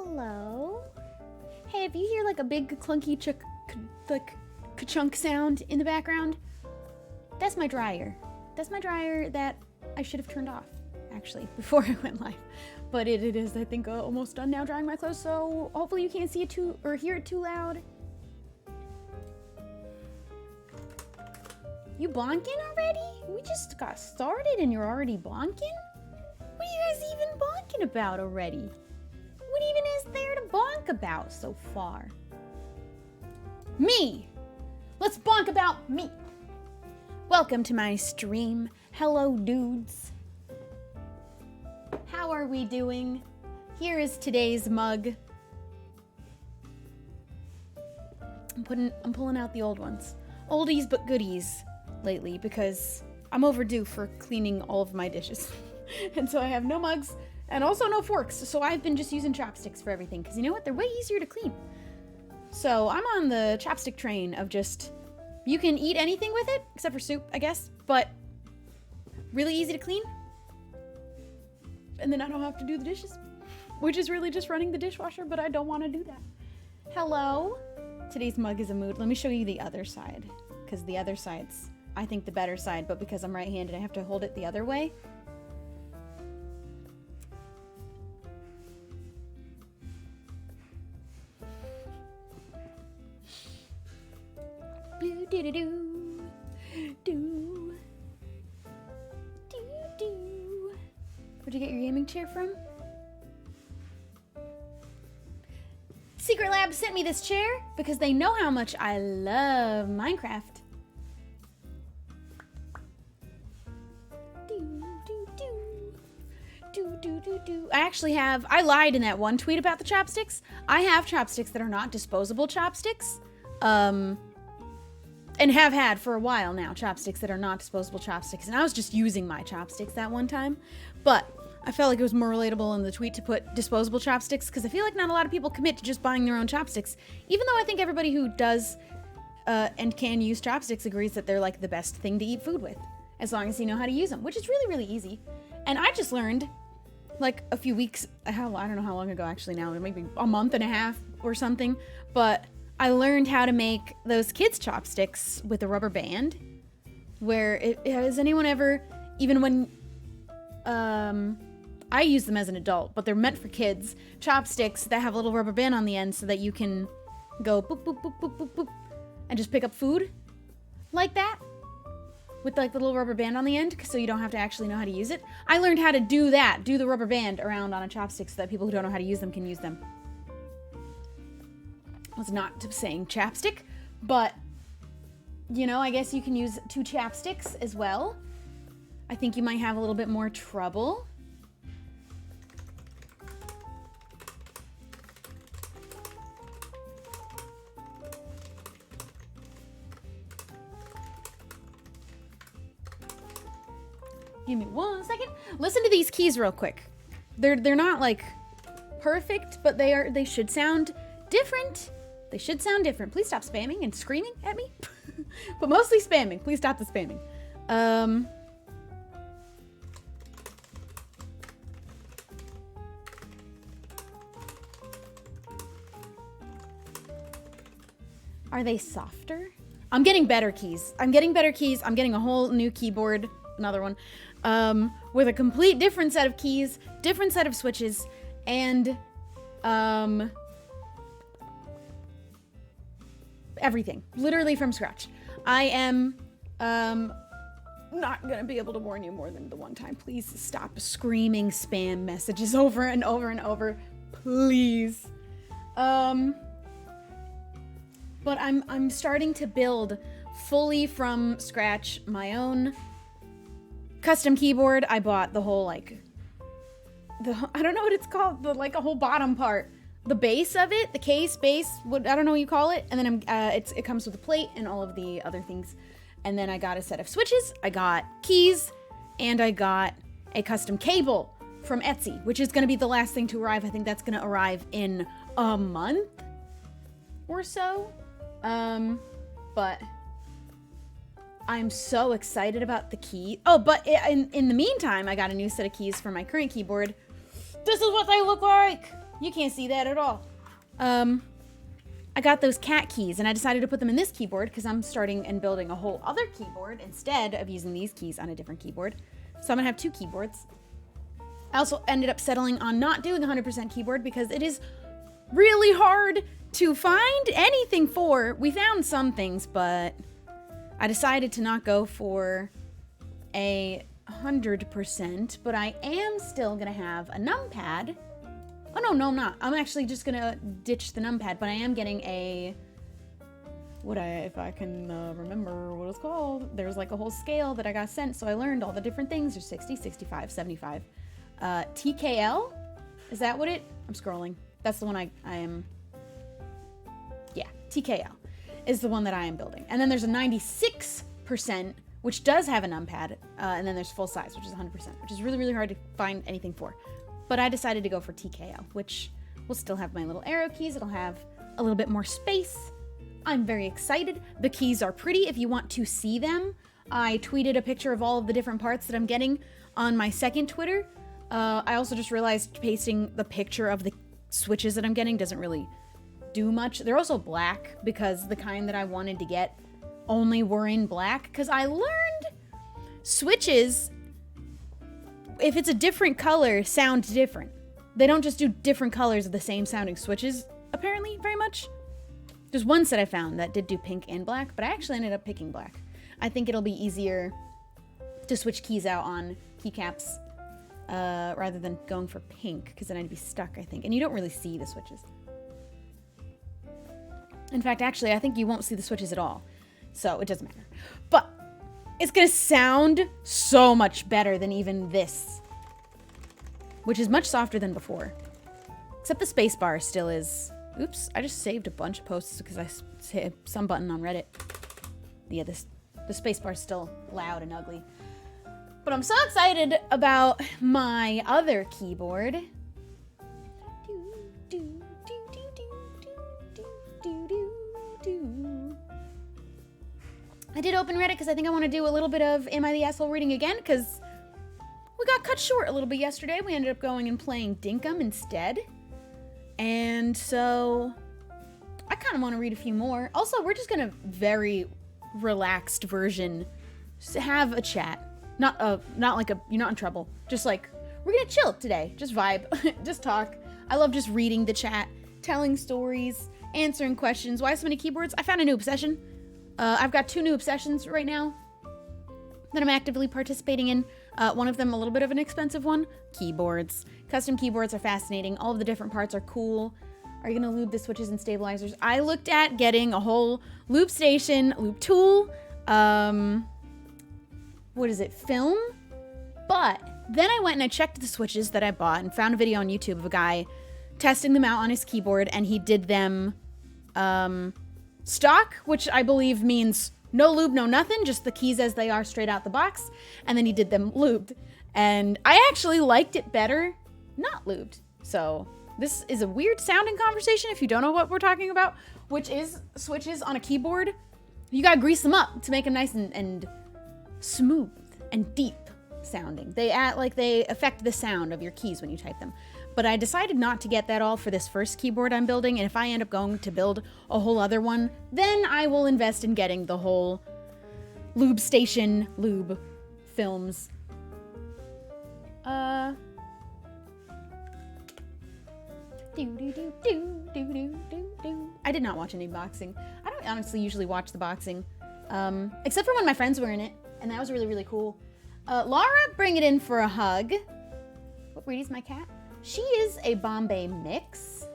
Hello? Hey, if you hear like a big clunky ka-chunk sound in the background, that's my dryer. That's my dryer that I should have turned off, actually, before I went live. But it is, I think, almost done now drying my clothes, so hopefully you can't see it too, or hear it too loud. You bonking already? We just got started and you're already bonking? What are you guys even bonking about already? What even is there to bonk about so far? Me! Let's bonk about me! Welcome to my stream. Hello, dudes. How are we doing? Here is today's mug. I'm pulling out the old ones. Oldies but goodies lately because I'm overdue for cleaning all of my dishes. And so I have no mugs and also no forks. So I've been just using chopsticks for everything because you know what? They're way easier to clean. So I'm on the chopstick train of just, you can eat anything with it except for soup, I guess, but really easy to clean. And then I don't have to do the dishes, which is really just running the dishwasher, but I don't want to do that. Hello. Today's mug is a mood. Let me show you the other side because the other side's, I think, the better side, but because I'm right-handed, I have to hold it the other way. Do do do do do do. Where'd you get your gaming chair from? Secret Lab sent me this chair because they know how much I love Minecraft. I lied in that one tweet about the chopsticks. I have chopsticks that are not disposable chopsticks. And have had for a while now chopsticks that are not disposable chopsticks. And I was just using my chopsticks that one time. But I felt like it was more relatable in the tweet to put disposable chopsticks because I feel like not a lot of people commit to just buying their own chopsticks. Even though I think everybody who does and can use chopsticks agrees that they're like the best thing to eat food with. As long as you know how to use them, which is really, really easy. And I just learned like a few weeks, I don't know how long ago actually now, maybe a month and a half or something, but I learned how to make those kids' chopsticks with a rubber band, where has anyone ever, even when, I use them as an adult, but they're meant for kids, chopsticks that have a little rubber band on the end so that you can go boop, boop, boop, boop, boop, boop, and just pick up food like that. With like the little rubber band on the end, so you don't have to actually know how to use it. I learned how to do that, do the rubber band around on a chopstick so that people who don't know how to use them can use them. I was not saying chapstick, but, you know, I guess you can use 2 chapsticks as well. I think you might have a little bit more trouble. Give me 1 second. Listen to these keys real quick. They're not like perfect, but they should sound different. They should sound different. Please stop spamming and screaming at me. But mostly spamming. Please stop the spamming. Are they softer? I'm getting better keys. I'm getting a whole new keyboard. Another one. With a complete different set of keys, different set of switches, and everything. Literally from scratch. I am not gonna be able to warn you more than the one time. Please stop screaming spam messages over and over and over. Please. But I'm starting to build fully from scratch my own custom keyboard. I bought the whole, like, I don't know what it's called, like a whole bottom part. The base of it, the case, base, what, I don't know what you call it. And then it comes with a plate and all of the other things. And then I got a set of switches, I got keys, and I got a custom cable from Etsy, which is gonna be the last thing to arrive. I think that's gonna arrive in a month or so. But I'm so excited about the key. Oh, but in the meantime, I got a new set of keys for my current keyboard. This is what they look like. You can't see that at all. I got those cat keys and I decided to put them in this keyboard because I'm starting and building a whole other keyboard instead of using these keys on a different keyboard. So I'm gonna have 2 keyboards. I also ended up settling on not doing 100% keyboard because it is really hard to find anything for. We found some things, but I decided to not go for a 100%, but I am still gonna have a numpad. Oh, no, I'm not. I'm actually just gonna ditch the numpad, but I am getting a, if I can remember what it's called. There's like a whole scale that I got sent, so I learned all the different things. There's 60, 65, 75. TKL? Is that what I'm scrolling. That's the one I am, yeah, TKL is the one that I am building. And then there's a 96%, which does have a numpad, and then there's full size, which is 100%, which is really, really hard to find anything for. But I decided to go for TKL, which will still have my little arrow keys. It'll have a little bit more space. I'm very excited. The keys are pretty if you want to see them. I tweeted a picture of all of the different parts that I'm getting on my second Twitter. I also just realized pasting the picture of the switches that I'm getting doesn't really do much. They're also black because the kind that I wanted to get only were in black, because I learned switches, if it's a different color, sound different. They don't just do different colors of the same sounding switches, apparently, very much. There's one set I found that did do pink and black, but I actually ended up picking black. I think it'll be easier to switch keys out on keycaps rather than going for pink, because then I'd be stuck, I think. And you don't really see the switches. In fact, actually, I think you won't see the switches at all. So it doesn't matter. But it's gonna sound so much better than even this, which is much softer than before. Except the spacebar still is. Oops, I just saved a bunch of posts because I hit some button on Reddit. Yeah, the spacebar is still loud and ugly. But I'm so excited about my other keyboard. I did open Reddit because I think I want to do a little bit of Am I the Asshole reading again, because we got cut short a little bit yesterday. We ended up going and playing Dinkum instead. And so I kind of want to read a few more. Also, we're just going to very relaxed version have a chat. Not like you're not in trouble. Just like, we're going to chill today. Just vibe. Just talk. I love just reading the chat, telling stories, answering questions. Why so many keyboards? I found a new obsession. I've got 2 new obsessions right now that I'm actively participating in. One of them a little bit of an expensive one. Keyboards. Custom keyboards are fascinating. All of the different parts are cool. Are you going to lube the switches and stabilizers? I looked at getting a whole loop station, loop tool, film? But then I went and I checked the switches that I bought and found a video on YouTube of a guy testing them out on his keyboard, and he did them stock, which I believe means no lube, no nothing, just the keys as they are straight out the box. And then he did them lubed. And I actually liked it better not lubed. So this is a weird sounding conversation if you don't know what we're talking about, which is switches on a keyboard. You gotta grease them up to make them nice and smooth and deep sounding. They affect the sound of your keys when you type them. But I decided not to get that all for this first keyboard I'm building, and if I end up going to build a whole other one, then I will invest in getting the whole lube station, lube films. I did not watch any boxing. I don't honestly usually watch the boxing, except for when my friends were in it, and that was really, really cool. Laura, bring it in for a hug. What breed is my cat? She is a Bombay mix,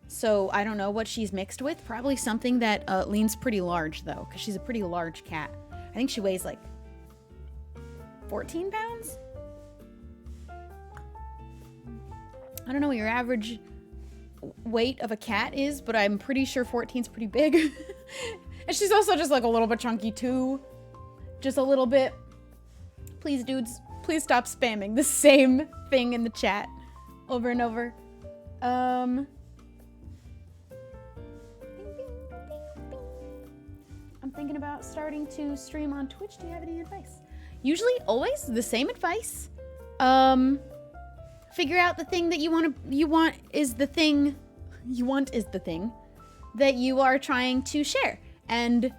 so I don't know what she's mixed with. Probably something that leans pretty large, though, because she's a pretty large cat. I think she weighs like 14 pounds? I don't know what your average weight of a cat is, but I'm pretty sure 14 is pretty big. And she's also just like a little bit chunky, too. Just a little bit. Please, dudes, please stop spamming the same thing in the chat. Over and over. I'm thinking about starting to stream on Twitch. Do you have any advice? Usually, always the same advice. Figure out the thing that you want is the thing that you are trying to share and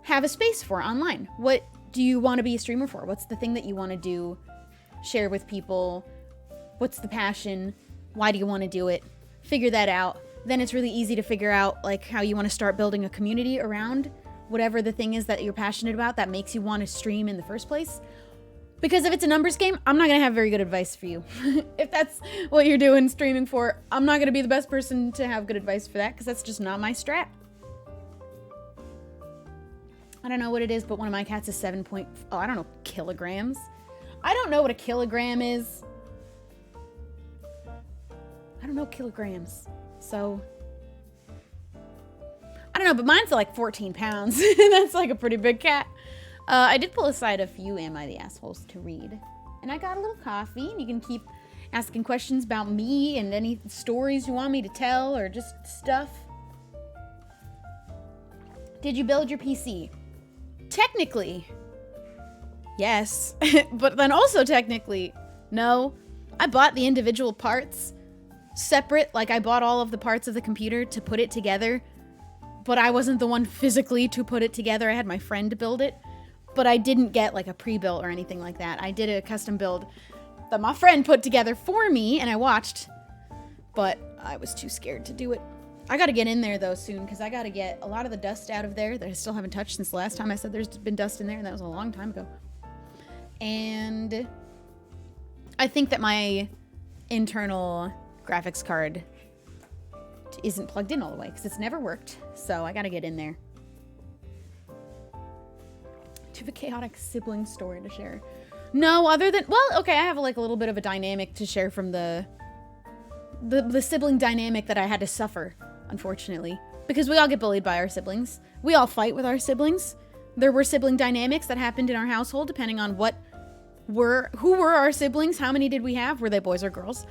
have a space for online. What do you want to be a streamer for? What's the thing that you want to do? Share with people. What's the passion? Why do you want to do it? Figure that out. Then it's really easy to figure out like how you want to start building a community around whatever the thing is that you're passionate about that makes you want to stream in the first place. Because if it's a numbers game, I'm not going to have very good advice for you. If that's what you're doing streaming for, I'm not going to be the best person to have good advice for that because that's just not my strat. I don't know what it is, but one of my cats is 7 point... Oh, I don't know. Kilograms? I don't know what a kilogram is. I don't know kilograms. So... I don't know, but mine's like 14 pounds. That's like a pretty big cat. I did pull aside a few Am I the Assholes to read. And I got a little coffee, and you can keep asking questions about me and any stories you want me to tell or just stuff. Did you build your PC? Technically, yes. But then also technically, no. I bought the individual parts separate. Like I bought all of the parts of the computer to put it together. But I wasn't the one physically to put it together. I had my friend build it. But I didn't get like a pre-built or anything like that. I did a custom build that my friend put together for me and I watched, but I was too scared to do it. I gotta get in there though soon because I gotta get a lot of the dust out of there that I still haven't touched since the last time I said there's been dust in there, and that was a long time ago. And I think that my internal graphics card isn't plugged in all the way because it's never worked, so I gotta get in there. Do you have a chaotic sibling story to share? No, other than, well, okay, I have like a little bit of a dynamic to share from the sibling dynamic that I had to suffer, unfortunately. Because we all get bullied by our siblings. We all fight with our siblings. There were sibling dynamics that happened in our household depending on who were our siblings, how many did we have, were they boys or girls?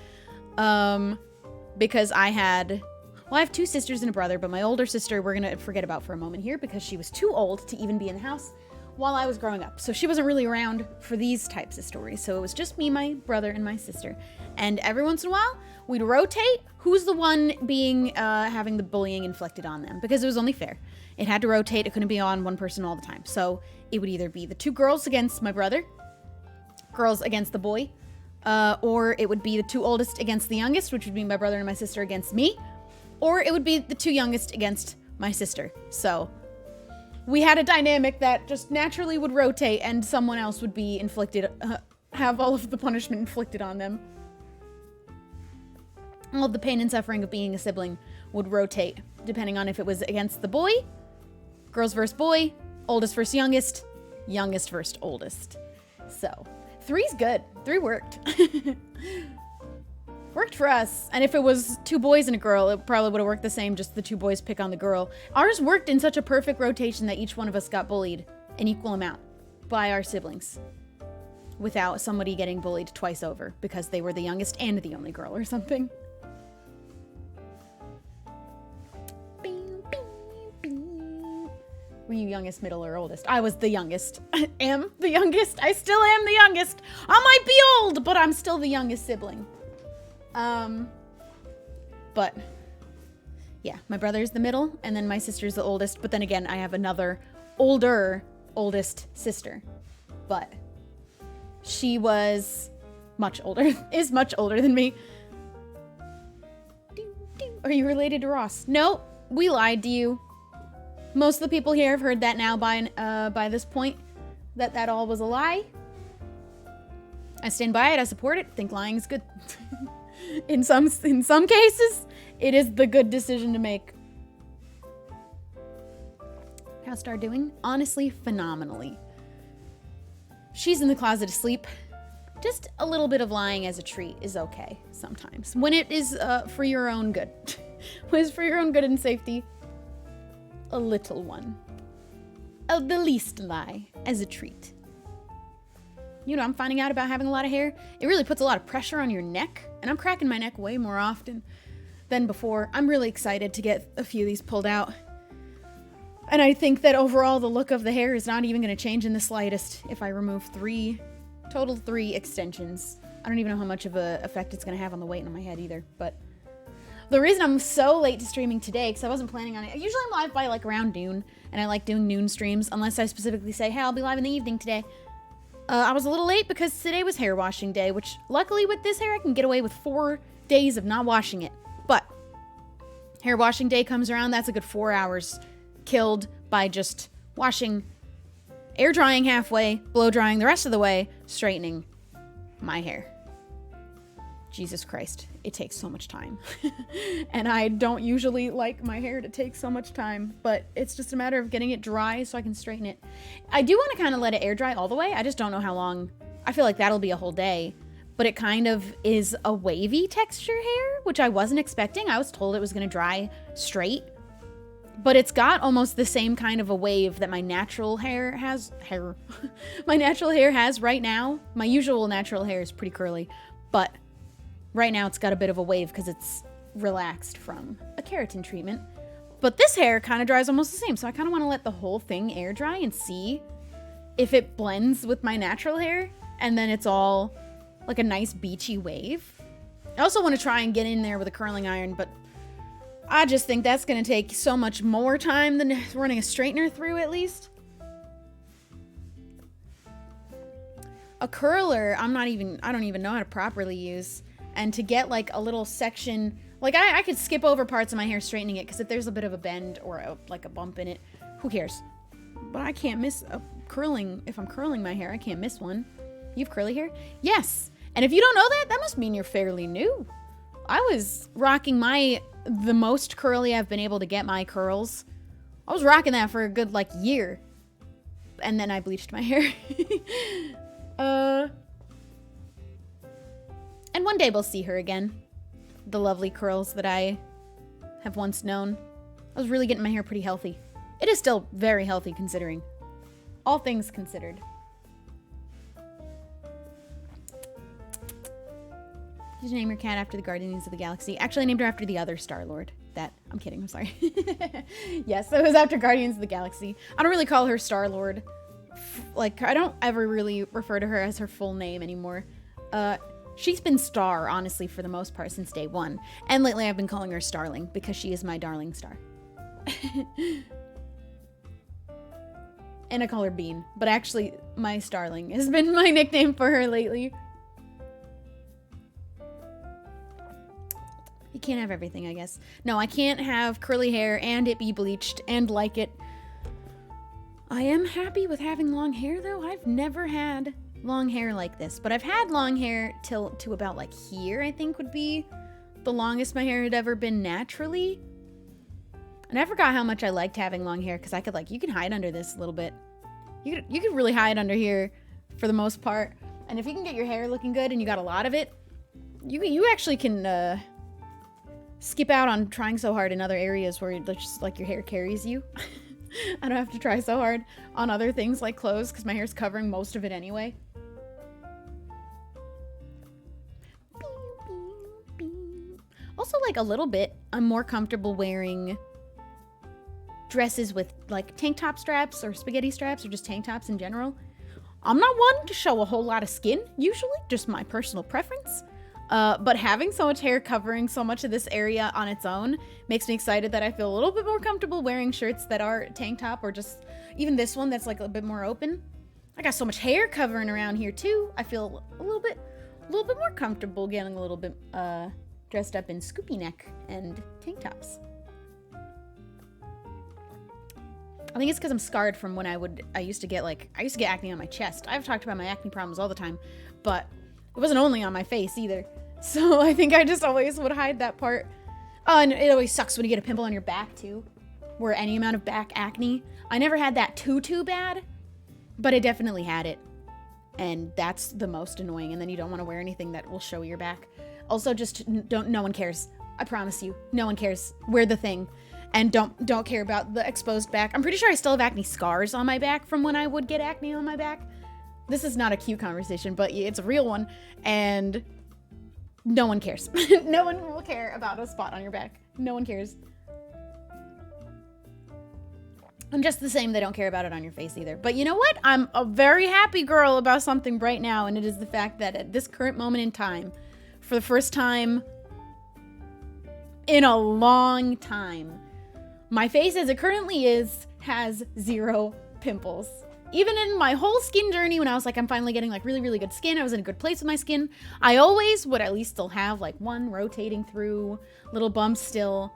Because I have two sisters and a brother, but my older sister we're gonna forget about for a moment here because she was too old to even be in the house while I was growing up. So she wasn't really around for these types of stories. So it was just me, my brother, and my sister. And every once in a while, we'd rotate who's the one being, having the bullying inflicted on them. Because it was only fair. It had to rotate. It couldn't be on one person all the time. So it would either be the two girls against my brother, girls against the boy, or it would be the two oldest against the youngest, which would be my brother and my sister against me, or it would be the two youngest against my sister. So we had a dynamic that just naturally would rotate and someone else would be inflicted, have all of the punishment inflicted on them. All of the pain and suffering of being a sibling would rotate, depending on if it was against the boy, girls versus boy, oldest versus youngest, youngest versus oldest. So, 3's good. 3 worked. Worked for us. And if it was 2 boys and a girl, it probably would have worked the same, just the 2 boys pick on the girl. Ours worked in such a perfect rotation that each one of us got bullied an equal amount by our siblings without somebody getting bullied twice over because they were the youngest and the only girl or something. Were you youngest, middle, or oldest? I was the youngest. Am the youngest. I still am the youngest. I might be old, but I'm still the youngest sibling. But yeah, my brother's the middle, and then my sister's the oldest. But then again, I have another oldest sister. But she was much older, is much older than me. Are you related to Ross? No, we lied to you. Most of the people here have heard that now by this point, that all was a lie. I stand by it. I support it. Think lying is good. In some cases, it is the good decision to make. How's Star doing? Honestly, phenomenally. She's in the closet asleep. Just a little bit of lying as a treat is okay sometimes. When it is for your own good. When it's for your own good and safety. A little one. The least lie as a treat. You know, I'm finding out about having a lot of hair. It really puts a lot of pressure on your neck. And I'm cracking my neck way more often than before. I'm really excited to get a few of these pulled out. And I think that overall the look of the hair is not even going to change in the slightest if I remove 3 Total 3 extensions. I don't even know how much of a effect it's going to have on the weight on my head either, but the reason I'm so late to streaming today, because I wasn't planning on it. Usually I'm live by like around noon, and I like doing noon streams, unless I specifically say, hey, I'll be live in the evening today. I was a little late because today was hair washing day, which luckily with this hair I can get away with 4 days of not washing it. But hair washing day comes around, that's a good 4 hours killed by just washing, air drying halfway, blow drying the rest of the way, straightening my hair. Jesus Christ, it takes so much time. And I don't usually like my hair to take so much time, but it's just a matter of getting it dry so I can straighten it. I do want to kind of let it air dry all the way. I just don't know how long. I feel like that'll be a whole day, but it kind of is a wavy texture hair, which I wasn't expecting. I was told it was going to dry straight, but it's got almost the same kind of a wave that my natural hair has. My natural hair has right now. My usual natural hair is pretty curly, but right now it's got a bit of a wave because it's relaxed from a keratin treatment. But this hair kind of dries almost the same, so I kind of want to let the whole thing air dry and see if it blends with my natural hair, and then it's all like a nice beachy wave. I also want to try and get in there with a curling iron, but I just think that's going to take so much more time than running a straightener through, at least. A curler, I don't even know how to properly use. And to get like a little section, like I could skip over parts of my hair straightening it, because if there's a bit of a bend or like a bump in it, who cares? But I can't miss a curling. If I'm curling my hair, I can't miss one. You have curly hair? Yes. And if you don't know that, that must mean you're fairly new. I was rocking the most curly I've been able to get my curls. I was rocking that for a good like year. And then I bleached my hair. And one day we'll see her again. The lovely curls that I have once known. I was really getting my hair pretty healthy. It is still very healthy considering. All things considered. Did you name your cat after the Guardians of the Galaxy? Actually, I named her after the other Star-Lord. I'm kidding, I'm sorry. Yes, it was after Guardians of the Galaxy. I don't really call her Star-Lord. Like, I don't ever really refer to her as her full name anymore. She's been Star, honestly, for the most part since day one. And lately I've been calling her Starling because she is my darling star. And I call her Bean. But actually, my Starling has been my nickname for her lately. You can't have everything, I guess. No, I can't have curly hair and it be bleached and like it. I am happy with having long hair, though. I've never had long hair like this, but I've had long hair to about like here, I think would be the longest my hair had ever been naturally. And I forgot how much I liked having long hair, because I could like, you can hide under this a little bit. You could really hide under here for the most part. And if you can get your hair looking good and you got a lot of it, you actually can skip out on trying so hard in other areas where just like your hair carries you. I don't have to try so hard on other things like clothes because my hair's covering most of it anyway. Also, like a little bit, I'm more comfortable wearing dresses with like tank top straps or spaghetti straps or just tank tops in general. I'm not one to show a whole lot of skin, usually, just my personal preference. But having so much hair covering so much of this area on its own makes me excited that I feel a little bit more comfortable wearing shirts that are tank top or just even this one that's like a bit more open. I got so much hair covering around here too. I feel a little bit more comfortable getting a little bit dressed up in scoopy neck and tank tops. I think it's because I'm scarred from when I used to get acne on my chest. I've talked about my acne problems all the time, but it wasn't only on my face either. So I think I just always would hide that part. Oh, and it always sucks when you get a pimple on your back too, or any amount of back acne. I never had that too bad, but I definitely had it. And that's the most annoying. And then you don't want to wear anything that will show your back. Also, just no one cares. I promise you, no one cares. Wear the thing. And don't care about the exposed back. I'm pretty sure I still have acne scars on my back from when I would get acne on my back. This is not a cute conversation, but it's a real one. And no one cares. No one will care about a spot on your back. No one cares. And just the same, they don't care about it on your face either. But you know what? I'm a very happy girl about something right now, and it is the fact that at this current moment in time, for the first time in a long time, my face as it currently is has 0 pimples. Even in my whole skin journey, when I was like, I'm finally getting like really, really good skin, I was in a good place with my skin, I always would at least still have like one rotating through, little bumps still.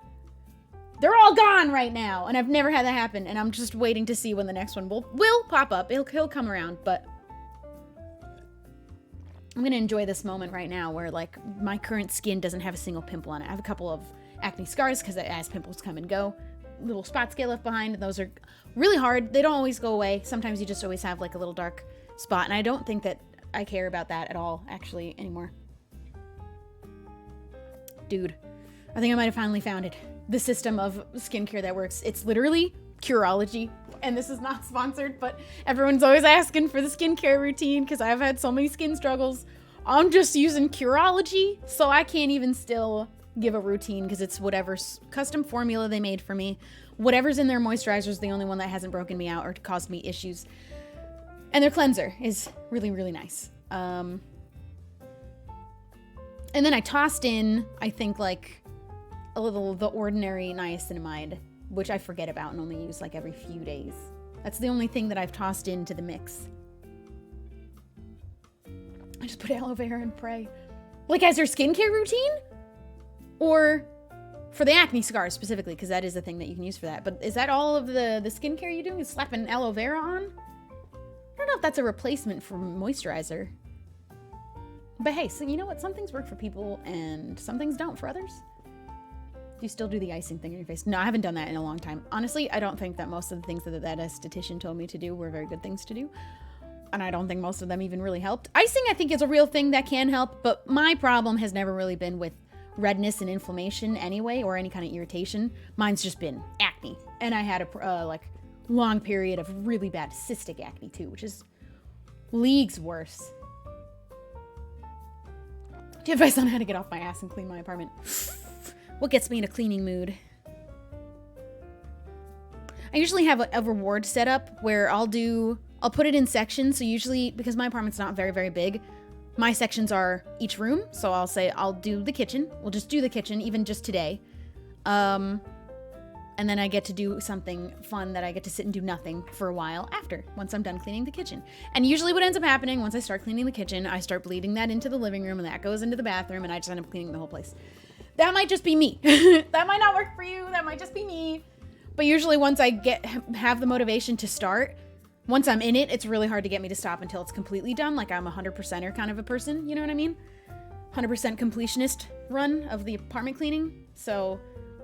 They're all gone right now, and I've never had that happen, and I'm just waiting to see when the next one will pop up. He'll come around, but I'm gonna enjoy this moment right now where like my current skin doesn't have a single pimple on it. I have a couple of acne scars because as pimples come and go, little spots get left behind, and those are really hard. They don't always go away. Sometimes you just always have like a little dark spot, and I don't think that I care about that at all actually anymore. Dude, I think I might have finally found it. The system of skincare that works. It's literally Curology, and this is not sponsored, but everyone's always asking for the skincare routine because I've had so many skin struggles. I'm just using Curology, so I can't even still give a routine because it's whatever custom formula they made for me. Whatever's in their moisturizer is the only one that hasn't broken me out or caused me issues. And their cleanser is really, really nice. And then I tossed in, I think, like a little of the ordinary niacinamide, which I forget about and only use like every few days. That's the only thing that I've tossed into the mix. I just put aloe vera and pray. Like as your skincare routine? Or for the acne scars specifically, because that is the thing that you can use for that. But is that all of the skincare you do? Is slapping aloe vera on? I don't know if that's a replacement for moisturizer. But hey, so you know what? Some things work for people and some things don't for others. Do you still do the icing thing in your face? No, I haven't done that in a long time. Honestly, I don't think that most of the things that esthetician told me to do were very good things to do. And I don't think most of them even really helped. Icing, I think, is a real thing that can help, but my problem has never really been with redness and inflammation anyway, or any kind of irritation. Mine's just been acne. And I had a like long period of really bad cystic acne too, which is leagues worse. Do you have advice on how to get off my ass and clean my apartment? What gets me in a cleaning mood? I usually have a reward set up where I'll put it in sections. So usually, because my apartment's not very, very big, my sections are each room. So I'll say I'll do the kitchen. We'll just do the kitchen, even just today. And then I get to do something fun that I get to sit and do nothing for a while after, once I'm done cleaning the kitchen. And usually what ends up happening, once I start cleaning the kitchen, I start bleeding that into the living room, and that goes into the bathroom, and I just end up cleaning the whole place. That might just be me. That might not work for you. That might just be me. But usually once I have the motivation to start, once I'm in it, it's really hard to get me to stop until it's completely done. Like I'm a 100%er kind of a person, you know what I mean? 100% completionist run of the apartment cleaning. So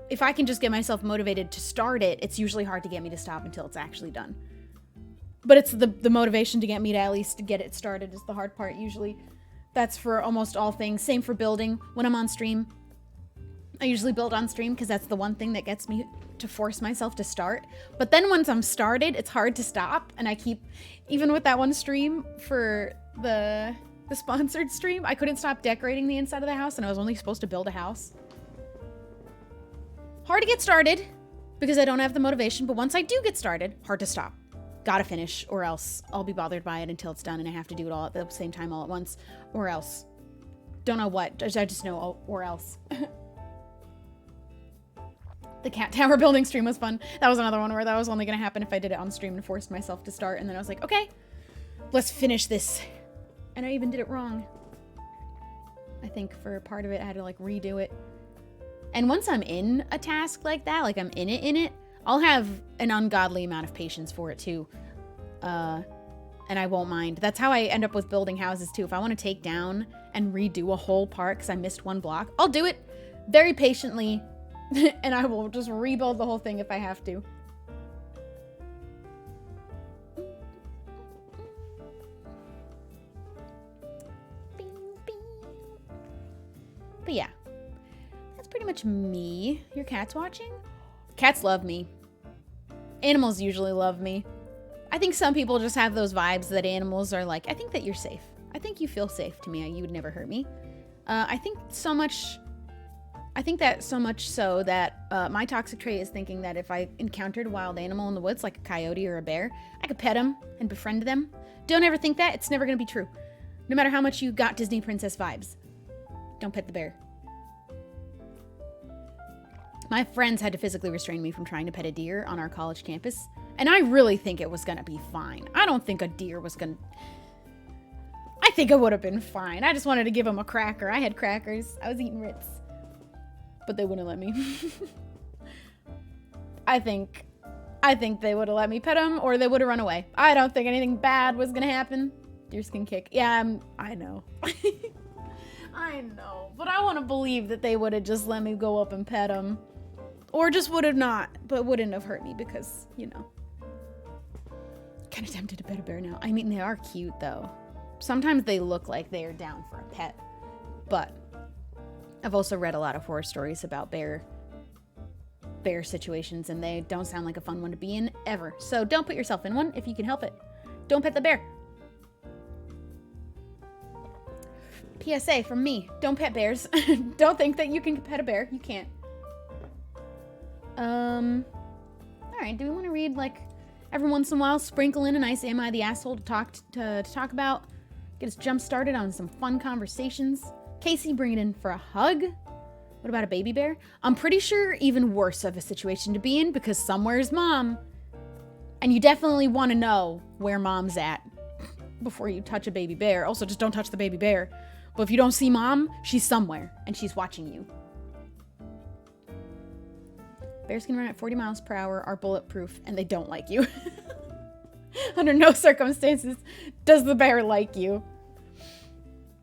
if I can just get myself motivated to start it, it's usually hard to get me to stop until it's actually done. But it's the motivation to get me to at least get it started is the hard part usually. That's for almost all things. Same for building. When I'm on stream, I usually build on stream because that's the one thing that gets me to force myself to start. But then once I'm started, it's hard to stop. And I keep, even with that one stream for the sponsored stream, I couldn't stop decorating the inside of the house, and I was only supposed to build a house. Hard to get started because I don't have the motivation, but once I do get started, hard to stop. Gotta finish, or else I'll be bothered by it until it's done and I have to do it all at the same time all at once, or else. Don't know what, I just know or else. The cat tower building stream was fun. That was another one where that was only gonna happen if I did it on stream and forced myself to start, and then I was like, okay, let's finish this. And I even did it wrong. I think for part of it, I had to like redo it. And once I'm in a task like that, like I'm in it, I'll have an ungodly amount of patience for it too. And I won't mind. That's how I end up with building houses too. If I want to take down and redo a whole part because I missed one block, I'll do it very patiently and I will just rebuild the whole thing if I have to. But yeah, that's pretty much me. Your cat's watching? Cats love me. Animals usually love me. I think some people just have those vibes that animals are like, I think that you're safe. I think you feel safe to me. You would never hurt me. I think so much I think that so much so that my toxic trait is thinking that if I encountered a wild animal in the woods, like a coyote or a bear, I could pet them and befriend them. Don't ever think that. It's never going to be true. No matter how much you got Disney princess vibes. Don't pet the bear. My friends had to physically restrain me from trying to pet a deer on our college campus. And I really think it was going to be fine. I don't think a deer was going to... I think it would have been fine. I just wanted to give him a cracker. I had crackers. I was eating Ritz. But they wouldn't let me. I think they would have let me pet him, or they would have run away. I don't think anything bad was gonna happen. Deerskin kick. Yeah, I know. I know. But I want to believe that they would have just let me go up and pet him. Or just would have not, but wouldn't have hurt me because, you know. Kind of tempted to pet a bear now. I mean, they are cute, though. Sometimes they look like they are down for a pet. But I've also read a lot of horror stories about bear situations, and they don't sound like a fun one to be in ever. So don't put yourself in one if you can help it. Don't pet the bear. PSA from me. Don't pet bears. Don't think that you can pet a bear. You can't. Alright, do we want to read, like, every once in a while, sprinkle in a nice Am I the Asshole to talk about? Get us jump started on some fun conversations. Casey, bring it in for a hug. What about a baby bear? I'm pretty sure even worse of a situation to be in because somewhere's mom. And you definitely want to know where mom's at before you touch a baby bear. Also, just don't touch the baby bear. But if you don't see mom, she's somewhere and she's watching you. Bears can run at 40 miles per hour, are bulletproof, and they don't like you. Under no circumstances does the bear like you.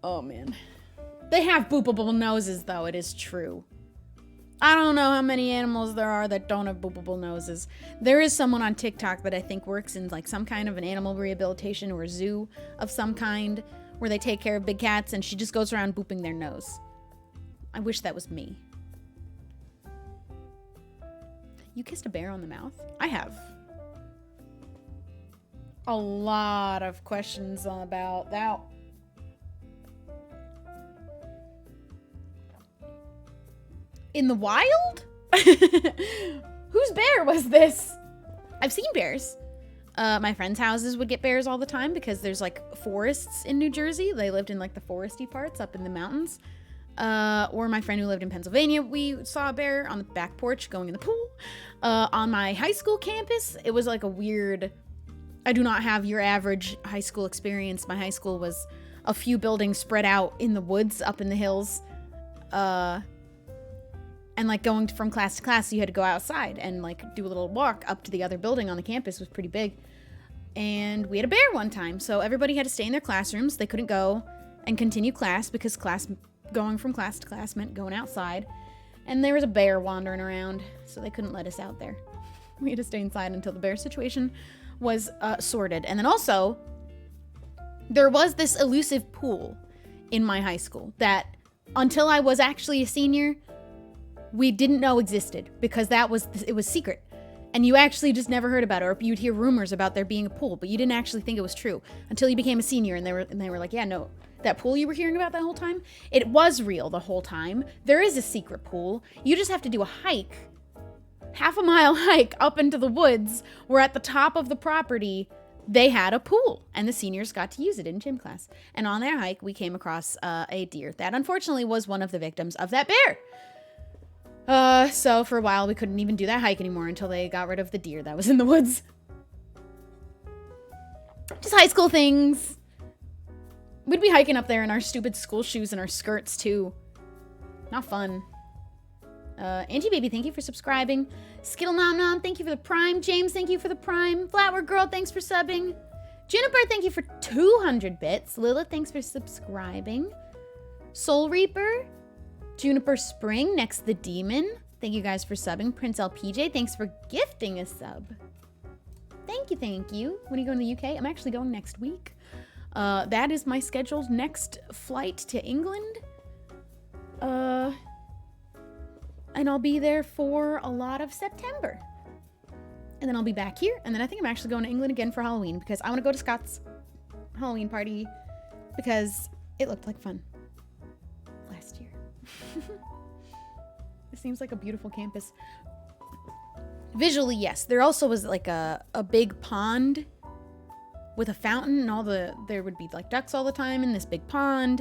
Oh, man. They have boopable noses, though. It is true. I don't know how many animals there are that don't have boopable noses. There is someone on TikTok that I think works in like some kind of an animal rehabilitation or a zoo of some kind where they take care of big cats, and she just goes around booping their nose. I wish that was me. You kissed a bear on the mouth? I have. A lot of questions about that. In the wild? Whose bear was this? I've seen bears. My friends' houses would get bears all the time because there's like forests in New Jersey. They lived in like the foresty parts up in the mountains. Or my friend who lived in Pennsylvania, we saw a bear on the back porch going in the pool. On my high school campus, it was like a weird... I do not have your average high school experience. My high school was a few buildings spread out in the woods up in the hills. And like going from class to class, you had to go outside and like do a little walk up to the other building on the campus. It was pretty big. And we had a bear one time. So everybody had to stay in their classrooms. They couldn't go and continue class because going from class to class meant going outside. And there was a bear wandering around, so they couldn't let us out there. We had to stay inside until the bear situation was sorted. And then also, there was this elusive pool in my high school that until I was actually a senior, we didn't know existed because it was secret. And you actually just never heard about it, or you'd hear rumors about there being a pool, but you didn't actually think it was true until you became a senior, and they were like, yeah, no, that pool you were hearing about that whole time, it was real the whole time. There is a secret pool. You just have to do a hike, half-a-mile hike up into the woods, where at the top of the property, they had a pool, and the seniors got to use it in gym class. And on their hike, we came across a deer that unfortunately was one of the victims of that bear. So for a while, we couldn't even do that hike anymore until they got rid of the deer that was in the woods. Just high school things. We'd be hiking up there in our stupid school shoes and our skirts, too. Not fun. Angie Baby, thank you for subscribing. Skittle Nom Nom, thank you for the Prime. James, thank you for the Prime. Flower Girl, thanks for subbing. Juniper, thank you for 200 bits. Lilith, thanks for subscribing. Soul Reaper. Juniper Spring, Next the Demon. Thank you guys for subbing. Prince LPJ, thanks for gifting a sub. Thank you, thank you. When are you going to the UK? I'm actually going next week. That is my scheduled next flight to England. And I'll be there for a lot of September. And then I'll be back here. And then I think I'm actually going to England again for Halloween because I want to go to Scott's Halloween party because it looked like fun last year. It seems like a beautiful campus. Visually, yes. There also was like a big pond with a fountain, and there would be like ducks all the time in this big pond.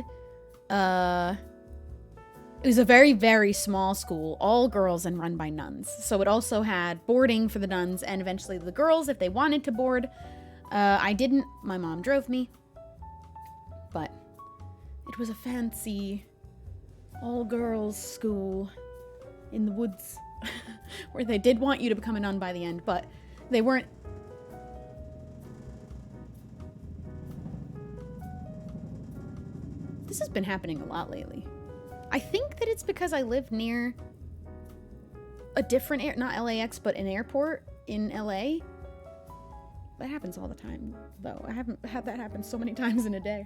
It was a very, very small school, all girls and run by nuns. So it also had boarding for the nuns and eventually the girls if they wanted to board. I didn't. My mom drove me. But it was a fancy all-girls school in the woods where they did want you to become a nun by the end, but they weren't. This has been happening a lot lately. I think that it's because I live near a different not LAX, but an airport in LA. That happens all the time, though. I haven't had that happen so many times in a day.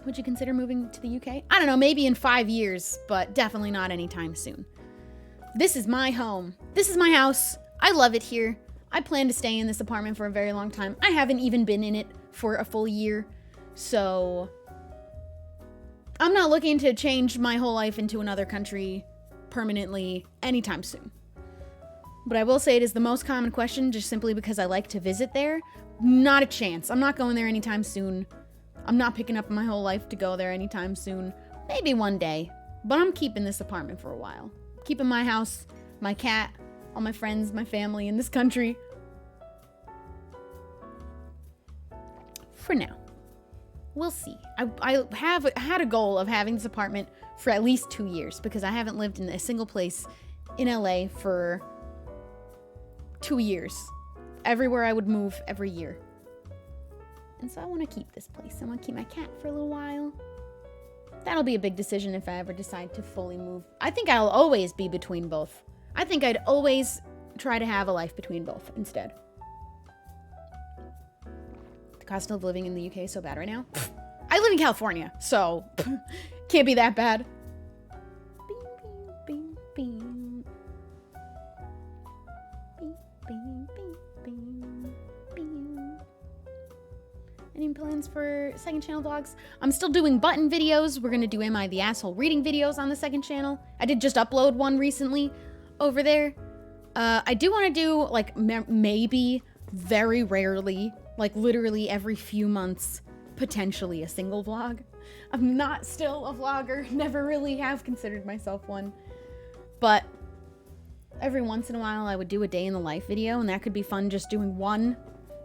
Would you consider moving to the UK? I don't know, maybe in 5 years, but definitely not anytime soon. This is my home. This is my house. I love it here. I plan to stay in this apartment for a very long time. I haven't even been in it for a full year, so I'm not looking to change my whole life into another country permanently anytime soon. But I will say it is the most common question just simply because I like to visit there. Not a chance. I'm not going there anytime soon. I'm not picking up my whole life to go there anytime soon. Maybe one day. But I'm keeping this apartment for a while. Keeping my house, my cat, all my friends, my family in this country. For now. We'll see. I have had a goal of having this apartment for at least 2 years because I haven't lived in a single place in LA for 2 years. Everywhere I would move every year. And so I want to keep this place. I want to keep my cat for a little while. That'll be a big decision if I ever decide to fully move. I think I'll always be between both. I think I'd always try to have a life between both instead. The cost of living in the UK is so bad right now. I live in California, so can't be that bad. Bing, bing, bing, bing. Bing, bing, bing, bing. Any plans for second channel vlogs? I'm still doing button videos. We're gonna do Am I the Asshole reading videos on the second channel. I did just upload one recently over there. I do want to do like maybe very rarely, like literally every few months, potentially a single vlog. I'm not still a vlogger. Never really have considered myself one, but every once in a while I would do a day in the life video, and that could be fun, just doing one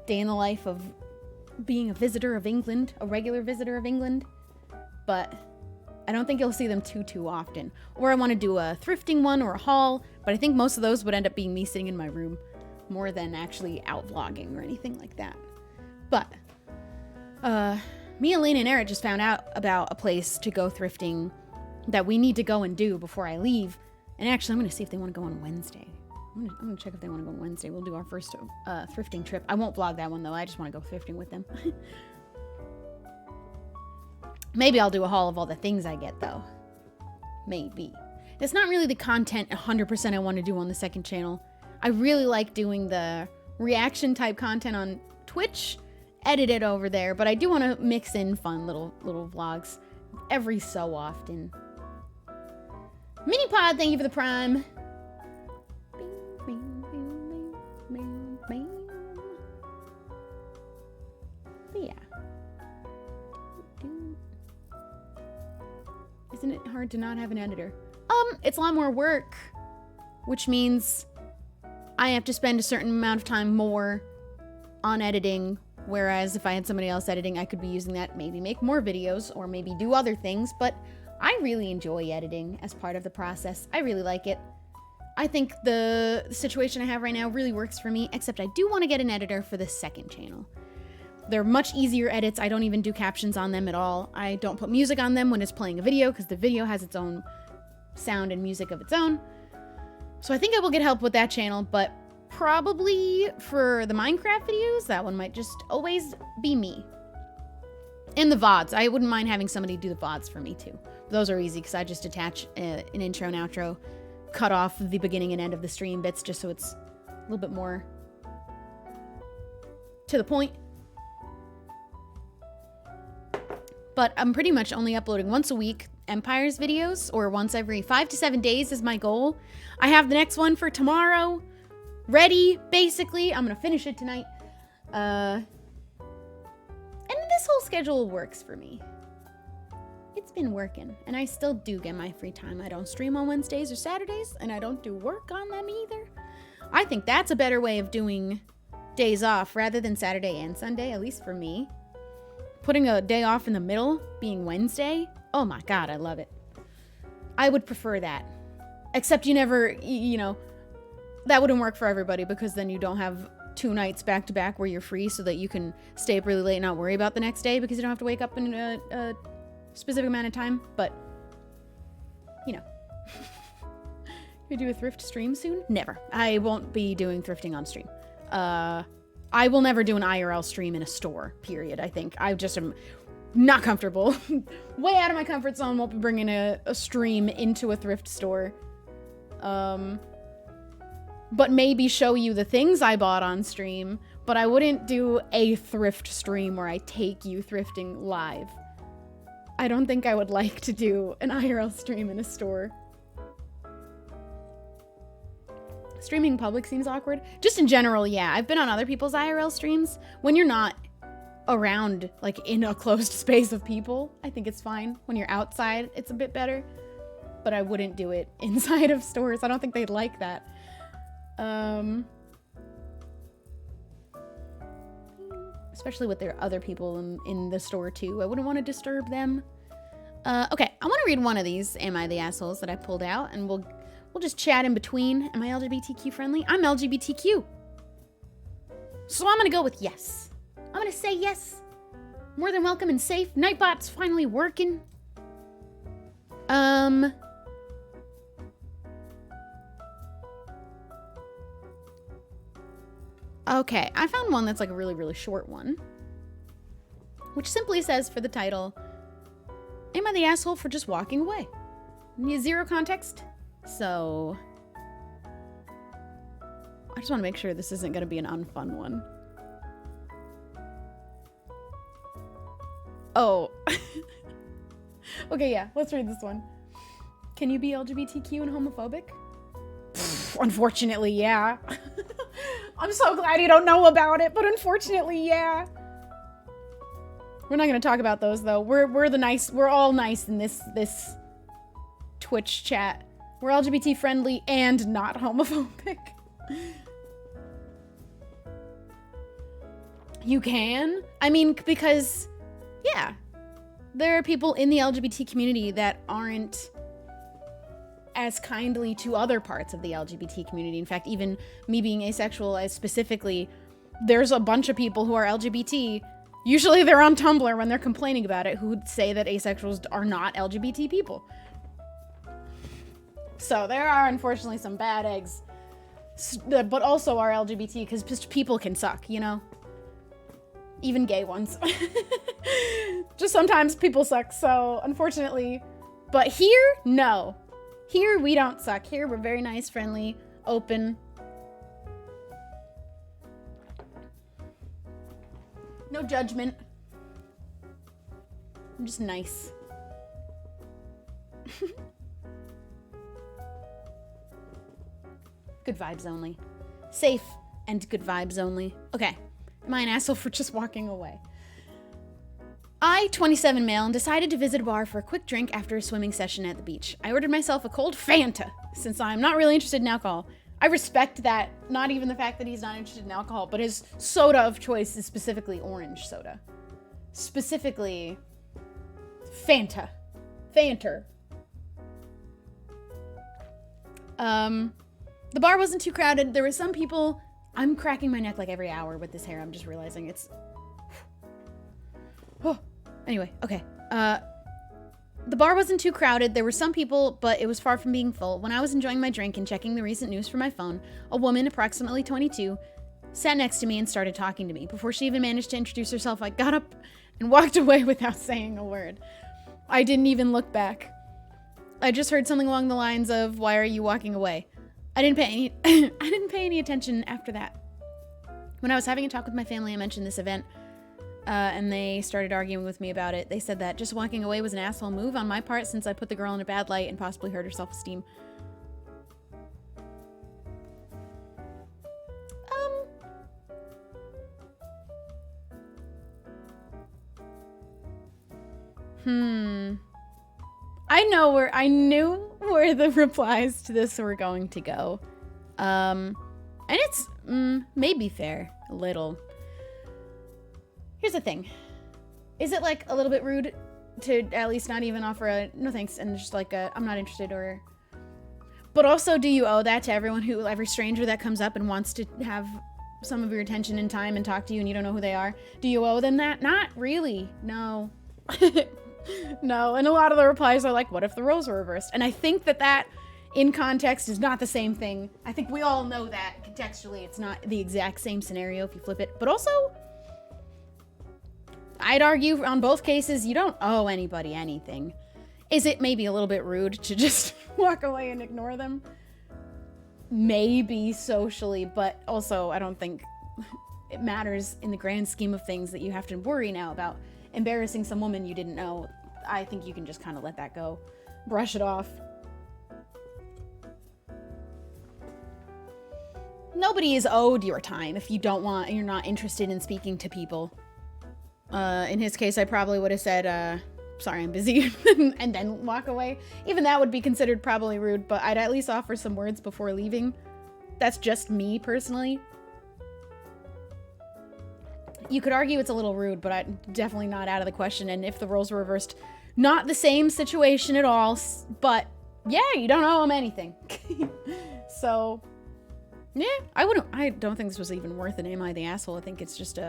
day in the life of being a visitor of England, a regular visitor of England. But I don't think you'll see them too often. Or I want to do a thrifting one or a haul, but I think most of those would end up being me sitting in my room more than actually out vlogging or anything like that. But me, Elaine, and Eric just found out about a place to go thrifting that we need to go and do before I leave. And actually, I'm going to see if they want to go on Wednesday. I'm going to check if they want to go on Wednesday. We'll do our first thrifting trip. I won't vlog that one, though. I just want to go thrifting with them. Maybe I'll do a haul of all the things I get, though. Maybe. It's not really the content 100% I want to do on the second channel. I really like doing the reaction type content on Twitch, edit it over there, but I do want to mix in fun little vlogs every so often. Minipod, thank you for the prime. But yeah. Isn't it hard to not have an editor? It's a lot more work, which means I have to spend a certain amount of time more on editing, whereas if I had somebody else editing, I could be using that, maybe make more videos or maybe do other things, but I really enjoy editing as part of the process. I really like it. I think the situation I have right now really works for me, except I do want to get an editor for the second channel. They're much easier edits. I don't even do captions on them at all. I don't put music on them when it's playing a video because the video has its own sound and music of its own. So I think I will get help with that channel, but probably for the Minecraft videos, that one might just always be me. And the VODs. I wouldn't mind having somebody do the VODs for me too. Those are easy because I just attach an intro and outro, cut off the beginning and end of the stream bits just so it's a little bit more to the point. But I'm pretty much only uploading once a week, Empires videos, or once every 5 to 7 days is my goal. I have the next one for tomorrow ready, basically. I'm gonna finish it tonight. And this whole schedule works for me. It's been working, and I still do get my free time. I don't stream on Wednesdays or Saturdays, and I don't do work on them either. I think that's a better way of doing days off rather than Saturday and Sunday, at least for me. Putting a day off in the middle, being Wednesday, oh my God, I love it. I would prefer that. Except you never, you know, that wouldn't work for everybody, because then you don't have 2 nights back to back where you're free so that you can stay up really late and not worry about the next day because you don't have to wake up in a specific amount of time. But, you know. You do a thrift stream soon? Never. I won't be doing thrifting on stream. I will never do an IRL stream in a store, period. I think I just am not comfortable. Way out of my comfort zone. Won't be bringing a stream into a thrift store. But maybe show you the things I bought on stream. But I wouldn't do a thrift stream where I take you thrifting live. I don't think I would like to do an IRL stream in a store. Streaming public seems awkward. Just in general, yeah. I've been on other people's IRL streams. When you're not around, like, in a closed space of people, I think it's fine. When you're outside, it's a bit better. But I wouldn't do it inside of stores. I don't think they'd like that. Especially with their other people in the store, too. I wouldn't want to disturb them. Okay, I want to read one of these Am I the Assholes that I pulled out, and we'll just chat in between. Am I LGBTQ friendly? I'm LGBTQ. So I'm gonna go with yes. I'm gonna say yes. More than welcome and safe. Nightbot's finally working. Okay, I found one that's like a really, really short one. Which simply says for the title, am I the asshole for just walking away? Zero context. So, I just want to make sure this isn't going to be an unfun one. Oh. Okay, yeah, let's read this one. Can you be LGBTQ and homophobic? Unfortunately, yeah. I'm so glad you don't know about it, but unfortunately, yeah. We're not going to talk about those, though. We're all nice in this Twitch chat. We're LGBT friendly and not homophobic. You can? I mean, because, yeah. There are people in the LGBT community that aren't as kindly to other parts of the LGBT community. In fact, even me being asexual, as specifically, there's a bunch of people who are LGBT. Usually they're on Tumblr when they're complaining about it, who say that asexuals are not LGBT people. So there are, unfortunately, some bad eggs, but also are LGBT, because just people can suck, you know? Even gay ones. Just sometimes people suck, so unfortunately. But here, no. Here, we don't suck. Here, we're very nice, friendly, open. No judgment. I'm just nice. Good vibes only. Safe and good vibes only. Okay. Am I an asshole for just walking away? I, 27 male, decided to visit a bar for a quick drink after a swimming session at the beach. I ordered myself a cold Fanta, since I'm not really interested in alcohol. I respect that, not even the fact that he's not interested in alcohol, but his soda of choice is specifically orange soda. Specifically, Fanta. Fanter. The bar wasn't too crowded. There were some people. I'm cracking my neck like every hour with this hair. I'm just realizing it's... Oh. Anyway, okay. The bar wasn't too crowded. There were some people, but it was far from being full. When I was enjoying my drink and checking the recent news from my phone, a woman, approximately 22, sat next to me and started talking to me. Before she even managed to introduce herself, I got up and walked away without saying a word. I didn't even look back. I just heard something along the lines of, "Why are you walking away?" I didn't pay any attention after that. When I was having a talk with my family, I mentioned this event. and they started arguing with me about it. They said that just walking away was an asshole move on my part since I put the girl in a bad light and possibly hurt her self-esteem. I knew where the replies to this were going to go. And it's maybe fair, a little. Here's the thing. Is it like a little bit rude to at least not even offer a no thanks and just like a I'm not interested, or but also do you owe that to every stranger that comes up and wants to have some of your attention and time and talk to you and you don't know who they are? Do you owe them that? Not really. No. No, and a lot of the replies are like, what if the roles were reversed? And I think that in context is not the same thing. I think we all know that contextually it's not the exact same scenario if you flip it. But also, I'd argue on both cases, you don't owe anybody anything. Is it maybe a little bit rude to just walk away and ignore them? Maybe socially, but also I don't think it matters in the grand scheme of things that you have to worry now about embarrassing some woman you didn't know. I think you can just kind of let that go. Brush it off. Nobody is owed your time if you don't want and you're not interested in speaking to people. In his case, I probably would have said, sorry, I'm busy, and then walk away. Even that would be considered probably rude, but I'd at least offer some words before leaving. That's just me, personally. You could argue it's a little rude, but I'm definitely not out of the question. And if the roles were reversed, not the same situation at all, but yeah, you don't owe them anything. So, yeah, I don't think this was even worth an Am I the Asshole? I think it's just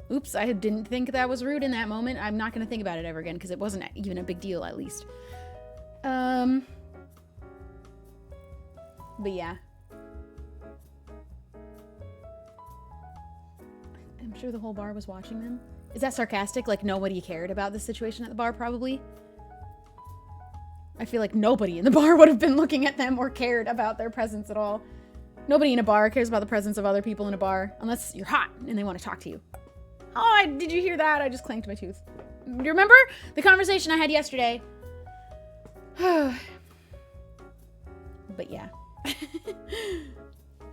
oops, I didn't think that was rude in that moment. I'm not going to think about it ever again because it wasn't even a big deal, at least. But yeah. I'm sure the whole bar was watching them. Is that sarcastic? Like nobody cared about the situation at the bar, probably? I feel like nobody in the bar would have been looking at them or cared about their presence at all. Nobody in a bar cares about the presence of other people in a bar unless you're hot and they want to talk to you. Oh, did you hear that? I just clanked my tooth. Do you remember the conversation I had yesterday? But yeah.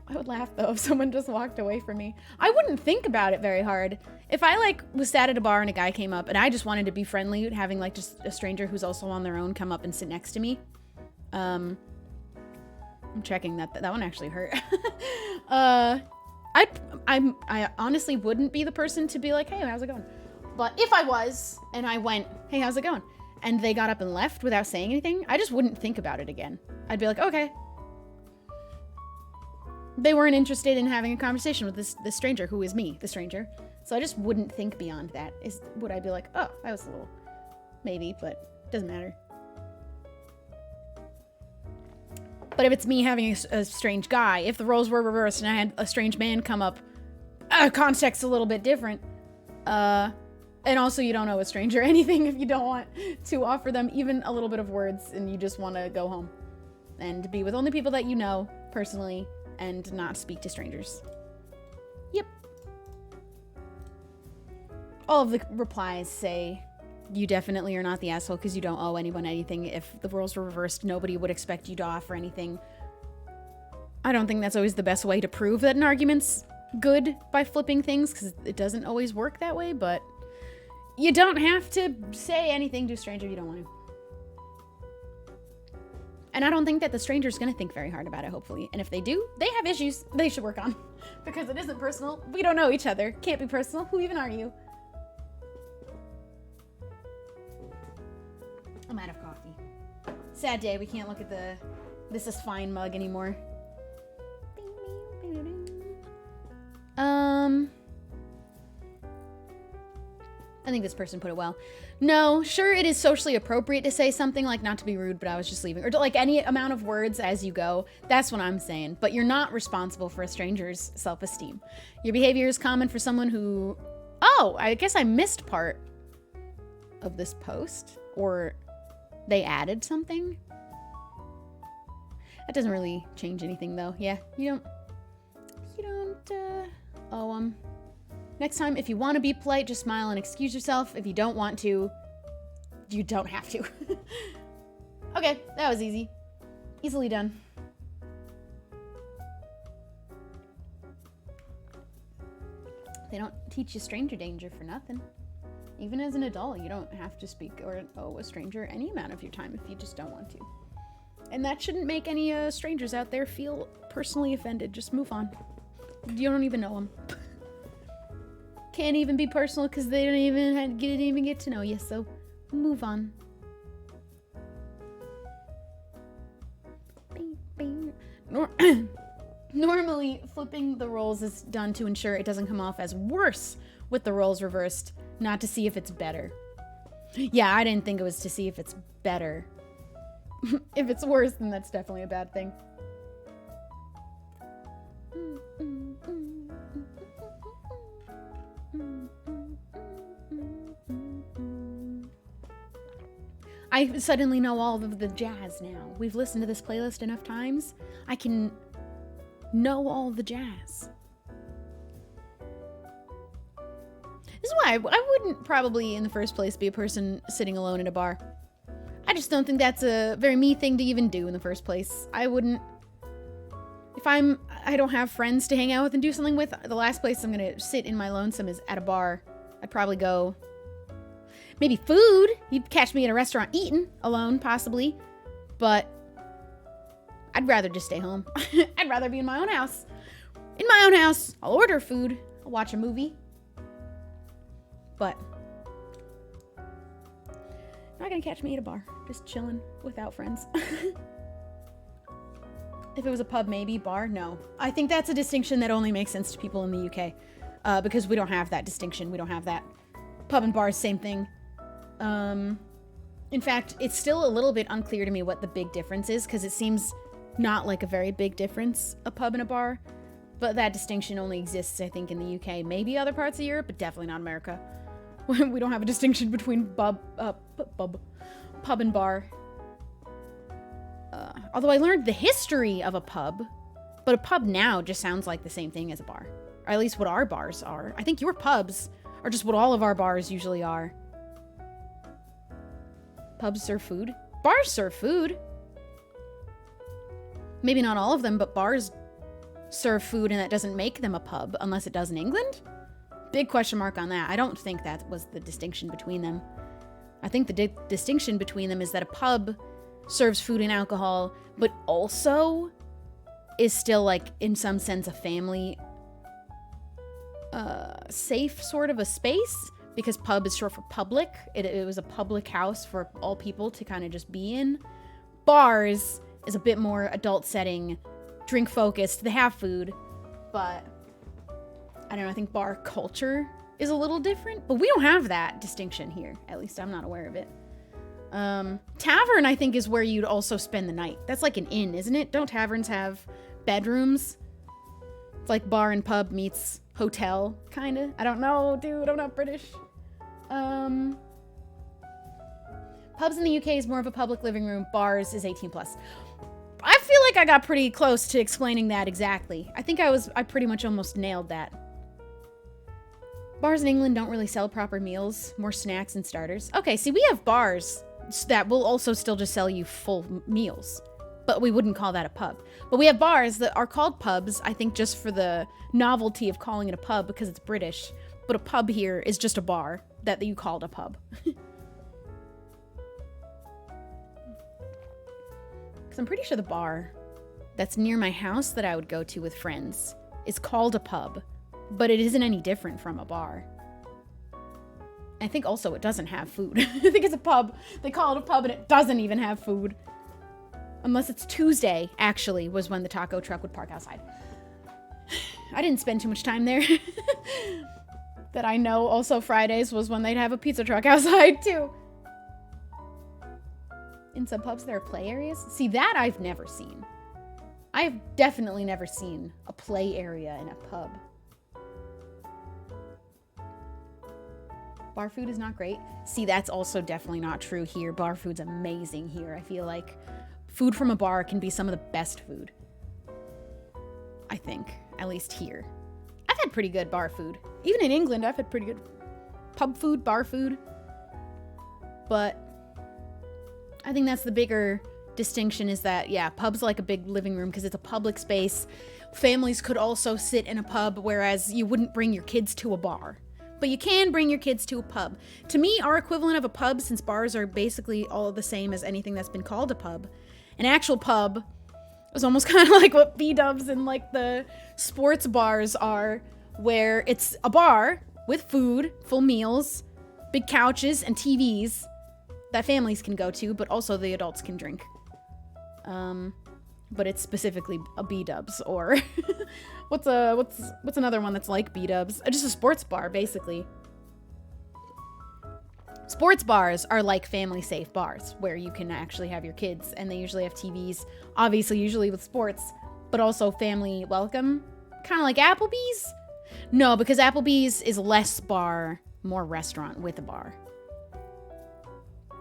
I would laugh though if someone just walked away from me. I wouldn't think about it very hard. If I like was sat at a bar and a guy came up and I just wanted to be friendly, having like just a stranger who's also on their own come up and sit next to me. I'm checking that one actually hurt. I honestly wouldn't be the person to be like, hey, how's it going? But if I was and I went, hey, how's it going? And they got up and left without saying anything, I just wouldn't think about it again. I'd be like, okay. They weren't interested in having a conversation with this stranger who is me, the stranger. So I just wouldn't think beyond that. Would I be like, oh, that was a little, maybe, but doesn't matter. But if it's me having a strange guy, if the roles were reversed and I had a strange man come up, context's a little bit different. And also you don't owe a stranger anything if you don't want to offer them even a little bit of words and you just want to go home and be with only people that you know personally and not speak to strangers. Yep. All of the replies say, you definitely are not the asshole because you don't owe anyone anything. If the roles were reversed, nobody would expect you to offer anything. I don't think that's always the best way to prove that an argument's good by flipping things because it doesn't always work that way, but you don't have to say anything to a stranger you don't want to. And I don't think that the stranger's going to think very hard about it, hopefully. And if they do, they have issues they should work on. Because it isn't personal. We don't know each other. Can't be personal. Who even are you? I'm out of coffee. Sad day. We can't look at the This Is Fine mug anymore. I think this person put it well. No, sure, it is socially appropriate to say something like not to be rude, but I was just leaving. Or like any amount of words as you go. That's what I'm saying. But you're not responsible for a stranger's self-esteem. Your behavior is common for someone who... Oh, I guess I missed part of this post. Or they added something. That doesn't really change anything, though. Yeah, you don't owe them. Next time, if you want to be polite, just smile and excuse yourself. If you don't want to, you don't have to. Okay, that was easy. Easily done. They don't teach you stranger danger for nothing. Even as an adult, you don't have to speak or owe a stranger any amount of your time if you just don't want to. And that shouldn't make any strangers out there feel personally offended. Just move on. You don't even know them. Can't even be personal because they didn't even get to know you, so move on. Normally, flipping the roles is done to ensure it doesn't come off as worse with the roles reversed, not to see if it's better. Yeah, I didn't think it was to see if it's better. If it's worse, then that's definitely a bad thing. I suddenly know all of the jazz now. We've listened to this playlist enough times. I can know all the jazz. This is why I wouldn't probably in the first place be a person sitting alone in a bar. I just don't think that's a very me thing to even do in the first place. I wouldn't. If I don't have friends to hang out with and do something with, the last place I'm gonna sit in my lonesome is at a bar. I'd probably go. Maybe food. You'd catch me at a restaurant eating alone, possibly. But I'd rather just stay home. I'd rather be in my own house. In my own house, I'll order food. I'll watch a movie. But not gonna catch me at a bar. Just chilling without friends. If it was a pub, maybe. Bar, no. I think that's a distinction that only makes sense to people in the UK. Because we don't have that distinction. We don't have that. Pub and bar, same thing. In fact, it's still a little bit unclear to me what the big difference is, because it seems not like a very big difference, a pub and a bar. But that distinction only exists, I think, in the UK. Maybe other parts of Europe, but definitely not America. We don't have a distinction between pub and bar. Although I learned the history of a pub, but a pub now just sounds like the same thing as a bar. Or at least what our bars are. I think your pubs are just what all of our bars usually are. Pubs serve food. Bars serve food. Maybe not all of them, but bars serve food, and that doesn't make them a pub unless it does in England? Big question mark on that. I don't think that was the distinction between them. I think the distinction between them is that a pub serves food and alcohol, but also is still, like, in some sense, a family safe sort of a space, because pub is short for public. It was a public house for all people to kind of just be in. Bars is a bit more adult setting, drink focused. They have food, but I don't know, I think bar culture is a little different, but we don't have that distinction here. At least I'm not aware of it. Tavern, I think, is where you'd also spend the night. That's like an inn, isn't it? Don't taverns have bedrooms? It's like bar and pub meets hotel, kind of. I don't know, dude. I'm not British. Pubs in the UK is more of a public living room. Bars is 18 plus. I feel like I got pretty close to explaining that exactly. I think I pretty much almost nailed that. Bars in England don't really sell proper meals, more snacks and starters. Okay, see, we have bars that will also still just sell you full meals, but we wouldn't call that a pub. But we have bars that are called pubs, I think just for the novelty of calling it a pub because it's British. But a pub here is just a bar that you called a pub. Because I'm pretty sure the bar that's near my house that I would go to with friends is called a pub, but it isn't any different from a bar. I think also it doesn't have food. I think it's a pub. They call it a pub and it doesn't even have food. Unless it's Tuesday, actually, was when the taco truck would park outside. I didn't spend too much time there. That I know also Fridays was when they'd have a pizza truck outside, too. In some pubs, there are play areas. See, that I've never seen. I've definitely never seen a play area in a pub. Bar food is not great. See, that's also definitely not true here. Bar food's amazing here. I feel like food from a bar can be some of the best food. I think, at least here. I've had pretty good bar food. Even in England, I've had pretty good pub food, bar food. But I think that's the bigger distinction is that, yeah, pub's like a big living room because it's a public space. Families could also sit in a pub, whereas you wouldn't bring your kids to a bar. But you can bring your kids to a pub. To me, our equivalent of a pub, since bars are basically all the same as anything that's been called a pub, an actual pub is almost kind of like what B-dubs and like the sports bars are, where it's a bar with food, full meals, big couches, and TVs that families can go to, but also the adults can drink. But it's specifically a B-dubs, or what's another one that's like B-dubs? Just a sports bar, basically. Sports bars are like family-safe bars, where you can actually have your kids, and they usually have TVs, obviously usually with sports, but also family welcome. Kind of like Applebee's? No, because Applebee's is less bar, more restaurant with a bar.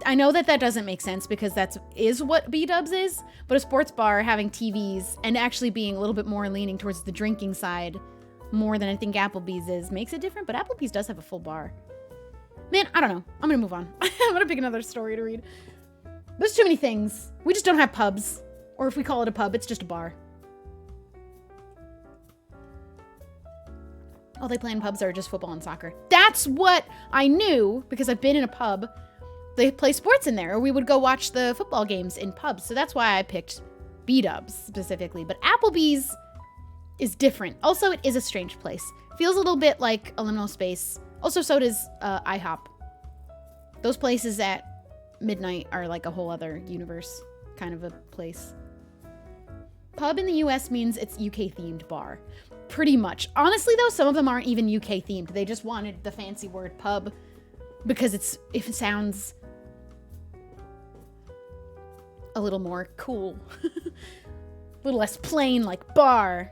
I know that doesn't make sense because is what B-dubs is, but a sports bar having TVs and actually being a little bit more leaning towards the drinking side more than I think Applebee's is makes it different, but Applebee's does have a full bar. Man, I don't know. I'm gonna move on. I'm gonna pick another story to read. There's too many things. We just don't have pubs. Or if we call it a pub, it's just a bar. All they play in pubs are just football and soccer. That's what I knew because I've been in a pub. They play sports in there, or we would go watch the football games in pubs. So that's why I picked B-dubs specifically. But Applebee's is different. Also, it is a strange place. Feels a little bit like a liminal space. Also, so does IHOP. Those places at midnight are like a whole other universe kind of a place. Pub in the US means it's UK-themed bar. Pretty much. Honestly, though, some of them aren't even UK-themed. They just wanted the fancy word pub because if it sounds a little more cool. A little less plain like bar.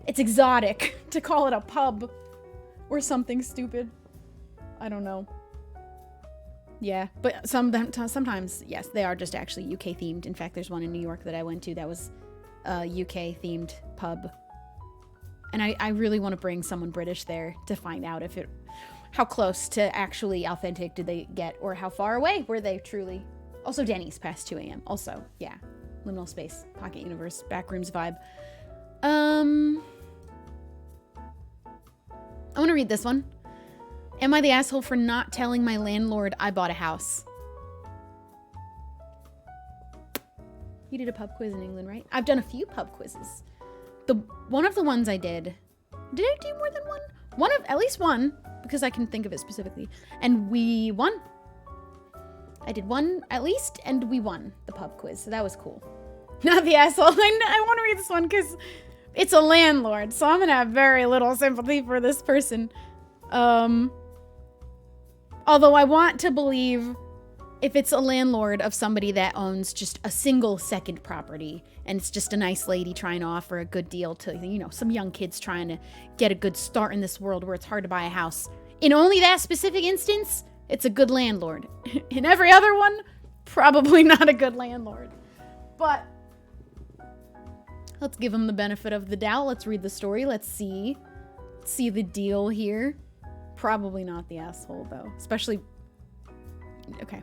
It's exotic to call it a pub or something stupid. I don't know. Yeah, but sometimes, yes, they are just actually UK themed. In fact, there's one in New York that I went to that was a UK themed pub. And I really want to bring someone British there to find out how close to actually authentic did they get, or how far away were they truly. Also, Denny's past 2 a.m. Also, yeah, liminal space, pocket universe, backrooms vibe. I want to read this one. Am I the asshole for not telling my landlord I bought a house? You did a pub quiz in England, right? I've done a few pub quizzes. One of the ones I did I do more than one? At least one, because I can think of it specifically. And we won. I did one at least, and we won the pub quiz, so that was cool. Not the asshole. I want to read this one because it's a landlord, so I'm gonna have very little sympathy for this person. Although I want to believe if it's a landlord of somebody that owns just a single second property and it's just a nice lady trying to offer a good deal to, some young kids trying to get a good start in this world where it's hard to buy a house. In only that specific instance, it's a good landlord. In every other one, probably not a good landlord. But let's give him the benefit of the doubt. Let's read the story. Let's see the deal here. Probably not the asshole, though. Especially... Okay.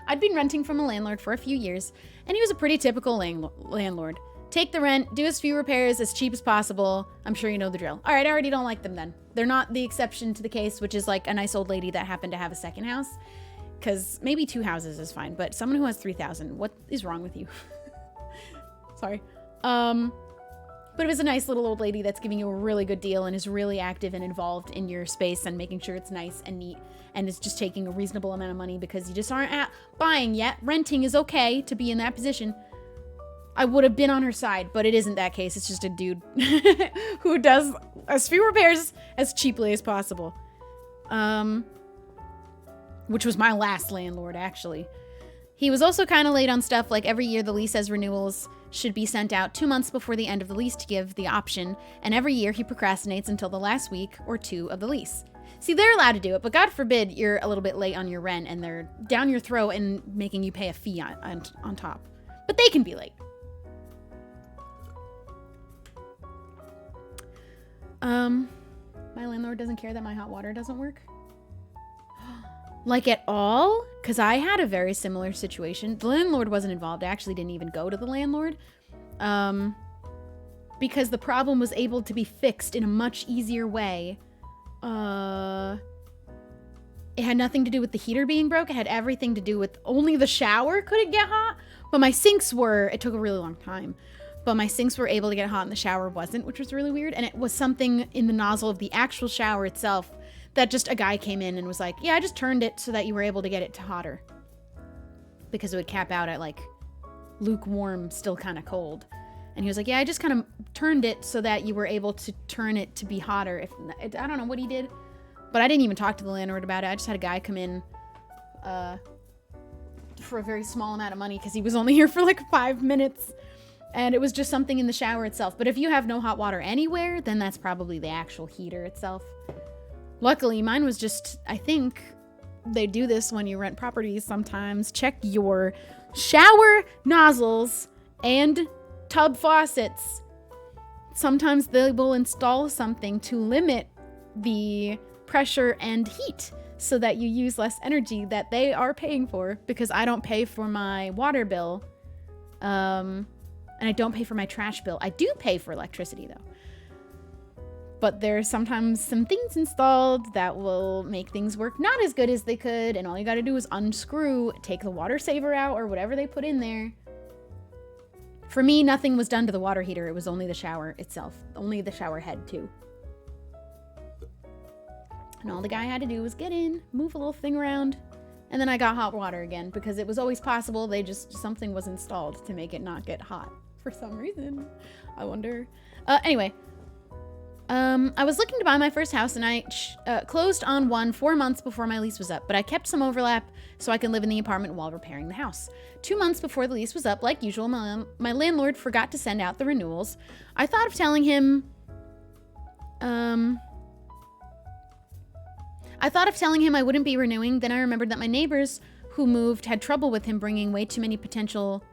I'd been renting from a landlord for a few years, and he was a pretty typical landlord. Take the rent, do as few repairs as cheap as possible. I'm sure you know the drill. All right, I already don't like them then. They're not the exception to the case, which is like a nice old lady that happened to have a second house. Because maybe 2 houses is fine, but someone who has 3,000, what is wrong with you? Sorry. But it was a nice little old lady that's giving you a really good deal and is really active and involved in your space and making sure it's nice and neat and is just taking a reasonable amount of money because you just aren't buying yet. Renting is okay to be in that position. I would have been on her side, but it isn't that case. It's just a dude who does as few repairs as cheaply as possible. Which was my last landlord, actually. He was also kind of late on stuff, like every year the lease has renewals should be sent out 2 months before the end of the lease to give the option, and every year he procrastinates until the last week or 2 of the lease. See, they're allowed to do it, but God forbid you're a little bit late on your rent and they're down your throat and making you pay a fee on top. But they can be late. My landlord doesn't care that my hot water doesn't work. Like at all? Because I had a very similar situation. The landlord wasn't involved. I actually didn't even go to the landlord. Because the problem was able to be fixed in a much easier way. It had nothing to do with the heater being broke. It had everything to do with only the shower couldn't get hot. But my sinks were, it took a really long time. But my sinks were able to get hot and the shower wasn't, which was really weird. And it was something in the nozzle of the actual shower itself that just a guy came in and was like, yeah, I just turned it so that you were able to get it to hotter. Because it would cap out at like lukewarm, still kind of cold. And he was like, yeah, I just kind of turned it so that you were able to turn it to be hotter. I don't know what he did. But I didn't even talk to the landlord about it. I just had a guy come in for a very small amount of money because he was only here for like 5 minutes. And it was just something in the shower itself. But if you have no hot water anywhere, then that's probably the actual heater itself. Luckily, mine was just, I think they do this when you rent properties sometimes. Check your shower nozzles and tub faucets. Sometimes they will install something to limit the pressure and heat so that you use less energy that they are paying for, because I don't pay for my water bill. And I don't pay for my trash bill. I do pay for electricity though. But there's sometimes some things installed that will make things work not as good as they could, and all you gotta do is unscrew, take the water saver out or whatever they put in there. For me, nothing was done to the water heater. It was only the shower itself. Only the shower head too. And all the guy had to do was get in, move a little thing around, and then I got hot water again because it was always possible. Something was installed to make it not get hot for some reason. I wonder. Anyway, I was looking to buy my first house and I closed on one 4 months before my lease was up, but I kept some overlap so I can live in the apartment while repairing the house. 2 months before the lease was up, like usual, my landlord forgot to send out the renewals. I thought of telling him I wouldn't be renewing. Then I remembered that my neighbors who moved had trouble with him bringing way too many potential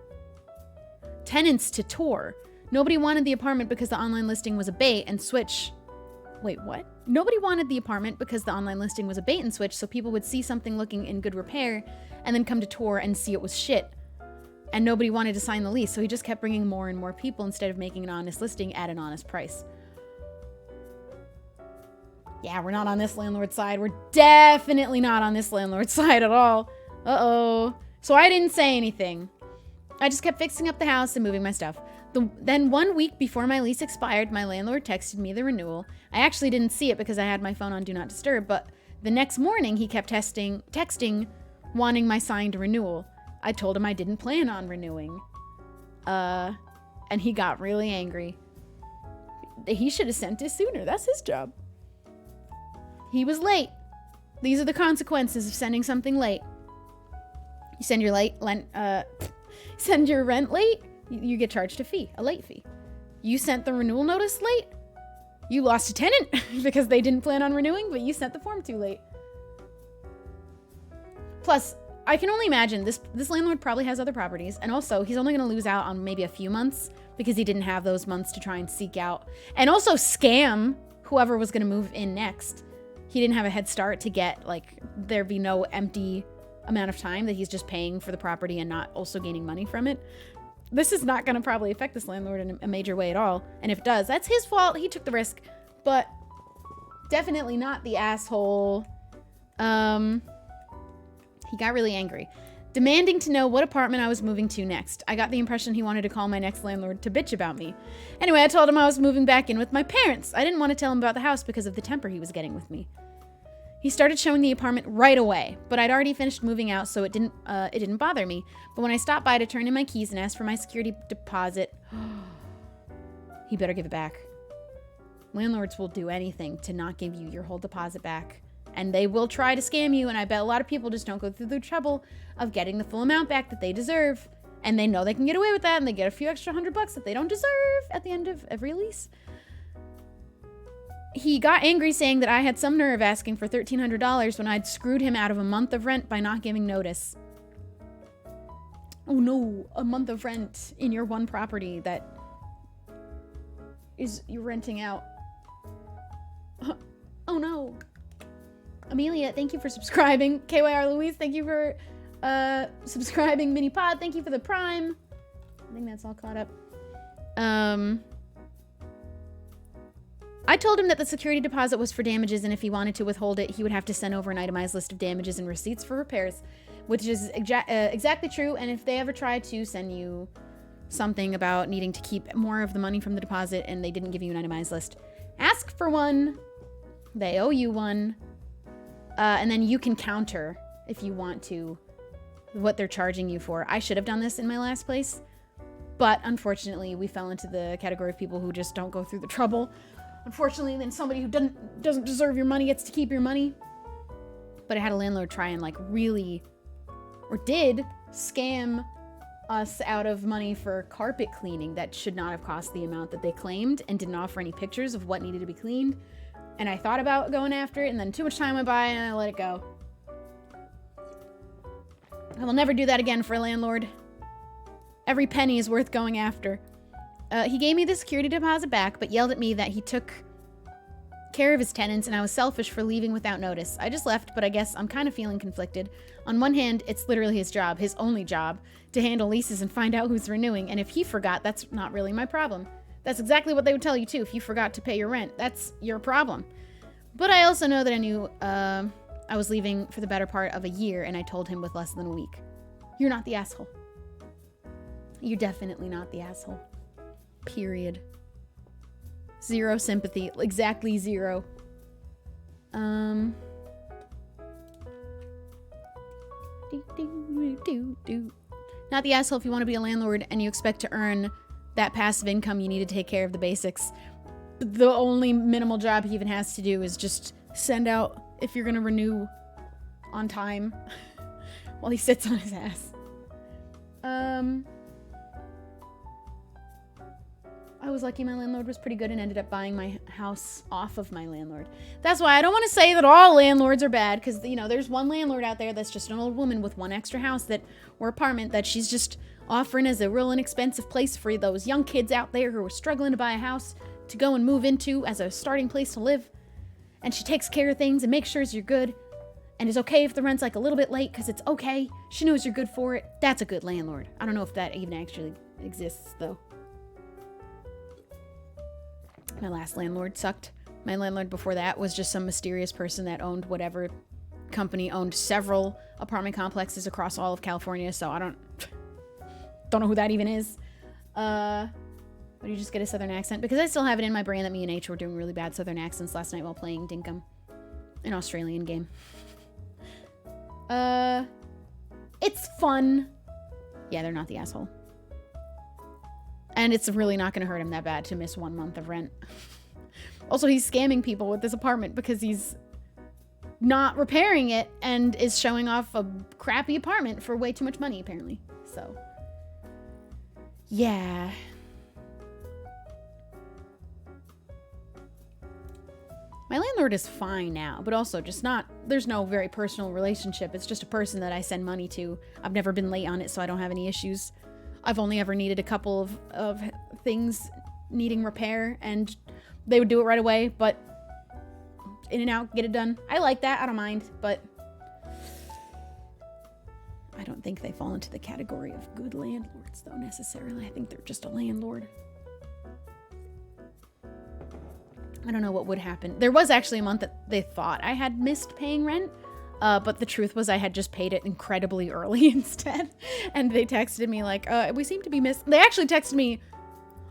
tenants to tour. Nobody wanted the apartment because the online listing was a bait and switch. Wait, what? Nobody wanted the apartment because the online listing was a bait and switch, so people would see something looking in good repair and then come to tour and see it was shit. And nobody wanted to sign the lease, so he just kept bringing more and more people instead of making an honest listing at an honest price. Yeah, we're not on this landlord's side. We're definitely not on this landlord's side at all. Uh-oh. So I didn't say anything. I just kept fixing up the house and moving my stuff. Then 1 week before my lease expired, my landlord texted me the renewal. I actually didn't see it because I had my phone on Do Not Disturb, but the next morning he kept texting wanting my signed renewal. I told him I didn't plan on renewing. And he got really angry. He should have sent it sooner. That's his job. He was late. These are the consequences of sending something late. You send your send your rent late, you get charged a late fee. You sent the renewal notice late, you lost a tenant because they didn't plan on renewing, but you sent the form too late. Plus, I can only imagine this landlord probably has other properties, and also he's only going to lose out on maybe a few months because he didn't have those months to try and seek out and also scam whoever was going to move in next. He didn't have a head start to get, like, there be no empty amount of time that he's just paying for the property and not also gaining money from it. This is not going to probably affect this landlord in a major way at all. And if it does, that's his fault. He took the risk, but definitely not the asshole. He got really angry, demanding to know what apartment I was moving to next. I got the impression he wanted to call my next landlord to bitch about me. Anyway, I told him I was moving back in with my parents. I didn't want to tell him about the house because of the temper he was getting with me. He started showing the apartment right away, but I'd already finished moving out, so it didn't bother me. But when I stopped by to turn in my keys and ask for my security deposit, he better give it back. Landlords will do anything to not give you your whole deposit back. And they will try to scam you, and I bet a lot of people just don't go through the trouble of getting the full amount back that they deserve. And they know they can get away with that, and they get a few extra $100 that they don't deserve at the end of every lease. He got angry saying that I had some nerve asking for $1,300 when I'd screwed him out of a month of rent by not giving notice. Oh no, a month of rent in your one property that you're renting out. Oh no. Amelia, thank you for subscribing. KYR Louise, thank you for subscribing. Mini Pod, thank you for the Prime. I think that's all caught up. I told him that the security deposit was for damages, and if he wanted to withhold it, he would have to send over an itemized list of damages and receipts for repairs, which is exactly true. And if they ever try to send you something about needing to keep more of the money from the deposit and they didn't give you an itemized list, ask for one. They owe you one. And then you can counter, if you want to, what they're charging you for. I should have done this in my last place, but unfortunately, we fell into the category of people who just don't go through the trouble. Unfortunately, then somebody who doesn't deserve your money gets to keep your money. But I had a landlord try and like really, or did, scam us out of money for carpet cleaning that should not have cost the amount that they claimed, and didn't offer any pictures of what needed to be cleaned. And I thought about going after it, and then too much time went by and I let it go. I will never do that again for a landlord. Every penny is worth going after. He gave me the security deposit back, but yelled at me that he took care of his tenants and I was selfish for leaving without notice. I just left, but I guess I'm kind of feeling conflicted. On one hand, it's literally his job, his only job, to handle leases and find out who's renewing, and if he forgot, that's not really my problem. That's exactly what they would tell you too. If you forgot to pay your rent, that's your problem. But I also know that I knew I was leaving for the better part of a year, and I told him with less than a week. You're not the asshole. You're definitely not the asshole. Period. Zero sympathy. Exactly zero. Not the asshole if you want to be a landlord and you expect to earn that passive income you need to take care of the basics. The only minimal job he even has to do is just send out if you're going to renew on time while he sits on his ass. I was lucky my landlord was pretty good and ended up buying my house off of my landlord. That's why I don't want to say that all landlords are bad, because, you know, there's one landlord out there that's just an old woman with one extra house that, or apartment, that she's just offering as a real inexpensive place for those young kids out there who are struggling to buy a house to go and move into as a starting place to live. And she takes care of things and makes sure you're good, and is okay if the rent's like a little bit late because it's okay. She knows you're good for it. That's a good landlord. I don't know if that even actually exists, though. My last landlord sucked. My landlord before that was just some mysterious person that owned whatever company owned several apartment complexes across all of California, so I don't know who that even is. But you just get a southern accent? Because I still have it in my brain that me and H were doing really bad southern accents last night while playing Dinkum, an Australian game. It's fun. Yeah, they're not the asshole. And it's really not going to hurt him that bad to miss 1 month of rent. Also, he's scamming people with this apartment because he's not repairing it and is showing off a crappy apartment for way too much money, apparently. So, yeah. My landlord is fine now, but also just not, there's no very personal relationship. It's just a person that I send money to. I've never been late on it, so I don't have any issues. I've only ever needed a couple of things needing repair, and they would do it right away, but in and out, get it done. I like that. I don't mind, but I don't think they fall into the category of good landlords, though, necessarily. I think they're just a landlord. I don't know what would happen. There was actually a month that they thought I had missed paying rent, but the truth was I had just paid it incredibly early instead. And they texted me like, we seem to be They actually texted me,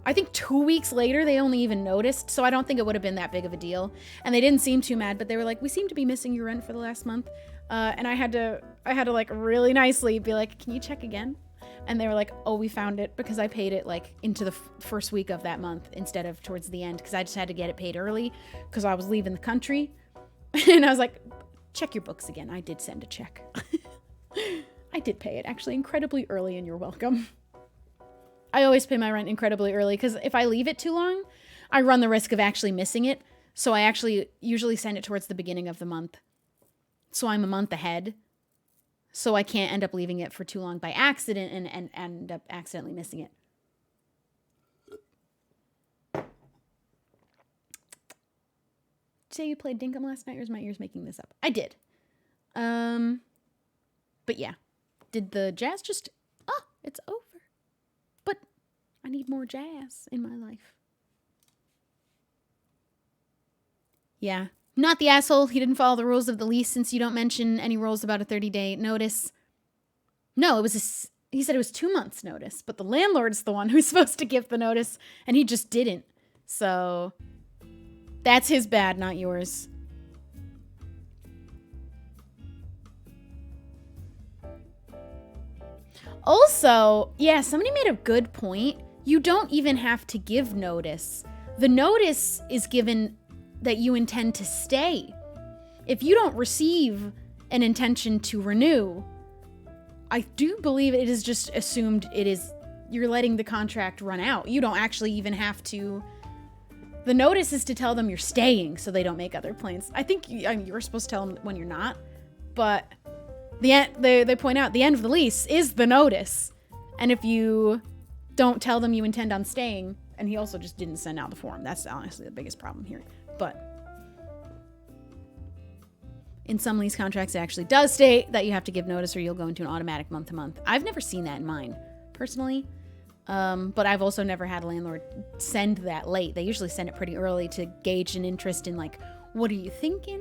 I think 2 weeks later. They only even noticed, so I don't think it would have been that big of a deal. And they didn't seem too mad, but they were like, we seem to be missing your rent for the last month. And I had to like really nicely be like, can you check again? And they were like, oh, we found it, because I paid it like into the first week of that month instead of towards the end, because I just had to get it paid early because I was leaving the country. And I was like, check your books again. I did send a check. I did pay it actually incredibly early, and you're welcome. I always pay my rent incredibly early because if I leave it too long, I run the risk of actually missing it. So I actually usually send it towards the beginning of the month. So I'm a month ahead. So I can't end up leaving it for too long by accident and end up accidentally missing it. say you played Dinkum last night, or is my ears making this up? I did. But yeah. Did the jazz just... Oh, it's over. But I need more jazz in my life. Yeah. Not the asshole. He didn't follow the rules of the lease since you don't mention any rules about a 30-day notice. No, it was he said it was 2 months notice, but the landlord's the one who's supposed to give the notice, and he just didn't. So that's his bad, not yours. Also, yeah, somebody made a good point. You don't even have to give notice. The notice is given that you intend to stay. If you don't receive an intention to renew, I do believe it is just assumed you're letting the contract run out. You don't actually even have to. The notice is to tell them you're staying so they don't make other plans. I think you're supposed to tell them when you're not, but they point out the end of the lease is the notice. And if you don't tell them you intend on staying, and he also just didn't send out the form. That's honestly the biggest problem here. But in some lease contracts, it actually does state that you have to give notice or you'll go into an automatic month-to-month. I've never seen that in mine, personally. But I've also never had a landlord send that late. They usually send it pretty early to gauge an interest in, like, what are you thinking?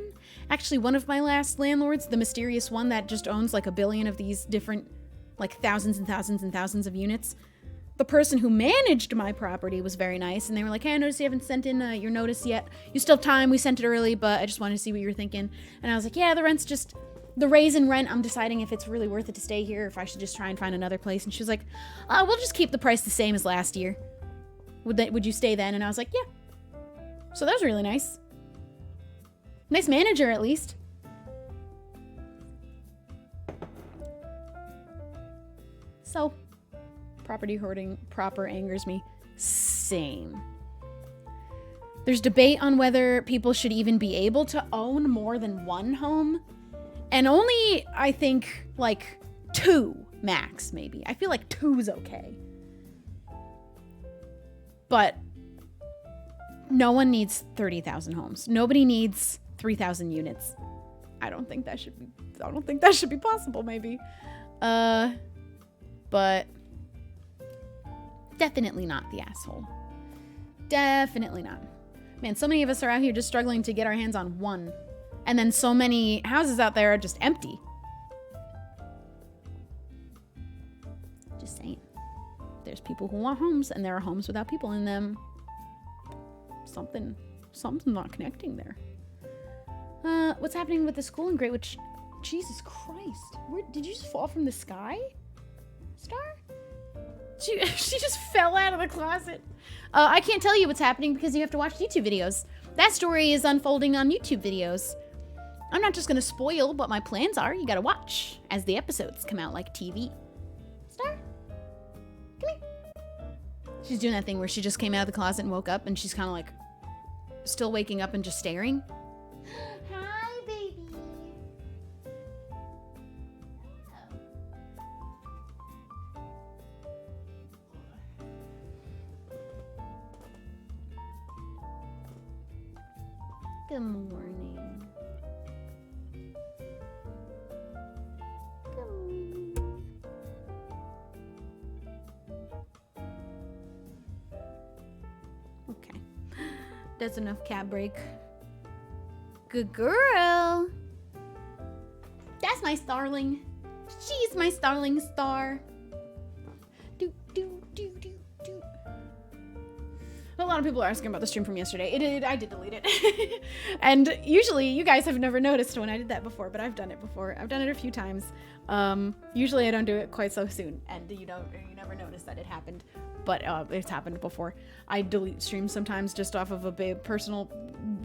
Actually, one of my last landlords, the mysterious one that just owns like 1 billion of these different, like, thousands and thousands and thousands of units, the person who managed my property was very nice, and they were like, hey, I noticed you haven't sent in your notice yet. You still have time. We sent it early, but I just wanted to see what you were thinking. And I was like, yeah, the raise in rent, I'm deciding if it's really worth it to stay here, or if I should just try and find another place. And she was like, we'll just keep the price the same as last year. Would you stay then? And I was like, yeah. So that was really nice. Nice manager, at least. So, property hoarding proper angers me. Same. There's debate on whether people should even be able to own more than one home. And only, I think, like 2 max, maybe. I feel like 2's okay. But no one needs 30,000 homes. Nobody needs 3,000 units. I don't think that should be possible, maybe. But definitely not the asshole. Definitely not. Man, so many of us are out here just struggling to get our hands on one. And then so many houses out there are just empty. Just saying. There's people who want homes, and there are homes without people in them. Something's not connecting there. What's happening with the school in Great Witch? Jesus Christ. Did you just fall from the sky? Star? She just fell out of the closet. I can't tell you what's happening because you have to watch YouTube videos. That story is unfolding on YouTube videos. I'm not just going to spoil what my plans are. You got to watch as the episodes come out like TV. Star? Come here. She's doing that thing where she just came out of the closet and woke up, and she's kind of like still waking up and just staring. Hi, baby. Good morning. Good morning. Okay. That's enough cat break. Good girl. That's my starling. She's my starling star. Do, do, do, do, do. A lot of people are asking about the stream from yesterday. I did delete it. And usually you guys have never noticed when I did that before, but I've done it before. I've done it a few times. Usually I don't do it quite so soon, and you never notice that it happened. But it's happened before. I delete streams sometimes just off of a big personal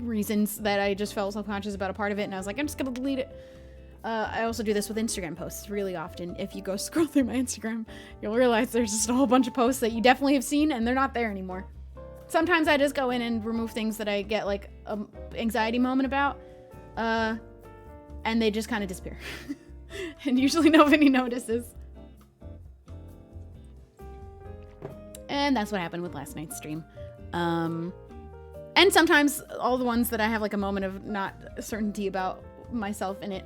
reasons that I just felt self-conscious about a part of it, and I was like, I'm just gonna delete it. I also do this with Instagram posts really often. If you go scroll through my Instagram, you'll realize there's just a whole bunch of posts that you definitely have seen, and they're not there anymore. Sometimes I just go in and remove things that I get like an anxiety moment about, and they just kind of disappear. And usually nobody notices. And that's what happened with last night's stream. And And sometimes all the ones that I have like a moment of not certainty about myself in it,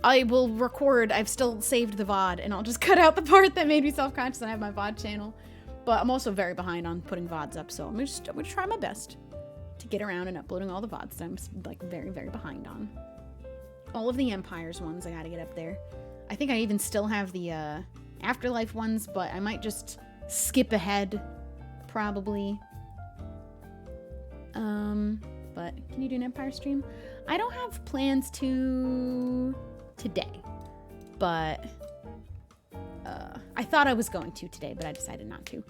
I will record. I've still saved the VOD, and I'll just cut out the part that made me self-conscious. And I have my VOD channel, but I'm also very behind on putting VODs up, so I'm gonna try my best to get around and uploading all the VODs that I'm like very, very behind on. All of the Empires ones I gotta get up there. I think I even still have the Afterlife ones, but I might just skip ahead, probably. But can you do an Empire stream? I don't have plans to today, but I thought I was going to today, but I decided not to,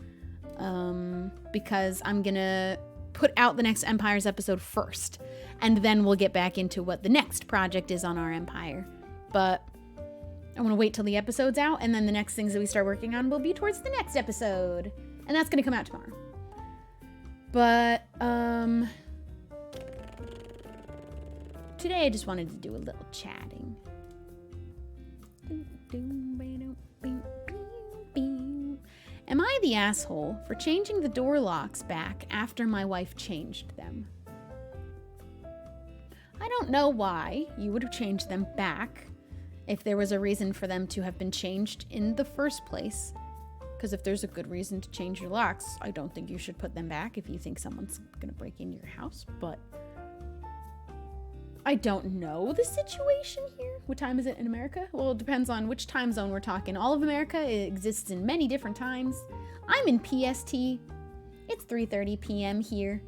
because I'm gonna put out the next Empires episode first, and then we'll get back into what the next project is on our Empire. But I want to wait till the episode's out, and then the next things that we start working on will be towards the next episode, and that's gonna come out tomorrow. But today I just wanted to do a little chatting. Am I the asshole for changing the door locks back after my wife changed them? I don't know why you would have changed them back if there was a reason for them to have been changed in the first place. Because if there's a good reason to change your locks, I don't think you should put them back if you think someone's going to break into your house. But I don't know the situation here. What time is it in America? Well, it depends on which time zone we're talking. All of America exists in many different times. I'm in PST. It's 3:30 p.m. here.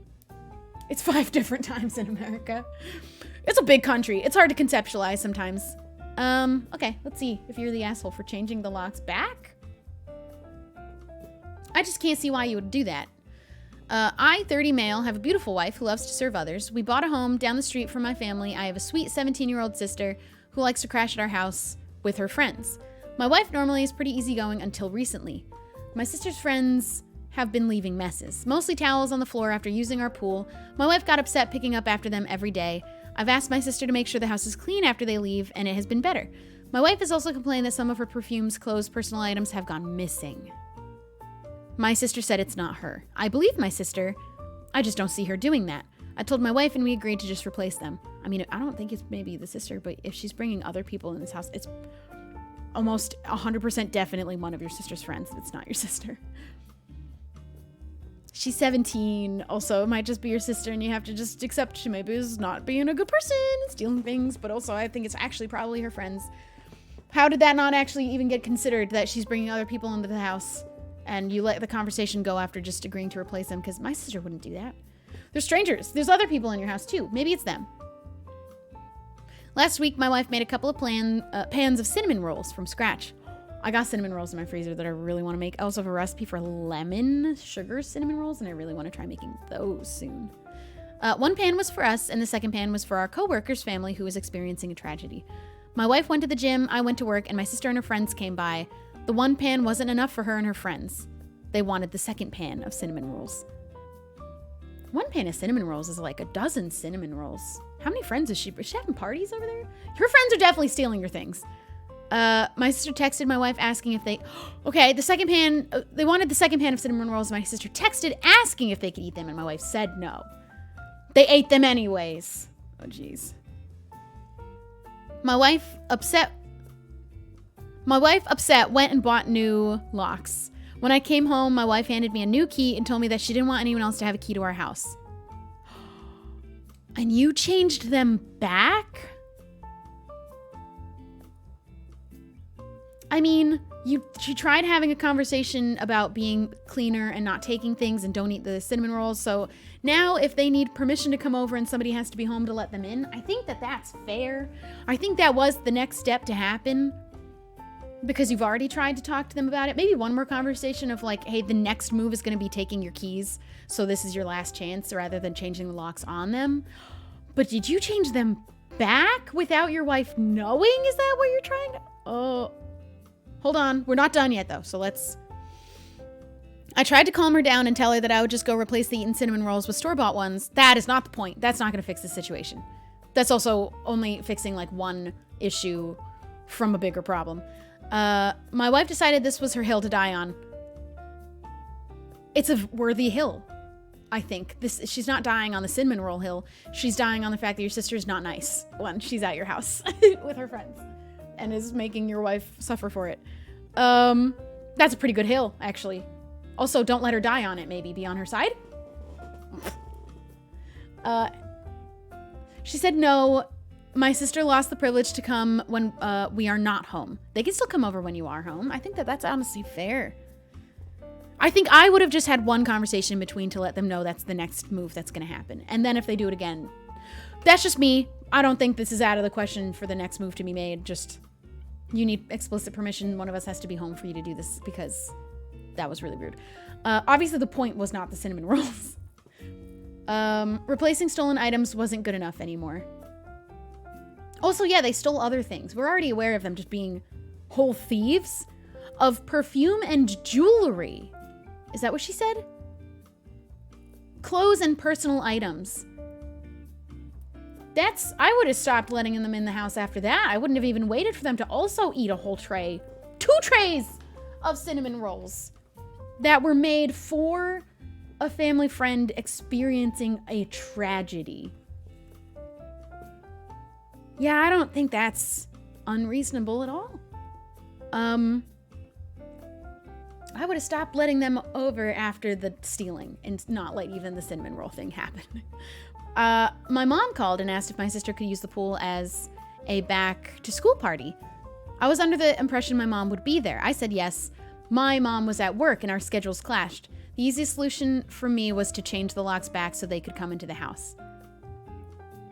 It's 5 different times in America. It's a big country. It's hard to conceptualize sometimes. Okay, let's see if you're the asshole for changing the locks back. I just can't see why you would do that. I, 30 male, have a beautiful wife who loves to serve others. We bought a home down the street from my family. I have a sweet 17-year-old sister who likes to crash at our house with her friends. My wife normally is pretty easygoing until recently. My sister's friends have been leaving messes, mostly towels on the floor after using our pool. My wife got upset picking up after them every day. I've asked my sister to make sure the house is clean after they leave, and it has been better. My wife has also complained that some of her perfumes, clothes, personal items have gone missing. My sister said it's not her. I believe my sister. I just don't see her doing that. I told my wife and we agreed to just replace them. I mean, I don't think it's maybe the sister, but if she's bringing other people in this house, it's almost 100% definitely one of your sister's friends. It's not your sister. She's 17. Also, it might just be your sister and you have to just accept she maybe is not being a good person and stealing things, but also I think it's actually probably her friends. How did that not actually even get considered that she's bringing other people into the house? And you let the conversation go after just agreeing to replace them, because my sister wouldn't do that. They're strangers. There's other people in your house too. Maybe it's them. Last week, my wife made a couple of pans of cinnamon rolls from scratch. I got cinnamon rolls in my freezer that I really want to make. I also have a recipe for lemon sugar cinnamon rolls, and I really want to try making those soon. One pan was for us, and the second pan was for our co-worker's family who was experiencing a tragedy. My wife went to the gym, I went to work, and my sister and her friends came by. The one pan wasn't enough for her and her friends. They wanted the second pan of cinnamon rolls. One pan of cinnamon rolls is like a dozen cinnamon rolls. How many friends is she having parties over there? Your friends are definitely stealing your things. My sister texted my wife asking if they... Okay, the second pan... they wanted the second pan of cinnamon rolls. My sister texted asking if they could eat them, and my wife said no. They ate them anyways. Oh, jeez. My wife upset, went and bought new locks. When I came home, my wife handed me a new key and told me that she didn't want anyone else to have a key to our house. And you changed them back? I mean, she tried having a conversation about being cleaner and not taking things and don't eat the cinnamon rolls. So now if they need permission to come over and somebody has to be home to let them in, I think that that's fair. I think that was the next step to happen because you've already tried to talk to them about it. Maybe one more conversation of like, hey, the next move is going to be taking your keys. So this is your last chance rather than changing the locks on them. But did you change them back without your wife knowing? Is that what you're trying to... Oh... Hold on. We're not done yet, though, so let's... I tried to calm her down and tell her that I would just go replace the eaten cinnamon rolls with store-bought ones. That is not the point. That's not going to fix the situation. That's also only fixing, like, one issue from a bigger problem. My wife decided this was her hill to die on. It's a worthy hill. I think. She's not dying on the cinnamon roll hill. She's dying on the fact that your sister's not nice when she's at your house with her friends and is making your wife suffer for it. That's a pretty good hill, actually. Also, don't let her die on it, maybe. Be on her side. She said no. My sister lost the privilege to come when we are not home. They can still come over when you are home. I think that's honestly fair. I think I would have just had one conversation in between to let them know that's the next move that's going to happen. And then if they do it again, that's just me. I don't think this is out of the question for the next move to be made. Just, you need explicit permission. One of us has to be home for you to do this because that was really rude. Obviously, the point was not the cinnamon rolls. Replacing stolen items wasn't good enough anymore. Also, yeah, they stole other things. We're already aware of them just being whole thieves of perfume and jewelry. Is that what she said? Clothes and personal items. I would have stopped letting them in the house after that. I wouldn't have even waited for them to also eat a whole tray. 2 trays of cinnamon rolls that were made for a family friend experiencing a tragedy. Yeah, I don't think that's unreasonable at all. I would have stopped letting them over after the stealing and not let even the cinnamon roll thing happen. My mom called and asked if my sister could use the pool as a back to school party. I was under the impression my mom would be there. I said yes. My mom was at work and our schedules clashed. The easiest solution for me was to change the locks back so they could come into the house.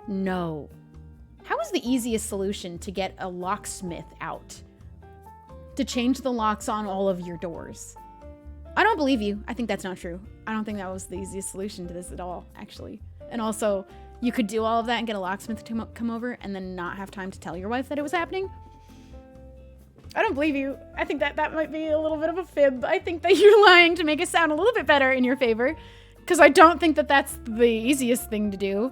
No. How is the easiest solution to get a locksmith out? To change the locks on all of your doors? I don't believe you. I think that's not true. I don't think that was the easiest solution to this at all, actually. And also, you could do all of that and get a locksmith to come over and then not have time to tell your wife that it was happening? I don't believe you. I think that might be a little bit of a fib. I think that you're lying to make it sound a little bit better in your favor, because I don't think that that's the easiest thing to do.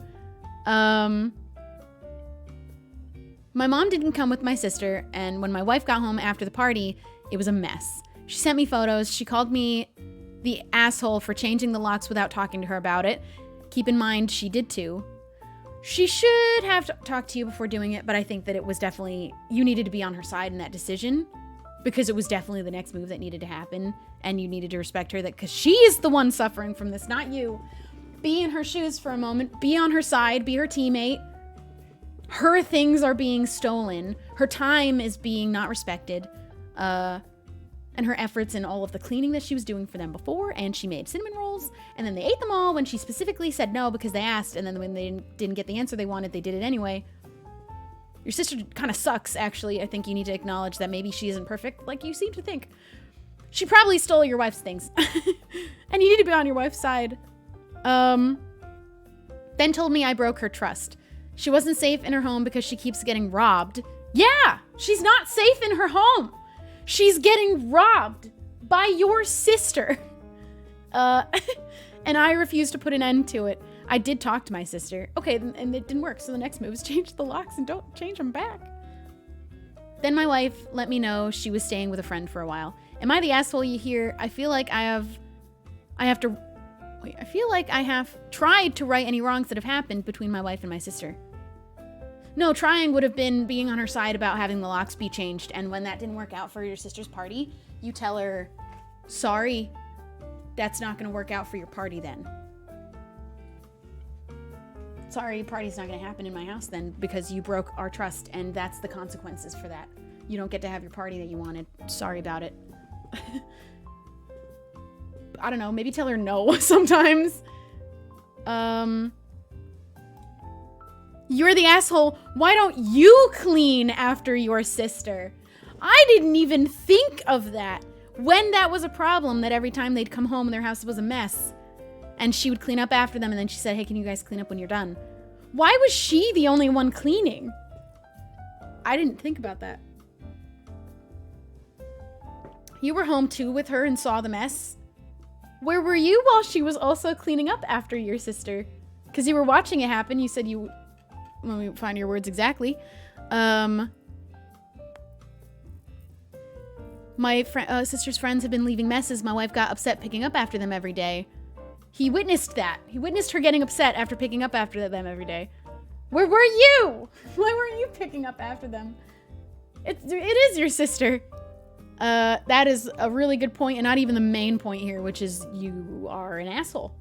My mom didn't come with my sister, and when my wife got home after the party, it was a mess. She sent me photos. She called me the asshole for changing the locks without talking to her about it. Keep in mind, she did too. She should have talked to you before doing it, but I think that it was definitely, you needed to be on her side in that decision because it was definitely the next move that needed to happen, and you needed to respect her because she is the one suffering from this, not you. Be in her shoes for a moment. Be on her side. Be her teammate. Her things are being stolen. Her time is being not respected. And her efforts in all of the cleaning that she was doing for them before, and she made cinnamon rolls, and then they ate them all when she specifically said no because they asked, and then when they didn't get the answer they wanted, they did it anyway. Your sister kind of sucks, actually. I think you need to acknowledge that maybe she isn't perfect like you seem to think. She probably stole your wife's things. And you need to be on your wife's side. Then told me I broke her trust. She wasn't safe in her home because she keeps getting robbed. Yeah, she's not safe in her home. She's getting robbed by your sister. And I refuse to put an end to it. I did talk to my sister. Okay, and it didn't work. So the next move is change the locks and don't change them back. Then my wife let me know she was staying with a friend for a while. Am I the asshole you hear? I feel like I have tried to right any wrongs that have happened between my wife and my sister. No, trying would have been being on her side about having the locks be changed, and when that didn't work out for your sister's party, you tell her, sorry, that's not going to work out for your party then. Sorry, party's not going to happen in my house then because you broke our trust, and that's the consequences for that. You don't get to have your party that you wanted. Sorry about it. I don't know, maybe tell her no sometimes. You're the asshole. Why don't you clean after your sister? I didn't even think of that. When that was a problem, that every time they'd come home and their house was a mess, and she would clean up after them, and then she said, hey, can you guys clean up when you're done? Why was she the only one cleaning? I didn't think about that. You were home too with her and saw the mess. Where were you while she was also cleaning up after your sister? Because you were watching it happen. You said you... Let me find your words exactly. My sister's friends have been leaving messes. My wife got upset picking up after them every day. He witnessed that. He witnessed her getting upset after picking up after them every day. Where were you? Why weren't you picking up after them? It is your sister. That is a really good point, and not even the main point here, which is you are an asshole.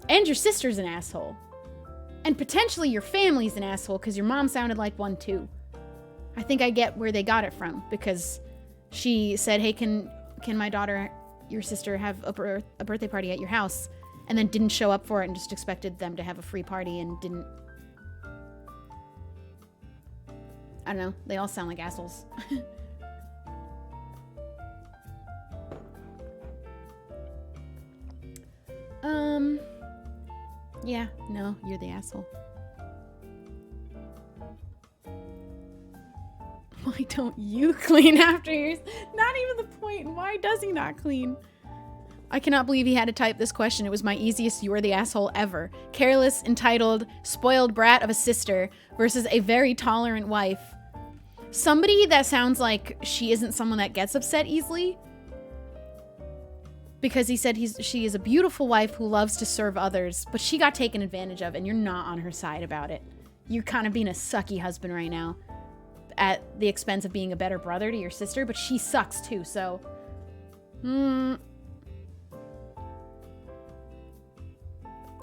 And your sister's an asshole. And potentially your family's an asshole, because your mom sounded like one too. I think I get where they got it from, because she said, hey, can my daughter, your sister, have a birthday party at your house? And then didn't show up for it and just expected them to have a free party and didn't. I don't know. They all sound like assholes. Yeah, no, you're the asshole. Why don't you clean after yours? Not even the point. Why does he not clean? I cannot believe he had to type this question. It was my easiest "you're the asshole" ever. Careless, entitled, spoiled brat of a sister versus a very tolerant wife. Somebody that sounds like she isn't someone that gets upset easily. Because he said she is a beautiful wife who loves to serve others, but she got taken advantage of and you're not on her side about it. You're kind of being a sucky husband right now at the expense of being a better brother to your sister, but she sucks too, so...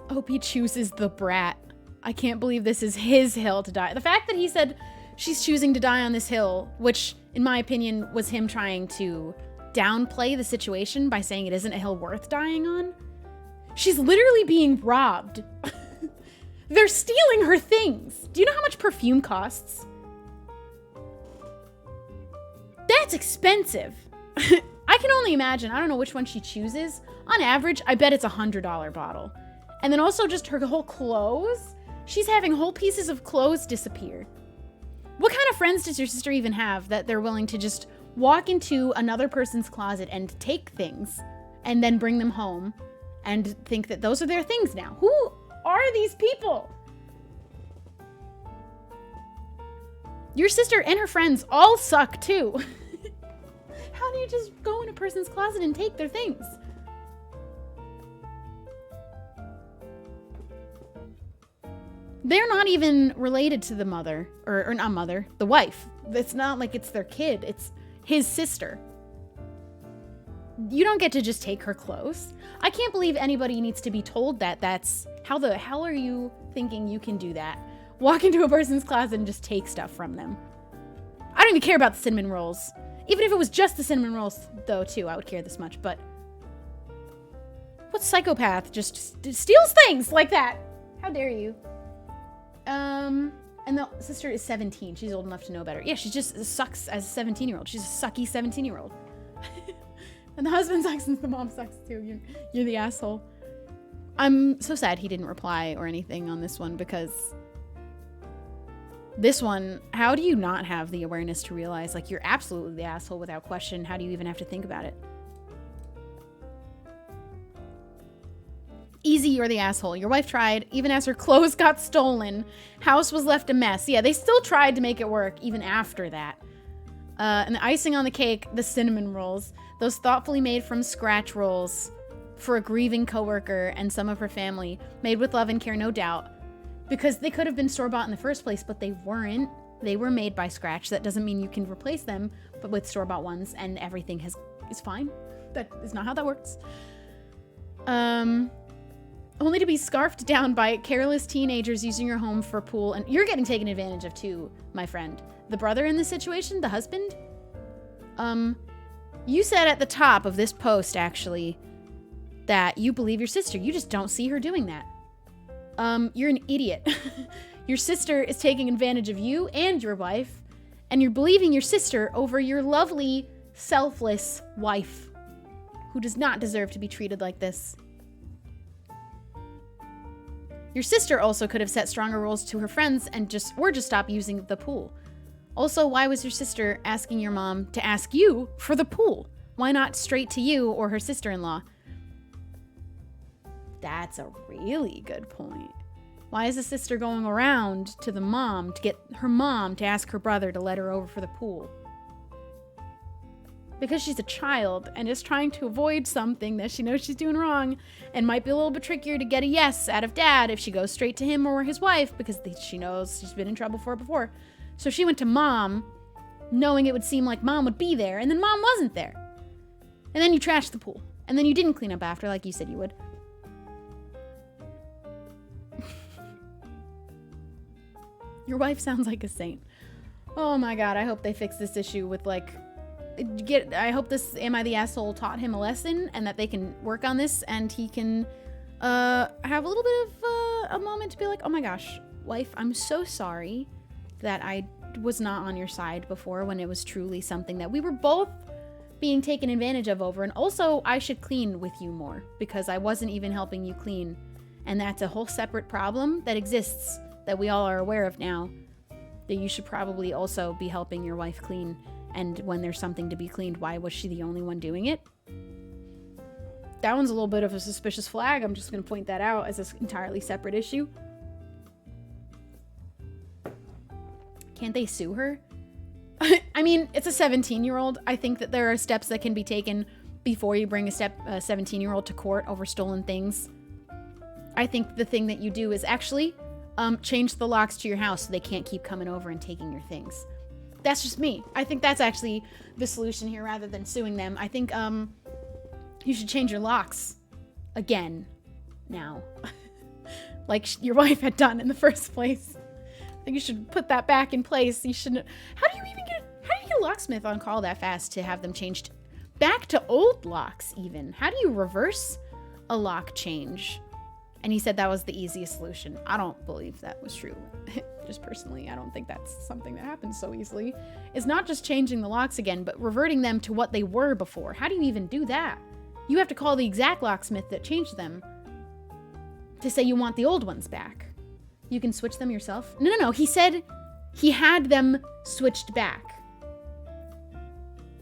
Hope he chooses the brat. I can't believe this is his hill to die. The fact that he said she's choosing to die on this hill, which in my opinion was him trying to downplay the situation by saying it isn't a hill worth dying on. She's literally being robbed. They're stealing her things. Do you know how much perfume costs? That's expensive. I can only imagine. I don't know which one she chooses. On average, I bet it's a $100 bottle. And then also just her whole clothes. She's having whole pieces of clothes disappear. What kind of friends does your sister even have that they're willing to just walk into another person's closet and take things and then bring them home and think that those are their things now? Who are these people? Your sister and her friends all suck too. How do you just go in a person's closet and take their things? They're not even related to the mother, or not mother, the wife. It's not like it's their kid, it's his sister. You don't get to just take her clothes. I can't believe anybody needs to be told that. That's, how the hell are you thinking you can do that? Walk into a person's closet and just take stuff from them. I don't even care about the cinnamon rolls. Even if it was just the cinnamon rolls, though, too, I would care this much, but... What psychopath just steals things like that? How dare you? And the sister is 17. She's old enough to know better. Yeah, she just sucks as a 17-year-old. She's a sucky 17-year-old. And the husband sucks and the mom sucks too. You're the asshole. I'm so sad he didn't reply or anything on this one, because this one, how do you not have the awareness to realize, like, you're absolutely the asshole without question? How do you even have to think about it? Easy, you're the asshole. Your wife tried, even as her clothes got stolen. House was left a mess. Yeah, they still tried to make it work, even after that. And the icing on the cake, the cinnamon rolls. Those thoughtfully made from scratch rolls for a grieving coworker and some of her family. Made with love and care, no doubt. Because they could have been store-bought in the first place, but they weren't. They were made by scratch. That doesn't mean you can replace them, but with store-bought ones, and everything is fine. That is not how that works. Only to be scarfed down by careless teenagers using your home for pool. And you're getting taken advantage of too, my friend. The brother in this situation, the husband. You said at the top of this post, actually, that you believe your sister. You just don't see her doing that. You're an idiot. Your sister is taking advantage of you and your wife, and you're believing your sister over your lovely, selfless wife, who does not deserve to be treated like this. Your sister also could have set stronger rules to her friends and just stop using the pool. Also, why was your sister asking your mom to ask you for the pool? Why not straight to you or her sister-in-law? That's a really good point. Why is the sister going around to the mom to get her mom to ask her brother to let her over for the pool? because she's a child and is trying to avoid something that she knows she's doing wrong, and might be a little bit trickier to get a yes out of dad if she goes straight to him or his wife, because she knows she's been in trouble for it before. So she went to mom, knowing it would seem like mom would be there, and then mom wasn't there. And then you trashed the pool, and then you didn't clean up after like you said you would. Your wife sounds like a saint. Oh my god, I hope they fix this issue with like... I hope this Am I the Asshole taught him a lesson, and that they can work on this, and he can have a little bit of a moment to be like, oh my gosh, wife, I'm so sorry that I was not on your side before when it was truly something that we were both being taken advantage of over, and also I should clean with you more because I wasn't even helping you clean, and that's a whole separate problem that exists that we all are aware of now, that you should probably also be helping your wife clean. And when there's something to be cleaned, why was she the only one doing it? That one's a little bit of a suspicious flag. I'm just going to point that out as an entirely separate issue. Can't they sue her? I mean, it's a 17-year-old. I think that there are steps that can be taken before you bring a 17-year-old to court over stolen things. I think the thing that you do is actually change the locks to your house so they can't keep coming over and taking your things. That's just me. I think that's actually the solution here rather than suing them. I think you should change your locks again now. Like your wife had done in the first place. I think you should put that back in place. You shouldn't... How do you get a locksmith on call that fast to have them changed back to old locks even? How do you reverse a lock change? And he said that was the easiest solution. I don't believe that was true. Just personally, I don't think that's something that happens so easily. It's not just changing the locks again, but reverting them to what they were before. How do you even do that? You have to call the exact locksmith that changed them to say you want the old ones back. You can switch them yourself? No. He said he had them switched back.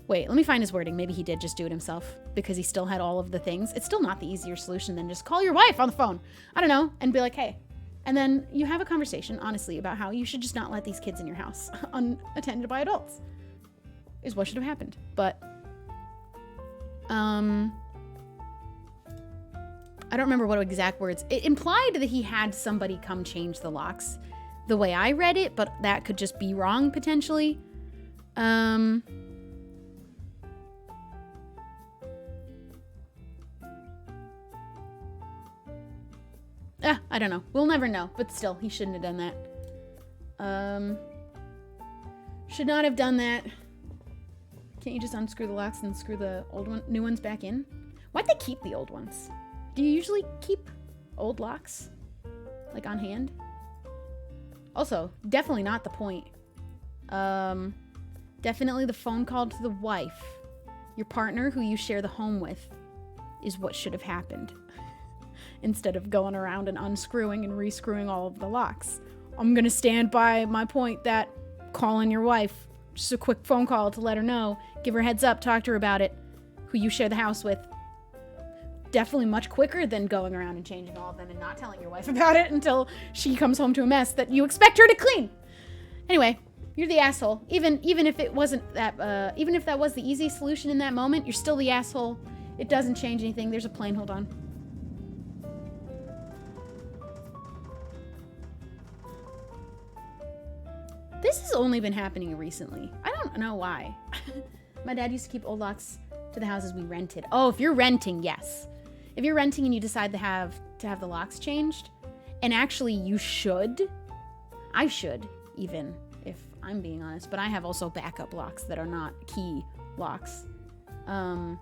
Wait, let me find his wording. Maybe he did just do it himself because he still had all of the things. It's still not the easier solution than just call your wife on the phone. I don't know. And be like, hey. And then you have a conversation, honestly, about how you should just not let these kids in your house unattended by adults. Is what should have happened. But, I don't remember what exact words. It implied that he had somebody come change the locks the way I read it, but that could just be wrong, potentially. I don't know. We'll never know. But still, he shouldn't have done that. Should not have done that. Can't you just unscrew the locks and screw the new ones back in? Why'd they keep the old ones? Do you usually keep old locks? Like on hand? Also, definitely not the point. Definitely the phone call to the wife. Your partner who you share the home with is what should have happened. Instead of going around and unscrewing and rescrewing all of the locks. I'm gonna stand by my point that calling your wife, just a quick phone call to let her know, give her a heads up, talk to her about it, who you share the house with. Definitely much quicker than going around and changing all of them and not telling your wife about it until she comes home to a mess that you expect her to clean. Anyway, you're the asshole. Even if it wasn't that, even if that was the easy solution in that moment, you're still the asshole. It doesn't change anything. There's a plane, hold on. This has only been happening recently. I don't know why. My dad used to keep old locks to the houses we rented. Oh, if you're renting, yes. If you're renting and you decide to have the locks changed, and actually you should, I should, even if I'm being honest, but I have also backup locks that are not key locks, and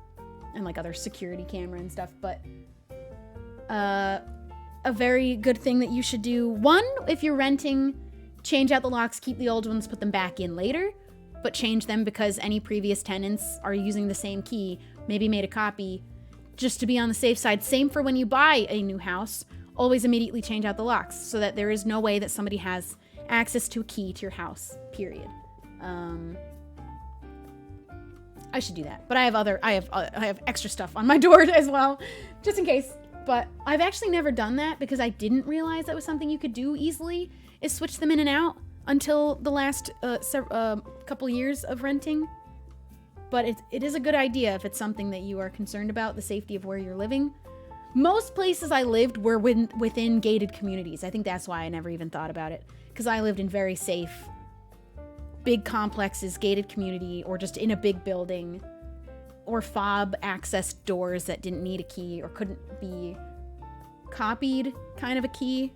like other security camera and stuff, but a very good thing that you should do, one, if you're renting, change out the locks, keep the old ones, put them back in later, but change them because any previous tenants are using the same key, maybe made a copy, just to be on the safe side. Same for when you buy a new house, always immediately change out the locks so that there is no way that somebody has access to a key to your house, period. I should do that, but I have extra stuff on my door as well, just in case. But I've actually never done that because I didn't realize that was something you could do easily, is switch them in and out until the last couple years of renting. but it is a good idea if it's something that you are concerned about, the safety of where you're living. Most places I lived were within gated communities. I think that's why I never even thought about it, because I lived in very safe, big complexes, gated community, or just in a big building, or fob access doors that didn't need a key or couldn't be copied kind of a key.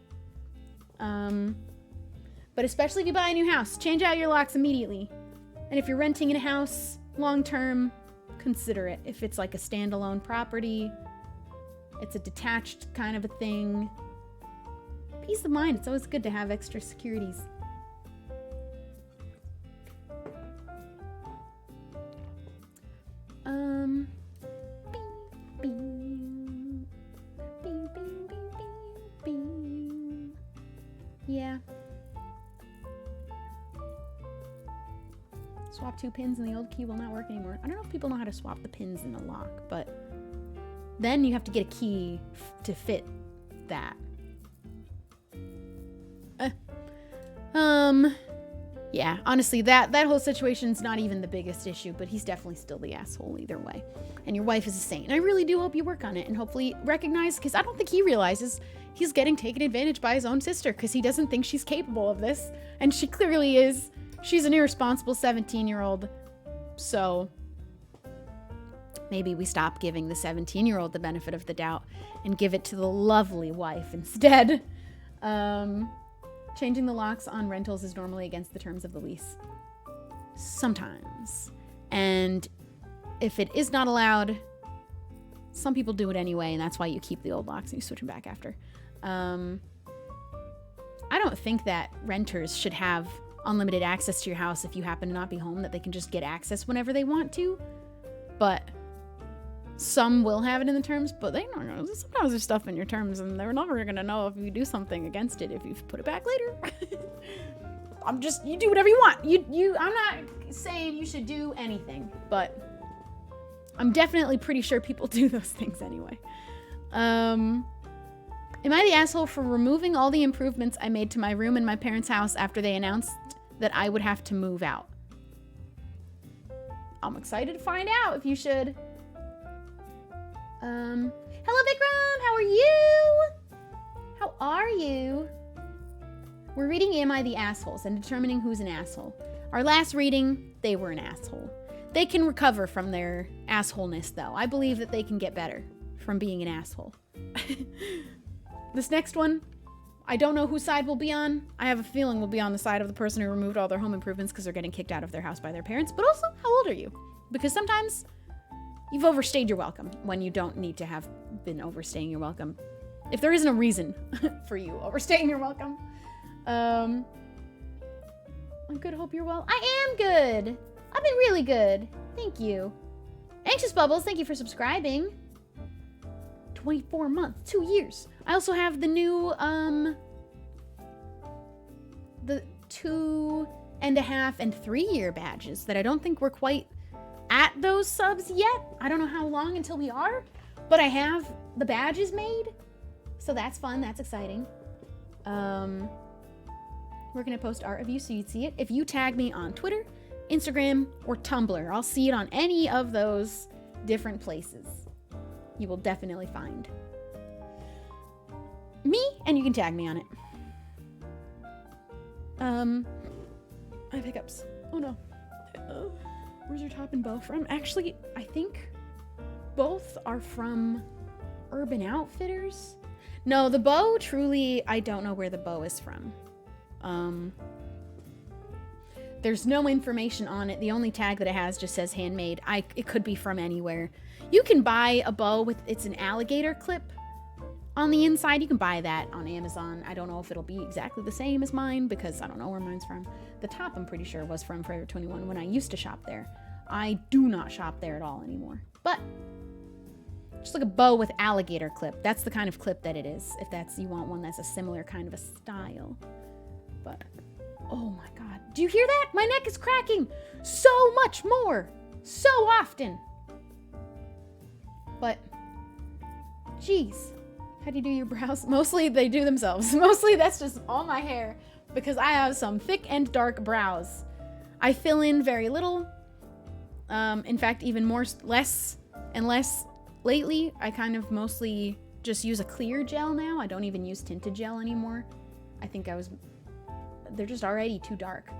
But especially if you buy a new house, change out your locks immediately. And if you're renting in a house long term, consider it. If it's like a standalone property, it's a detached kind of a thing. Peace of mind, it's always good to have extra securities. Yeah. Swap 2 pins and the old key will not work anymore. I don't know if people know how to swap the pins in the lock, but then you have to get a key to fit that. Yeah, honestly, that whole situation's not even the biggest issue, but he's definitely still the asshole either way. And your wife is a saint. And I really do hope you work on it and hopefully recognize, because I don't think he realizes he's getting taken advantage by his own sister, because he doesn't think she's capable of this. And she clearly is. She's an irresponsible 17-year-old. So maybe we stop giving the 17-year-old the benefit of the doubt and give it to the lovely wife instead. Changing the locks on rentals is normally against the terms of the lease. Sometimes. And if it is not allowed, some people do it anyway, and that's why you keep the old locks and you switch them back after. I don't think that renters should have unlimited access to your house if you happen to not be home, that they can just get access whenever they want to. But some will have it in the terms, but they don't know. Sometimes there's stuff in your terms and they're never going to know if you do something against it if you put it back later. You do whatever you want. I'm not saying you should do anything, but I'm definitely pretty sure people do those things anyway. Am I the asshole for removing all the improvements I made to my room in my parents' house after they announced that I would have to move out? I'm excited to find out if you should. Hello Vikram, how are you? How are you? We're reading Am I the Assholes and determining who's an asshole. Our last reading, they were an asshole. They can recover from their assholeness though. I believe that they can get better from being an asshole. This next one, I don't know whose side we'll be on. I have a feeling we'll be on the side of the person who removed all their home improvements because they're getting kicked out of their house by their parents. But also, how old are you? Because sometimes you've overstayed your welcome when you don't need to have been overstaying your welcome. If there isn't a reason for you overstaying your welcome. I'm good, hope you're well. I am good. I've been really good. Thank you. Anxious Bubbles, thank you for subscribing. 24 months, 2 years. I also have the new, the 2.5 and 3 year badges that I don't think we're quite at those subs yet. I don't know how long until we are, but I have the badges made. So that's fun, that's exciting. We're gonna post art of you so you'd see it. If you tag me on Twitter, Instagram, or Tumblr, I'll see it on any of those different places. You will definitely find me, and you can tag me on it. I have hiccups. Oh no. Where's your top and bow from? Actually, I think both are from Urban Outfitters. No, the bow, truly, I don't know where the bow is from. There's no information on it. The only tag that it has just says handmade. It could be from anywhere. You can buy a bow with, it's an alligator clip on the inside. You can buy that on Amazon. I don't know if it'll be exactly the same as mine because I don't know where mine's from. The top, I'm pretty sure, was from Forever 21 when I used to shop there. I do not shop there at all anymore. But just like a bow with alligator clip. That's the kind of clip that it is. If that's, you want one that's a similar kind of a style. But, oh my God. Do you hear that? My neck is cracking so much more. So often. But, geez. How do you do your brows? Mostly they do themselves. Mostly that's just all my hair because I have some thick and dark brows. I fill in very little In fact, even more less and less lately. I kind of mostly just use a clear gel now. I don't even use tinted gel anymore. I think they're just already too dark.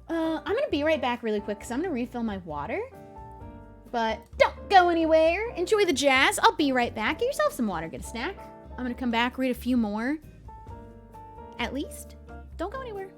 I'm gonna be right back really quick because I'm gonna refill my water. But don't go anywhere. Enjoy the jazz. I'll be right back. Get yourself some water, get a snack. I'm gonna come back, read a few more. At least. Don't go anywhere.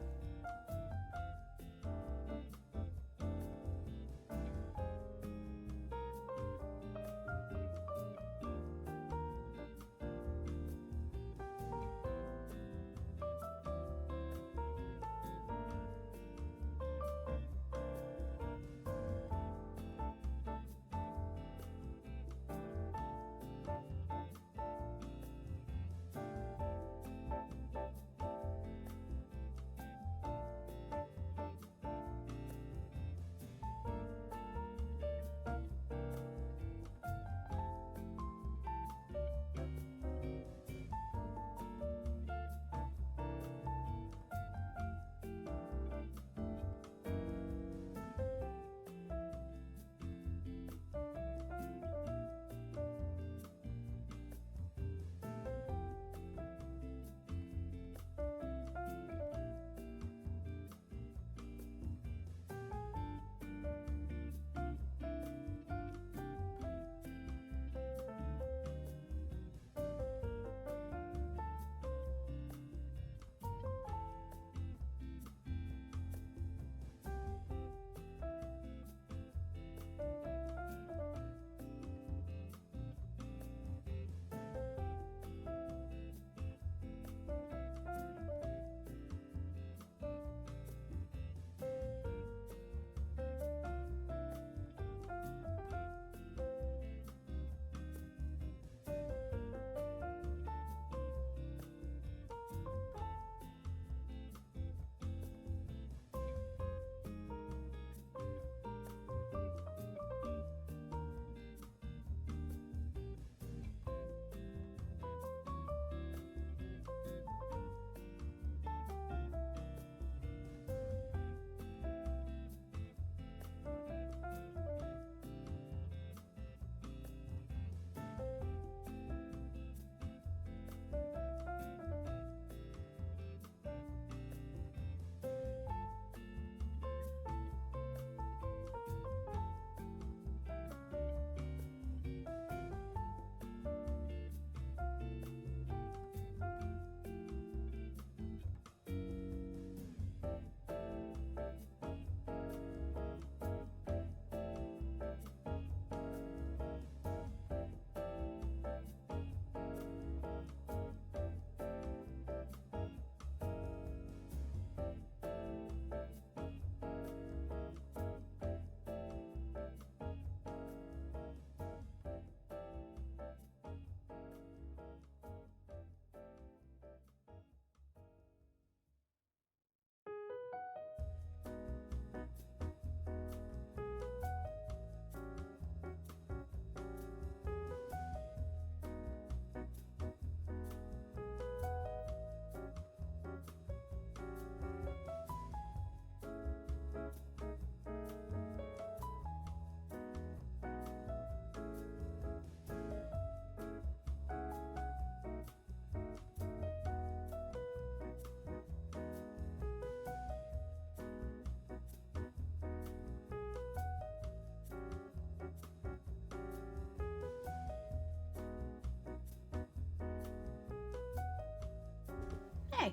Hey,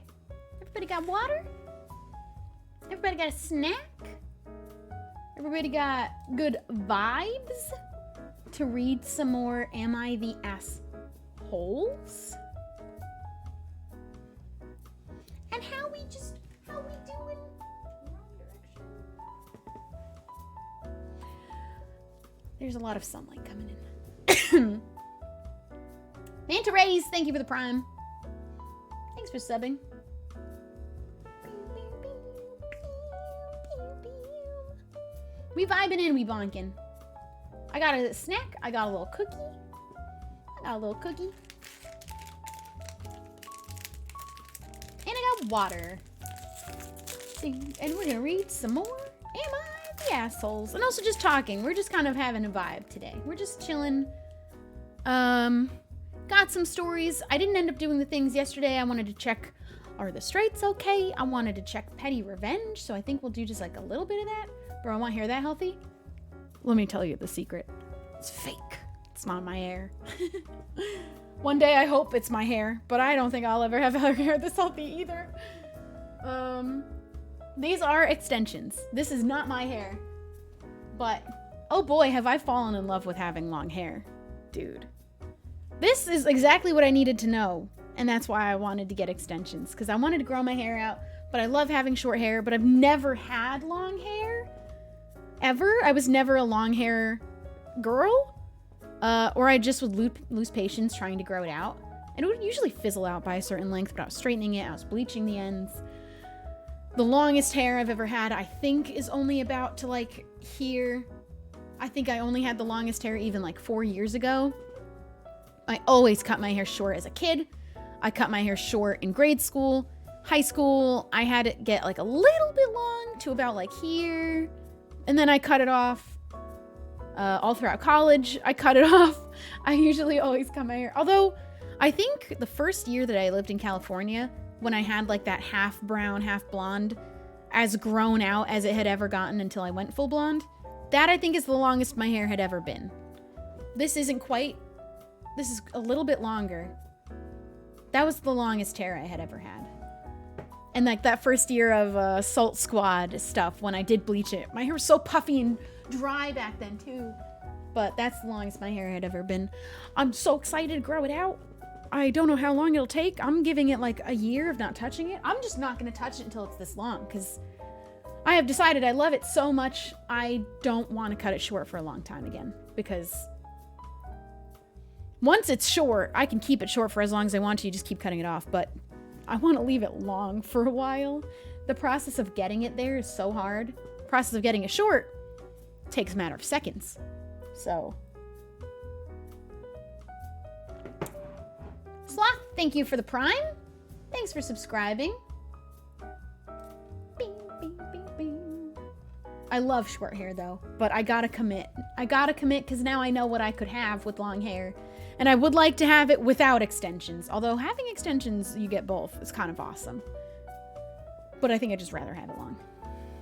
everybody got water? Everybody got a snack? Everybody got good vibes to read some more Am I the Assholes? And how we doing? There's a lot of sunlight coming in. Manta Rays, thank you for the prime. Thanks for subbing. We vibing and we bonking. I got a snack. I got a little cookie. And I got water. And we're gonna read some more Am I the assholes. And also just talking. We're just kind of having a vibe today. We're just chilling. Got some stories. I didn't end up doing the things yesterday. I wanted to check, are the straights okay? I wanted to check petty revenge, so I think we'll do just like a little bit of that. Bro, I want hair that healthy? Let me tell you the secret. It's fake. It's not my hair. One day I hope it's my hair, but I don't think I'll ever have hair this healthy either. These are extensions. This is not my hair. But, oh boy, have I fallen in love with having long hair. Dude. This is exactly what I needed to know. And that's why I wanted to get extensions. Because I wanted to grow my hair out. But I love having short hair. But I've never had long hair. Ever. I was never a long hair girl. Or I just would lose patience trying to grow it out. And it would usually fizzle out by a certain length. But I was straightening it. I was bleaching the ends. The longest hair I've ever had, I think, is only about to like here. I think I only had the longest hair even like 4 years ago. I always cut my hair short as a kid. I cut my hair short in grade school. High school, I had it get like a little bit long to about like here. And then I cut it off. All throughout college, I cut it off. I usually always cut my hair. Although, I think the first year that I lived in California, when I had like that half brown, half blonde, as grown out as it had ever gotten until I went full blonde, that I think is the longest my hair had ever been. This isn't quite, this is a little bit longer. That was the longest hair I had ever had. And like that first year of Salt Squad stuff, when I did bleach it, my hair was so puffy and dry back then too. But that's the longest my hair had ever been. I'm so excited to grow it out. I don't know how long it'll take. I'm giving it like a year of not touching it. I'm just not going to touch it until it's this long because I have decided I love it so much I don't want to cut it short for a long time again. Because once it's short, I can keep it short for as long as I want to. You just keep cutting it off. But I want to leave it long for a while. The process of getting it there is so hard. The process of getting it short takes a matter of seconds. So... Sloth, thank you for the Prime. Thanks for subscribing. Bing, bing, bing, bing. I love short hair though, but I gotta commit. I gotta commit because now I know what I could have with long hair. And I would like to have it without extensions. Although having extensions, you get both. It's kind of awesome. But I think I'd just rather have it long.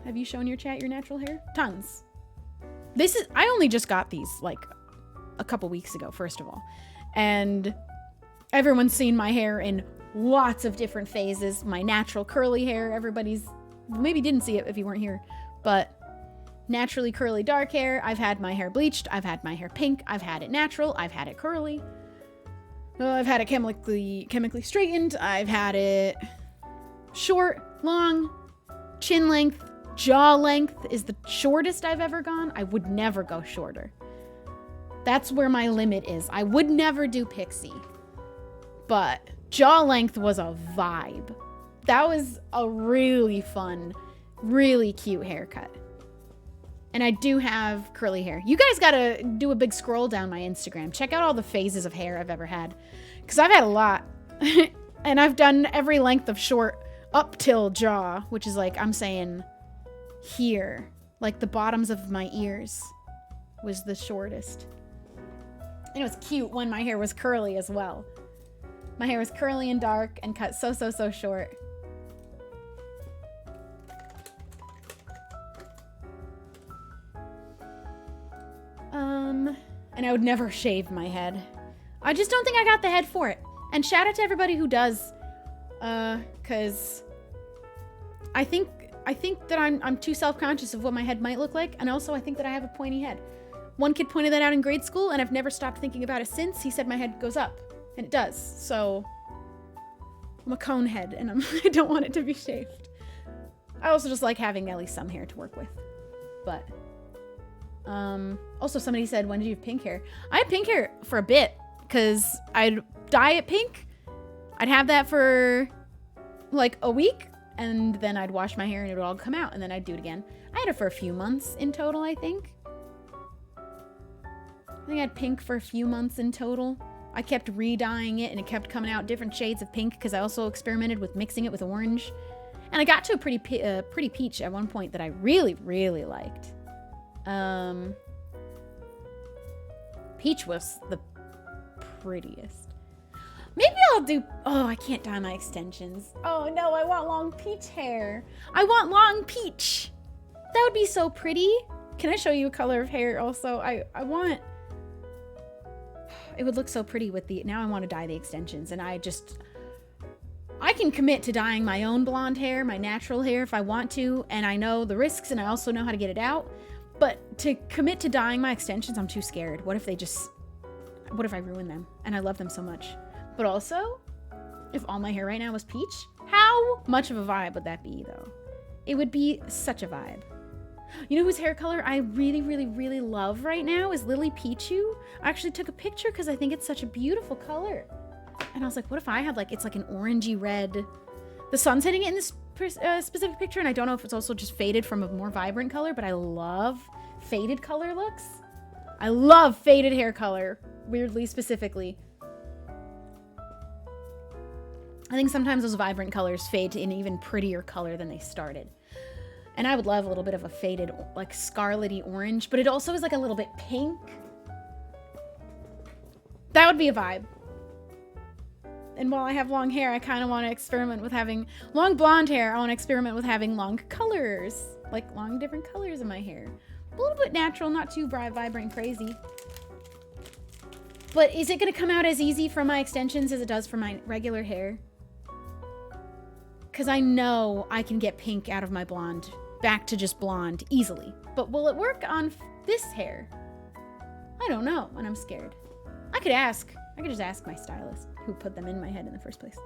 Have you shown your chat your natural hair? Tons. I only just got these like a couple weeks ago, first of all. And everyone's seen my hair in lots of different phases. My natural curly hair, everybody's maybe didn't see it if you weren't here, but naturally curly dark hair. I've had my hair bleached. I've had my hair pink. I've had it natural. I've had it curly. I've had it chemically straightened. I've had it short, long, chin length, jaw length is the shortest I've ever gone. I would never go shorter. That's where my limit is. I would never do pixie. But jaw length was a vibe. That was a really fun, really cute haircut. And I do have curly hair. You guys gotta do a big scroll down my Instagram. Check out all the phases of hair I've ever had. Because I've had a lot. And I've done every length of short up till jaw, which is like, I'm saying here. Like the bottoms of my ears was the shortest. And it was cute when my hair was curly as well. My hair was curly and dark and cut so short. And I would never shave my head. I just don't think I got the head for it. And shout out to everybody who does. Cause I think that I'm too self-conscious of what my head might look like. And also I think that I have a pointy head. One kid pointed that out in grade school and I've never stopped thinking about it since. He said my head goes up. And it does. So I'm a cone head and I don't want it to be shaved. I also just like having at least some hair to work with. But also somebody said, when did you have pink hair? I had pink hair for a bit because I'd dye it pink. I'd have that for like a week and then I'd wash my hair and it would all come out and then I'd do it again. I had it for a few months in total, I think. I think I had pink for a few months in total. I kept re-dyeing it and it kept coming out different shades of pink because I also experimented with mixing it with orange. And I got to a pretty peach at one point that I really, really liked. Peach was the prettiest. Maybe I'll do, oh, I can't dye my extensions. Oh no, I want long peach hair. I want long peach. That would be so pretty. Can I show you a color of hair also? I want, it would look so pretty with the, now I want to dye the extensions, and I can commit to dyeing my own blonde hair, my natural hair if I want to, and I know the risks and I also know how to get it out. But to commit to dyeing my extensions, I'm too scared. What if I ruin them? And I love them so much. But also, if all my hair right now was peach, how much of a vibe would that be though? It would be such a vibe. You know whose hair color I really, really, really love right now is Lily Pichu. I actually took a picture because I think it's such a beautiful color. And I was like, what if I had like, it's like an orangey red. The sun's hitting it in this specific picture, and I don't know if it's also just faded from a more vibrant color, but I love faded color looks. I love faded hair color, weirdly, specifically. I think sometimes those vibrant colors fade to an even prettier color than they started. And I would love a little bit of a faded, like scarlety orange, but it also is like a little bit pink. That would be a vibe. And while I have long hair, I kind of want to experiment with having long blonde hair. I want to experiment with having long colors, like long different colors in my hair. A little bit natural, not too bright, vibrant, crazy. But is it going to come out as easy from my extensions as it does from my regular hair? Because I know I can get pink out of my blonde back to just blonde easily. But will it work on this hair? I don't know, and I'm scared. I could ask. I could just ask my stylist who put them in my head in the first place.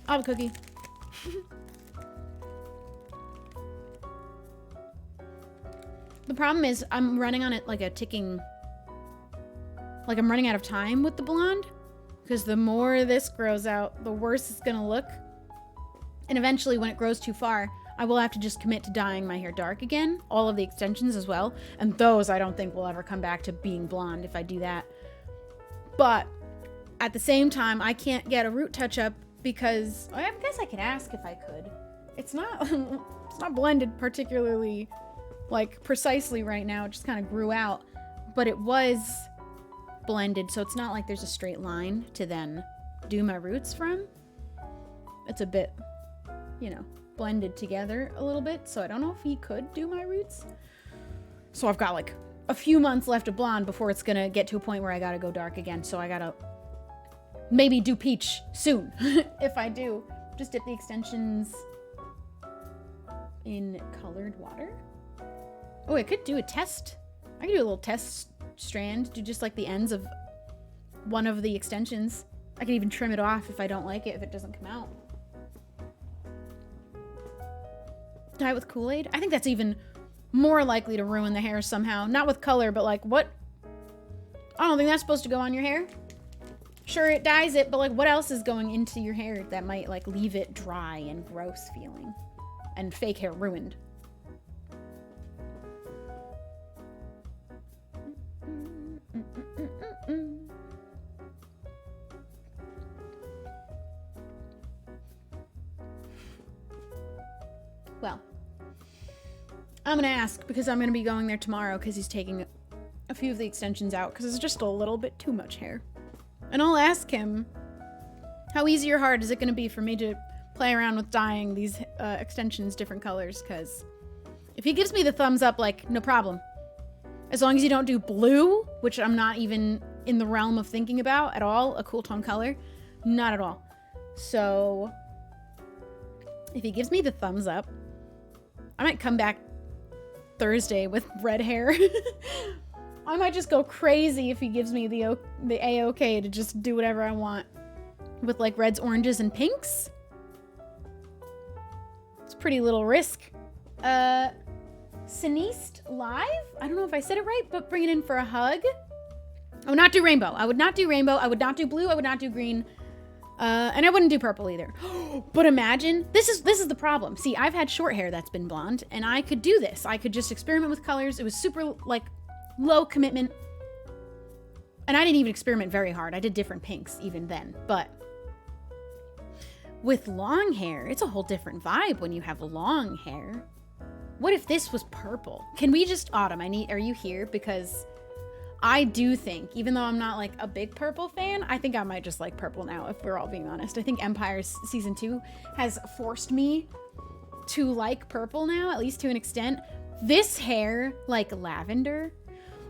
I'll have a cookie. The problem is I'm running on it like a ticking, like I'm running out of time with the blonde, because the more this grows out, the worse it's gonna look. And eventually when it grows too far, I will have to just commit to dyeing my hair dark again, all of the extensions as well. And those I don't think will ever come back to being blonde if I do that. But at the same time, I can't get a root touch up because I guess I could ask if I could. It's not it's not blended particularly like precisely right now. It just kind of grew out, but it was blended, so it's not like there's a straight line to then do my roots from. It's a bit, you know, blended together a little bit, so I don't know if he could do my roots. So I've got like a few months left of blonde before it's gonna get to a point where I gotta go dark again, so I gotta maybe do peach soon. If I do, just dip the extensions in colored water. Oh, I could do a test. I could do a little test strand, do just like the ends of one of the extensions. I could even trim it off if I don't like it, if it doesn't come out. Dye with Kool-Aid? I think that's even more likely to ruin the hair somehow. Not with color, but like what? I don't think that's supposed to go on your hair. Sure, it dyes it, but like what else is going into your hair that might like leave it dry and gross feeling and fake hair ruined? Well, I'm gonna ask because I'm gonna be going there tomorrow because he's taking a few of the extensions out because it's just a little bit too much hair. And I'll ask him, how easy or hard is it gonna be for me to play around with dyeing these extensions different colors? Because if he gives me the thumbs up, like, no problem. As long as you don't do blue, which I'm not even in the realm of thinking about at all, a cool tone color, not at all. So if he gives me the thumbs up, I might come back Thursday with red hair. I might just go crazy if he gives me the A-OK to just do whatever I want with like reds, oranges, and pinks. It's a pretty little risk. Siniste Live? I don't know if I said it right, but bring it in for a hug. I would not do rainbow. I would not do rainbow. I would not do blue. I would not do green. And I wouldn't do purple either. But imagine, this is the problem. See, I've had short hair that's been blonde, and I could do this. I could just experiment with colors. It was super, like, low commitment. And I didn't even experiment very hard. I did different pinks even then. But with long hair, it's a whole different vibe when you have long hair. What if this was purple? Can we just, Autumn, are you here? Because I do think, even though I'm not like a big purple fan, I think I might just like purple now, if we're all being honest. I think Empire's season 2 has forced me to like purple now, at least to an extent. This hair, like lavender,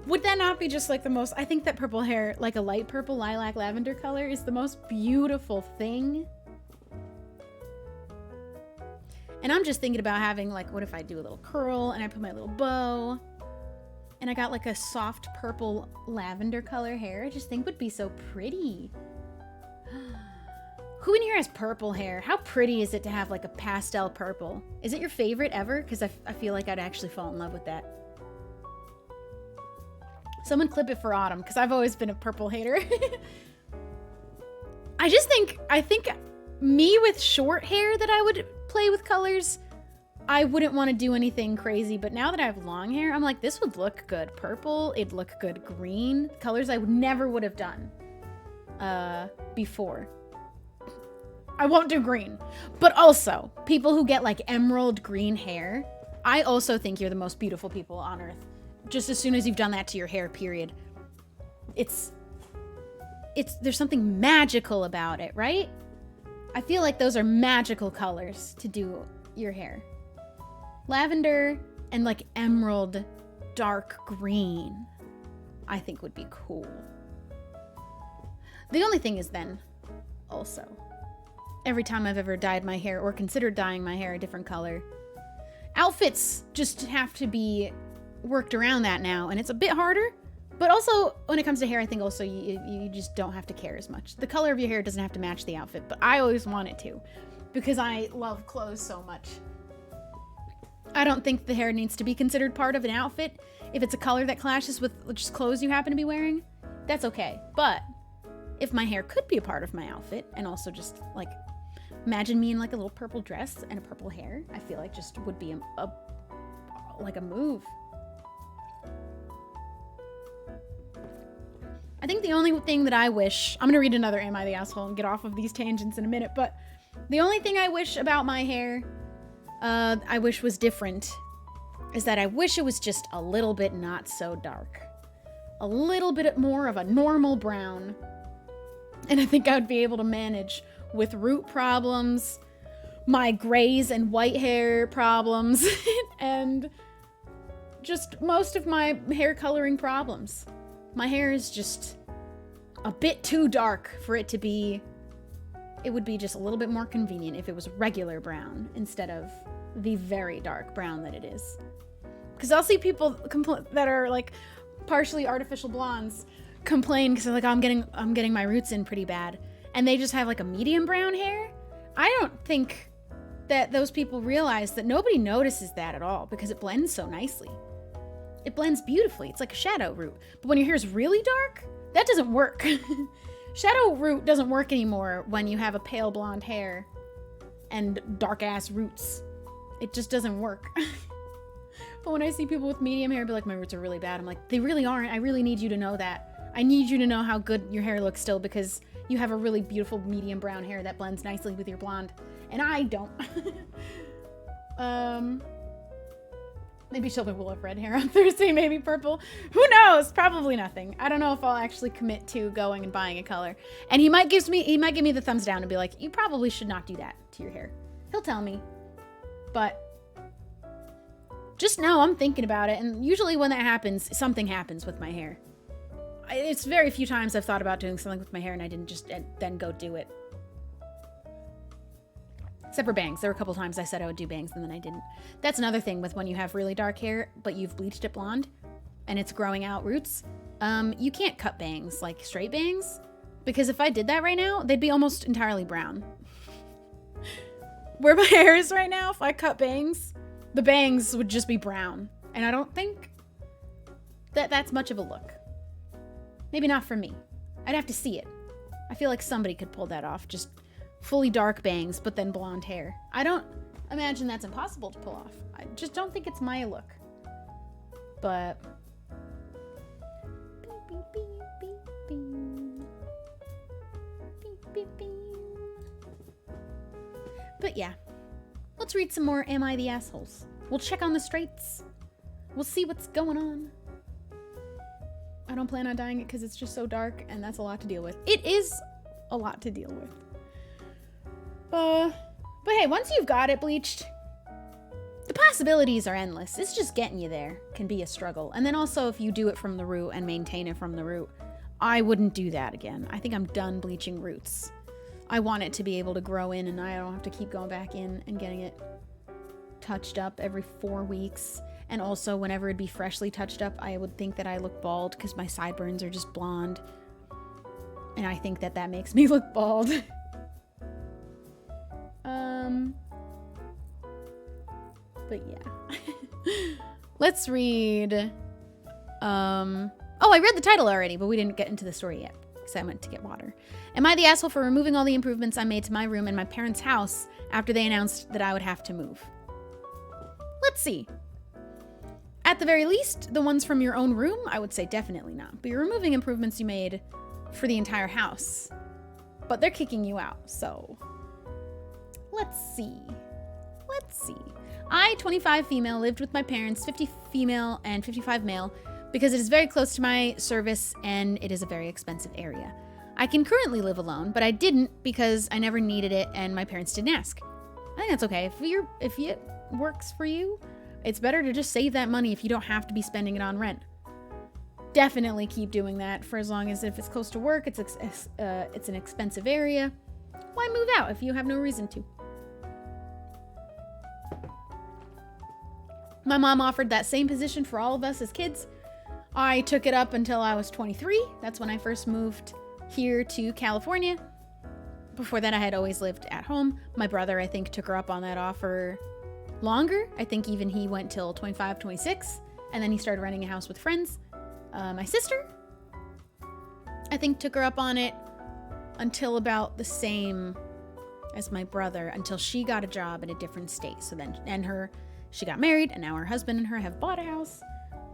would that not be just like the most, I think that purple hair, like a light purple lilac lavender color, is the most beautiful thing. And I'm just thinking about having like, what if I do a little curl and I put my little bow and I got like a soft purple lavender color hair? I just think would be so pretty. Who in here has purple hair? How pretty is it to have like a pastel purple? Is it your favorite ever? Because I feel like I'd actually fall in love with that. Someone clip it for Autumn, because I've always been a purple hater. I think me with short hair that I would play with colors, I wouldn't want to do anything crazy. But now that I have long hair, I'm like, this would look good purple. It'd look good green. Colors I never would have done before. I won't do green. But also, people who get like emerald green hair, I also think you're the most beautiful people on earth. Just as soon as you've done that to your hair, period. There's something magical about it, right? I feel like those are magical colors to do your hair. Lavender and like emerald dark green, I think would be cool. The only thing is then, also, every time I've ever dyed my hair or considered dyeing my hair a different color, outfits just have to be worked around that now, and it's a bit harder. But also, when it comes to hair, I think also you just don't have to care as much. The color of your hair doesn't have to match the outfit, but I always want it to, because I love clothes so much. I don't think the hair needs to be considered part of an outfit. If it's a color that clashes with just clothes you happen to be wearing, that's okay. But if my hair could be a part of my outfit, and also just like, imagine me in like a little purple dress and a purple hair, I feel like just would be like a move. I think the only thing that I wish, I'm gonna read another Am I the Asshole and get off of these tangents in a minute, but the only thing I wish about my hair, I wish was different, is that I wish it was just a little bit not so dark. A little bit more of a normal brown. And I think I would be able to manage with root problems, my grays and white hair problems, and just most of my hair coloring problems. My hair is just a bit too dark for it to be, it would be just a little bit more convenient if it was regular brown instead of the very dark brown that it is. Because I'll see people that are like partially artificial blondes complain because they're like, oh, I'm getting my roots in pretty bad. And they just have like a medium brown hair. I don't think that those people realize that nobody notices that at all because it blends so nicely. It blends beautifully. It's like a shadow root. But when your hair is really dark, that doesn't work. Shadow root doesn't work anymore when you have a pale blonde hair and dark ass roots. It just doesn't work. But when I see people with medium hair be like, my roots are really bad, I'm like, they really aren't. I really need you to know that. I need you to know how good your hair looks still because you have a really beautiful medium brown hair that blends nicely with your blonde. And I don't. Maybe Shelby will have red hair on Thursday, maybe purple. Who knows? Probably nothing. I don't know if I'll actually commit to going and buying a color. And he might give me the thumbs down and be like, you probably should not do that to your hair. He'll tell me. But just know I'm thinking about it. And usually when that happens, something happens with my hair. It's very few times I've thought about doing something with my hair and I didn't just then go do it. Except for bangs. There were a couple times I said I would do bangs and then I didn't. That's another thing with when you have really dark hair, but you've bleached it blonde and it's growing out roots. You can't cut bangs, like straight bangs, because if I did that right now, they'd be almost entirely brown. Where my hair is right now, if I cut bangs, the bangs would just be brown. And I don't think that that's much of a look. Maybe not for me. I'd have to see it. I feel like somebody could pull that off. Just fully dark bangs, but then blonde hair. I don't imagine that's impossible to pull off. I just don't think it's my look. But But yeah, let's read some more Am I the Assholes? We'll check on the straights. We'll see what's going on. I don't plan on dyeing it because it's just so dark and that's a lot to deal with. It is a lot to deal with. But hey, once you've got it bleached, the possibilities are endless. It's just getting you there can be a struggle. And then also if you do it from the root and maintain it from the root, I wouldn't do that again. I think I'm done bleaching roots. I want it to be able to grow in and I don't have to keep going back in and getting it touched up every 4 weeks. And also whenever it'd be freshly touched up, I would think that I look bald because my sideburns are just blonde. And I think that that makes me look bald. But yeah. Let's read. Oh, I read the title already, but we didn't get into the story yet because I went to get water. Am I the asshole for removing all the improvements I made to my room and my parents' house after they announced that I would have to move? Let's see. At the very least, the ones from your own room, I would say definitely not. But you're removing improvements you made for the entire house. But they're kicking you out, so let's see. Let's see. I, 25 female, lived with my parents, 50 female and 55 male, because it is very close to my service and it is a very expensive area. I can currently live alone, but I didn't because I never needed it and my parents didn't ask. I think that's okay. If it works for you, it's better to just save that money if you don't have to be spending it on rent. Definitely keep doing that for as long as if it's close to work, it's an expensive area. Why move out if you have no reason to? My mom offered that same position for all of us as kids. I took it up until I was 23. That's when I first moved here to California. Before that, I had always lived at home. My brother, I think, took her up on that offer longer. I think even he went till 25, 26, and then he started renting a house with friends. My sister, I think, took her up on it until about the same as my brother, until she got a job in a different state. So then, she got married, and now her husband and her have bought a house.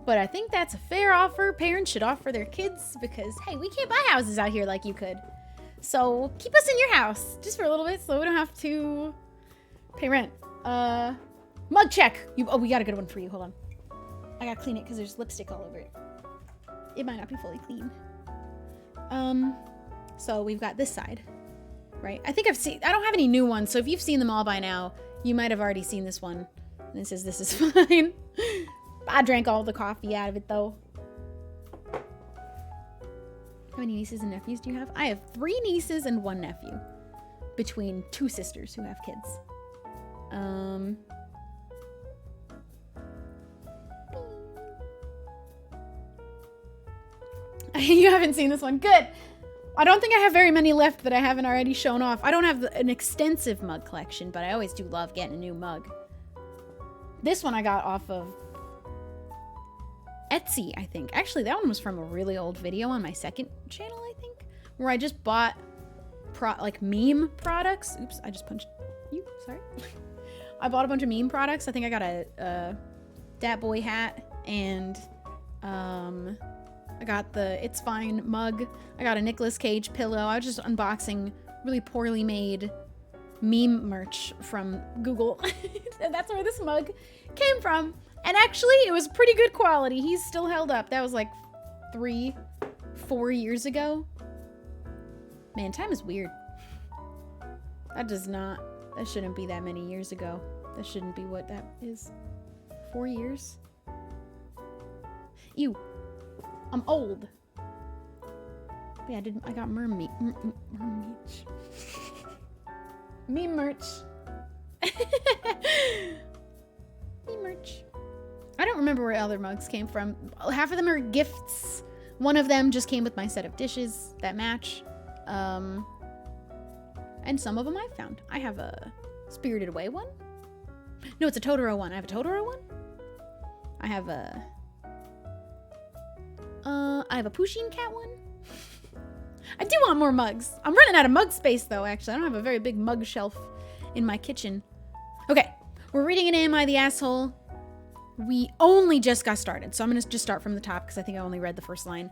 But I think that's a fair offer. Parents should offer their kids because, hey, we can't buy houses out here like you could. So keep us in your house just for a little bit so we don't have to pay rent. Mug check. Oh, we got a good one for you. Hold on. I gotta clean it because there's lipstick all over it. It might not be fully clean. So we've got this side, right? I think I don't have any new ones. So if you've seen them all by now, you might have already seen this one. And it says, this is fine. I drank all the coffee out of it though. How many nieces and nephews do you have? I have 3 nieces and 1 nephew. Between 2 sisters who have kids. You haven't seen this one. Good. I don't think I have very many left that I haven't already shown off. I don't have an extensive mug collection, but I always do love getting a new mug. This one I got off of Etsy, I think. Actually, that one was from a really old video on my second channel, I think, where I just bought meme products. Oops, I just punched you. Sorry. I bought a bunch of meme products. I think I got a Dat Boy hat and I got the It's Fine mug. I got a Nicolas Cage pillow. I was just unboxing really poorly made meme merch from Google. And that's where this mug came from. And actually, it was pretty good quality. He's still held up. That was like 3-4 years ago. Man, time is weird. That shouldn't be that many years ago. That shouldn't be what that is. 4 years? Ew. I'm old. But yeah, I got merch. Meme merch. Meme merch. I don't remember where other mugs came from. Half of them are gifts. One of them just came with my set of dishes that match. And some of them I found. I have a Spirited Away one. No, it's a Totoro one. I have a Totoro one. I have a Pusheen Cat one. I do want more mugs. I'm running out of mug space though, actually. I don't have a very big mug shelf in my kitchen. Okay, we're reading an Am I the Asshole? We only just got started, so I'm gonna just start from the top because I think I only read the first line.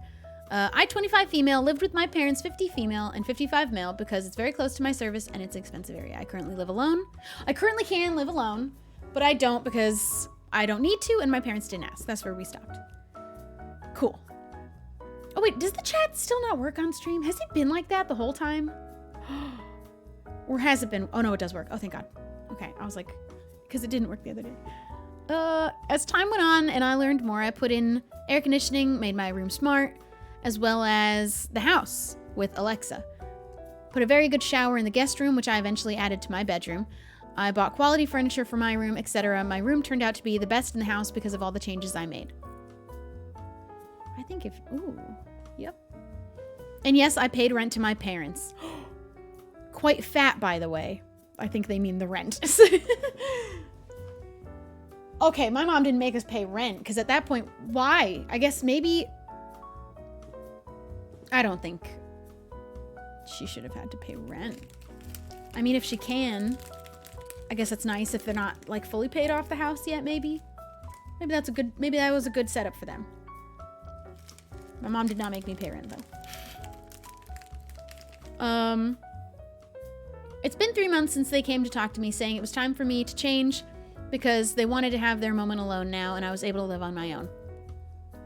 I, 25 female, lived with my parents, 50 female and 55 male, because it's very close to my service and it's an expensive area. I currently live alone. I currently can live alone, but I don't because I don't need to and my parents didn't ask. That's where we stopped. Cool. Oh wait, does the chat still not work on stream? Has it been like that the whole time? Or has it been? Oh no, it does work. Oh, thank God. Okay, I was like, because it didn't work the other day. As time went on and I learned more, I put in air conditioning, made my room smart, as well as the house with Alexa. Put a very good shower in the guest room, which I eventually added to my bedroom. I bought quality furniture for my room, etc. My room turned out to be the best in the house because of all the changes I made. I think ooh, yep. And yes, I paid rent to my parents. Quite fat, by the way. I think they mean the rent. Okay, my mom didn't make us pay rent, because at that point, why? I guess maybe... I don't think she should have had to pay rent. I mean, if she can, I guess that's nice if they're not, like, fully paid off the house yet, maybe. Maybe that was a good setup for them. My mom did not make me pay rent, though. It's been 3 months since they came to talk to me, saying it was time for me to change because they wanted to have their moment alone now, and I was able to live on my own.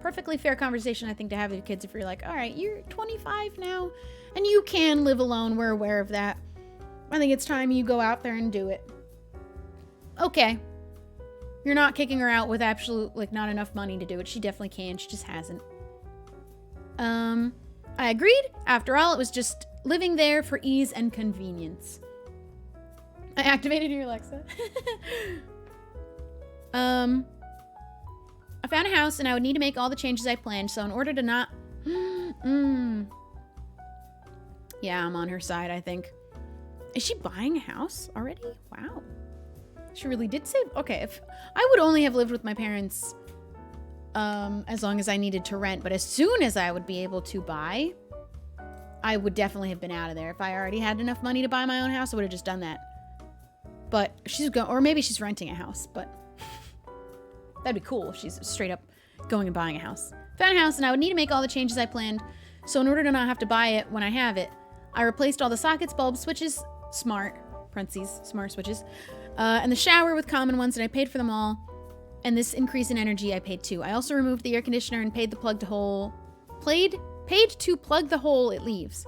Perfectly fair conversation, I think, to have with your kids if you're like, all right, you're 25 now, and you can live alone. We're aware of that. I think it's time you go out there and do it. Okay. You're not kicking her out with not enough money to do it. She definitely can. She just hasn't. I agreed. After all, it was just living there for ease and convenience. I activated your Alexa. I found a house and I would need to make all the changes I planned, so in order to not... Yeah, I'm on her side, I think. Is she buying a house already? Wow. She really did save... Okay, if I would only have lived with my parents as long as I needed to rent, but as soon as I would be able to buy, I would definitely have been out of there. If I already had enough money to buy my own house, I would have just done that. But she's going... Or maybe she's renting a house, but... That'd be cool if she's straight up going and buying a house. Found a house and I would need to make all the changes I planned. So in order to not have to buy it when I have it, I replaced all the sockets, bulbs, switches, smart switches, and the shower with common ones, and I paid for them all. And this increase in energy I paid too. I also removed the air conditioner and paid to plug the hole it leaves.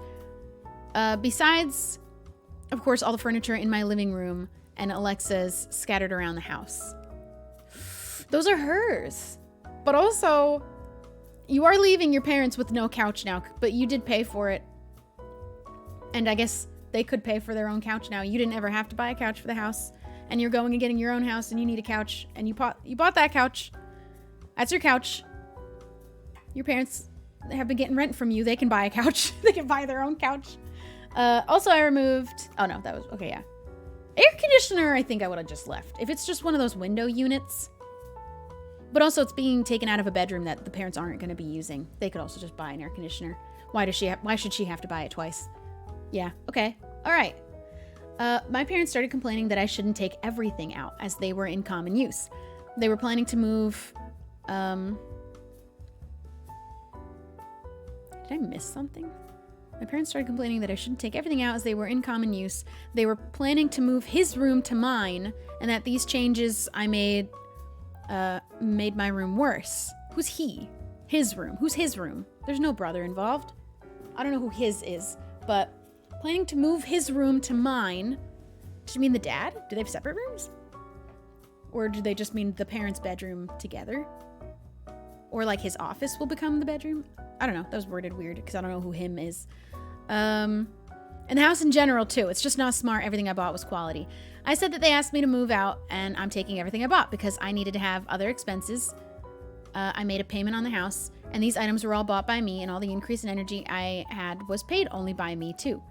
Besides, of course, all the furniture in my living room and Alexa's scattered around the house. Those are hers. But also, you are leaving your parents with no couch now, but you did pay for it. And I guess they could pay for their own couch now. You didn't ever have to buy a couch for the house. And you're going and getting your own house and you need a couch. And you bought that couch. That's your couch. Your parents have been getting rent from you. They can buy a couch. They can buy their own couch. Also, I removed... Oh, no, that was... Okay, yeah. Air conditioner, I think I would have just left. If it's just one of those window units... But also, it's being taken out of a bedroom that the parents aren't going to be using. They could also just buy an air conditioner. Why should she have to buy it twice? Yeah, okay. All right. My parents started complaining that I shouldn't take everything out as they were in common use. They were planning to move... Did I miss something? My parents started complaining that I shouldn't take everything out as they were in common use. They were planning to move his room to mine, and that these changes I made my room worse. Who's he? His room. Who's his room? There's no brother involved. I don't know who his is, but planning to move his room to mine. Does she mean the dad? Do they have separate rooms? Or do they just mean the parents' bedroom together? Or like his office will become the bedroom? I don't know. That was worded weird because I don't know who him is. And the house in general too. It's just not smart. Everything I bought was quality. I said that they asked me to move out and I'm taking everything I bought because I needed to have other expenses. I made a payment on the house and these items were all bought by me and all the increase in energy I had was paid only by me too.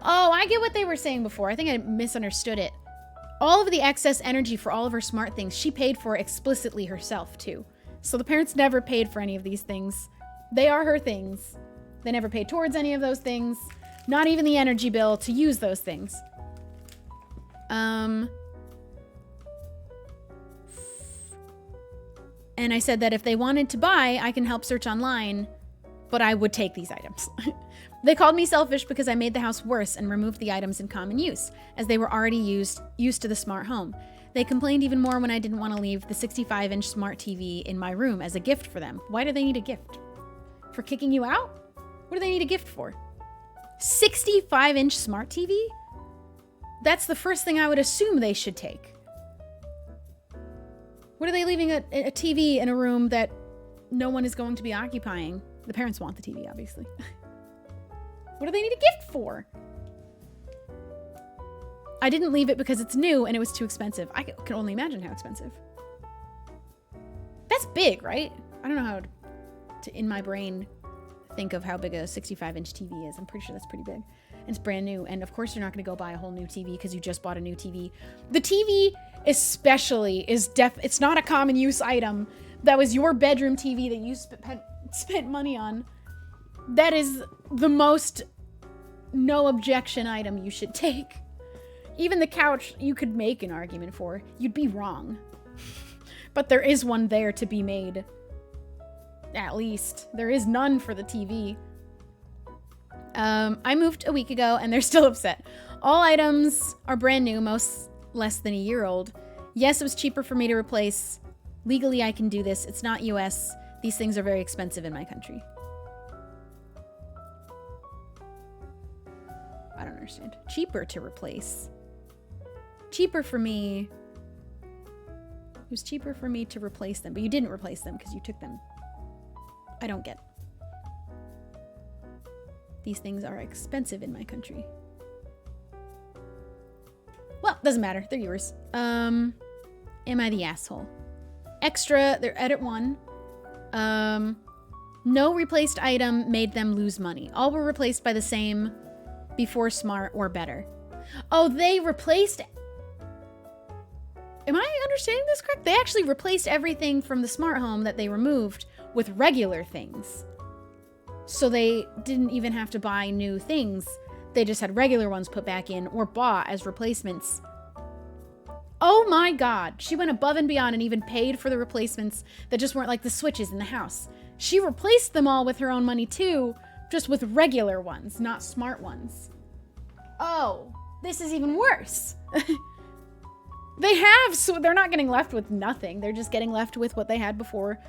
Oh, I get what they were saying before. I think I misunderstood it. All of the excess energy for all of her smart things, she paid for explicitly herself too. So the parents never paid for any of these things. They are her things. They never paid towards any of those things. Not even the energy bill to use those things. And I said that if they wanted to buy, I can help search online but I would take these items. They called me selfish because I made the house worse and removed the items in common use, as they were already used to the smart home. They complained even more when I didn't want to leave the 65-inch smart TV in my room as a gift for them. Why do they need a gift? For kicking you out? What do they need a gift for? 65-inch smart TV? That's the first thing I would assume they should take. What are they leaving a TV in a room that no one is going to be occupying? The parents want the TV, obviously. What do they need a gift for? I didn't leave it because it's new and it was too expensive. I can only imagine how expensive. That's big, right? I don't know how to, in my brain, think of how big a 65-inch TV is. I'm pretty sure that's pretty big. And it's brand new. And of course, you're not going to go buy a whole new TV because you just bought a new TV. The TV especially is it's not a common use item. That was your bedroom TV that you spent money on. That is the most no objection item you should take. Even the couch you could make an argument for. You'd be wrong. But there is one there to be made. At least. There is none for the TV. I moved a week ago and they're still upset. All items are brand new, most less than a year old. Yes, it was cheaper for me to replace. Legally, I can do this. It's not US. These things are very expensive in my country. I don't understand. Cheaper to replace. Cheaper for me. It was cheaper for me to replace them, but you didn't replace them because you took them. I don't get it. These things are expensive in my country. Well, doesn't matter. They're yours. Am I the asshole? Extra, they're edit 1. No replaced item made them lose money. All were replaced by the same before smart or better. Oh, they replaced... Am I understanding this correct? They actually replaced everything from the smart home that they removed with regular things. So they didn't even have to buy new things. They just had regular ones put back in or bought as replacements. Oh my God. She went above and beyond and even paid for the replacements that just weren't like the switches in the house. She replaced them all with her own money too, just with regular ones, not smart ones. Oh, this is even worse. They have, so they're not getting left with nothing. They're just getting left with what they had before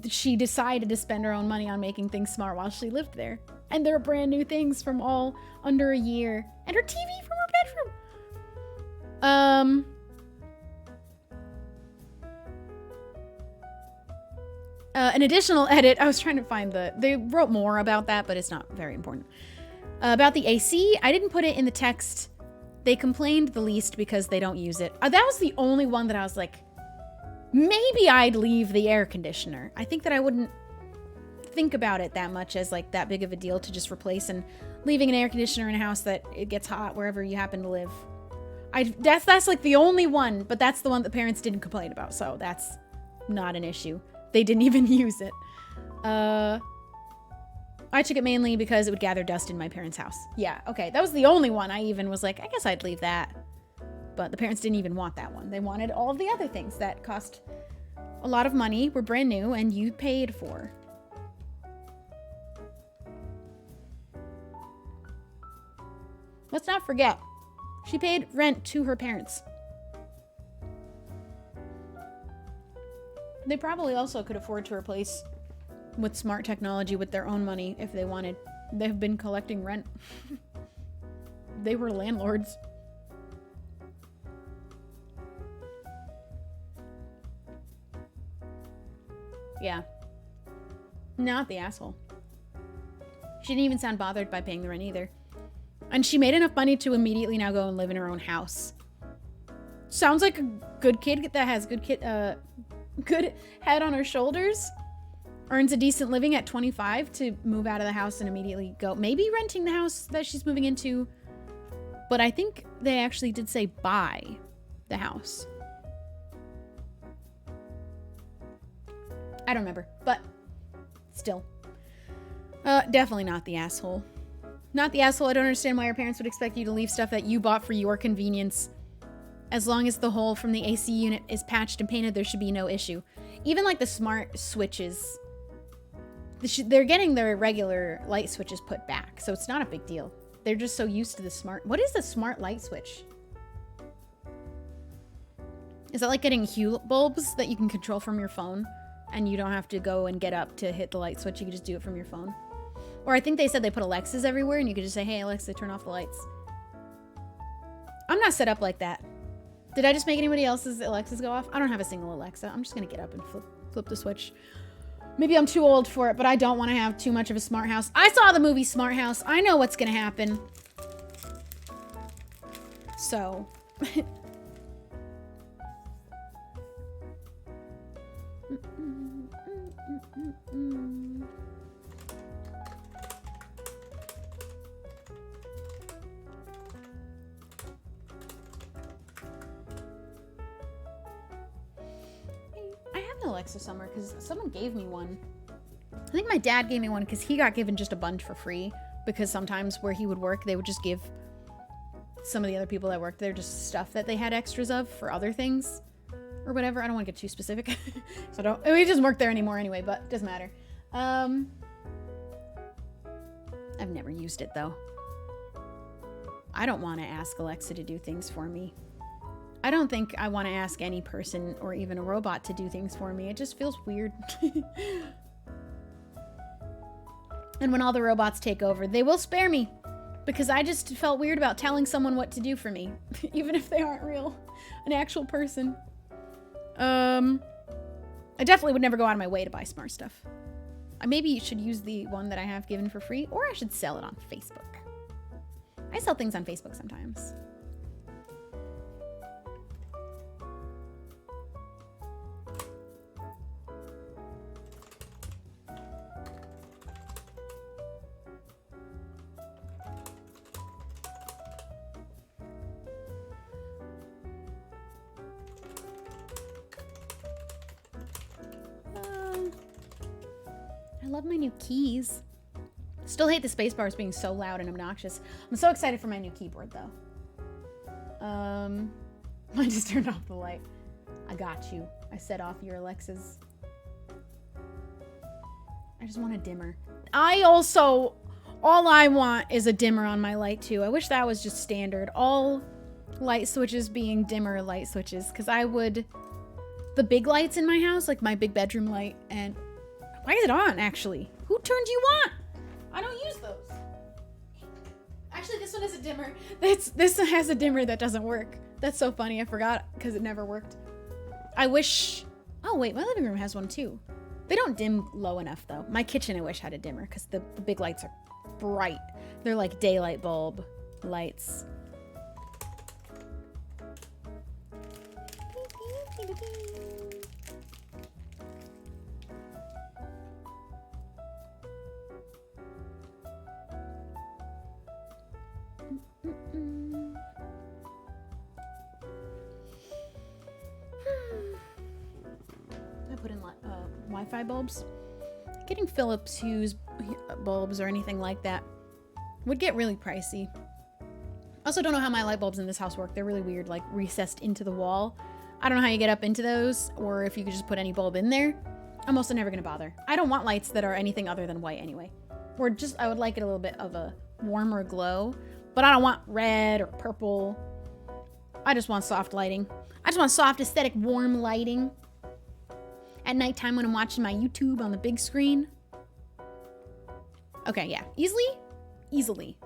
she decided to spend her own money on making things smart while she lived there. And they're brand new things from all under a year. And her TV from her bedroom. An additional edit. I was trying to find they wrote more about that, but it's not very important. About the AC, I didn't put it in the text. They complained the least because they don't use it. That was the only one that I was like, maybe I'd leave the air conditioner. I think that I wouldn't think about it that much as like that big of a deal to just replace, and leaving an air conditioner in a house that it gets hot wherever you happen to live. That's like the only one, but that's the one that parents didn't complain about, so that's not an issue. They didn't even use it. I took it mainly because it would gather dust in my parents' house. Yeah, okay. That was the only one I even was like, I guess I'd leave that. But the parents didn't even want that one. They wanted all of the other things that cost a lot of money, were brand new, and you paid for. Let's not forget, she paid rent to her parents. They probably also could afford to replace with smart technology with their own money if they wanted. They've been collecting rent. They were landlords. Yeah. Not the asshole. She didn't even sound bothered by paying the rent either. And she made enough money to immediately now go and live in her own house. Sounds like a good kid that has good head on her shoulders. Earns a decent living at 25 to move out of the house and immediately go. Maybe renting the house that she's moving into. But I think they actually did say buy the house. I don't remember, but still. Definitely not the asshole. Not the asshole. I don't understand why your parents would expect you to leave stuff that you bought for your convenience. As long as the hole from the AC unit is patched and painted, there should be no issue. Even like the smart switches. They're getting their regular light switches put back, so it's not a big deal. They're just so used to the smart... What is the smart light switch? Is that like getting hue bulbs that you can control from your phone? And you don't have to go and get up to hit the light switch. You can just do it from your phone. Or I think they said they put Alexas everywhere and you could just say, hey, Alexa, turn off the lights. I'm not set up like that. Did I just make anybody else's Alexas go off? I don't have a single Alexa. I'm just going to get up and flip the switch. Maybe I'm too old for it, but I don't want to have too much of a smart house. I saw the movie Smart House. I know what's going to happen. So... I have an Alexa somewhere because someone gave me one. I think my dad gave me one because he got given just a bunch for free, because sometimes where he would work, they would just give some of the other people that worked there just stuff that they had extras of for other things or whatever. I don't want to get too specific. So he doesn't work there anymore anyway, but it doesn't matter. I've never used it though. I don't want to ask Alexa to do things for me. I don't think I want to ask any person or even a robot to do things for me. It just feels weird. And when all the robots take over, they will spare me, because I just felt weird about telling someone what to do for me, even if they aren't real, an actual person. I definitely would never go out of my way to buy smart stuff. I maybe should use the one that I have given for free, or I should sell it on Facebook. I sell things on Facebook sometimes. I love my new keys. Still hate the space bars being so loud and obnoxious. I'm so excited for my new keyboard though. I just turned off the light. I got you. I set off your Alexas. I just want a dimmer. All I want is a dimmer on my light too. I wish that was just standard. All light switches being dimmer light switches. Because the big lights in my house, like my big bedroom light, and why is it on actually? Who turned you on? I don't use those. Actually, this one is a dimmer. This has a dimmer that doesn't work. That's so funny. I forgot because it never worked. I wish... Oh, wait. My living room has one, too. They don't dim low enough, though. My kitchen, I wish, had a dimmer because the big lights are bright. They're like daylight bulb lights. I put in Wi-Fi bulbs. Getting Philips Hue bulbs or anything like that would get really pricey. I also don't know how my light bulbs in this house work. They're really weird, like recessed into the wall. I don't know how you get up into those, or if you could just put any bulb in there. I'm also never gonna bother. I don't want lights that are anything other than white anyway. Or just, I would like it a little bit of a warmer glow, but I don't want red or purple. I just want soft lighting. I just want soft, aesthetic, warm lighting. At nighttime when I'm watching my YouTube on the big screen. Okay, yeah. Easily.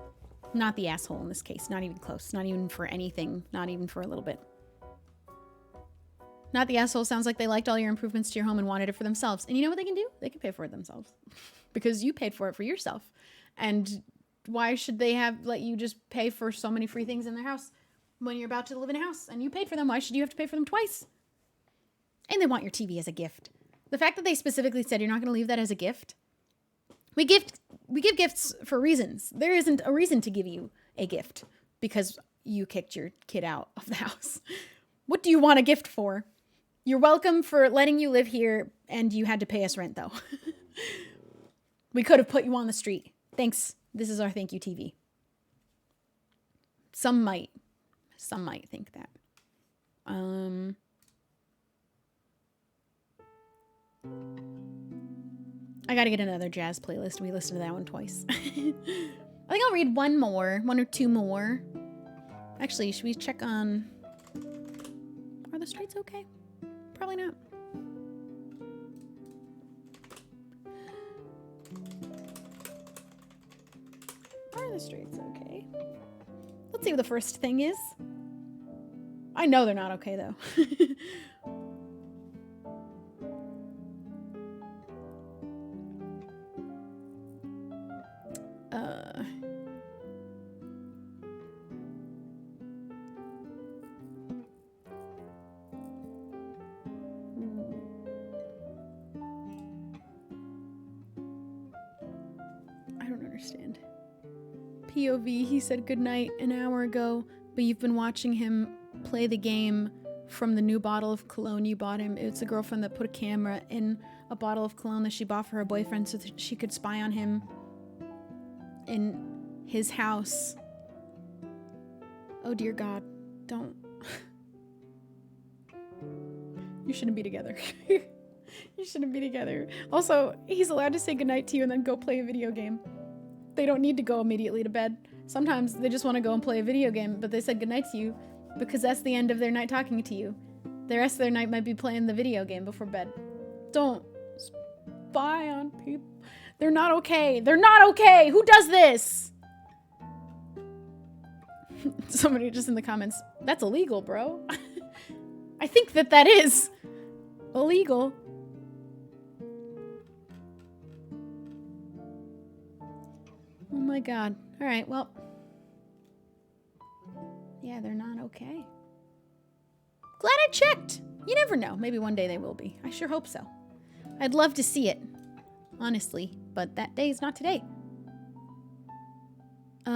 Not the asshole in this case. Not even close. Not even for anything. Not even for a little bit. Not the asshole sounds like they liked all your improvements to your home and wanted it for themselves. And you know what they can do? They can pay for it themselves. Because you paid for it for yourself. And why should they let you just pay for so many free things in their house when you're about to live in a house and you paid for them? Why should you have to pay for them twice? And they want your TV as a gift. The fact that they specifically said you're not going to leave that as a gift. We give gifts for reasons. There isn't a reason to give you a gift because you kicked your kid out of the house. What do you want a gift for? You're welcome for letting you live here, and you had to pay us rent, though. We could have put you on the street. Thanks. This is our thank you TV. Some might think that. I gotta get another jazz playlist. We listened to that one twice. I think I'll read one or two more. Actually, should we check on... Are the streets okay? Probably not. Are the streets okay? Let's see what the first thing is. I know they're not okay, though. I don't understand. POV, he said goodnight an hour ago, but you've been watching him play the game from the new bottle of cologne you bought him. It's a girlfriend that put a camera in a bottle of cologne that she bought for her boyfriend so that she could spy on him in his house. Oh dear God, don't. You shouldn't be together. You shouldn't be together. Also, he's allowed to say goodnight to you and then go play a video game. They don't need to go immediately to bed. Sometimes they just want to go and play a video game, but they said goodnight to you because that's the end of their night talking to you. The rest of their night might be playing the video game before bed. Don't spy on people. They're not okay. They're not okay. Who does this? Somebody just in the comments, that's illegal, bro. I think that is illegal. Oh my God. All right, well. Yeah, they're not okay. Glad I checked. You never know. Maybe one day they will be. I sure hope so. I'd love to see it, honestly, but that day is not today. Oh,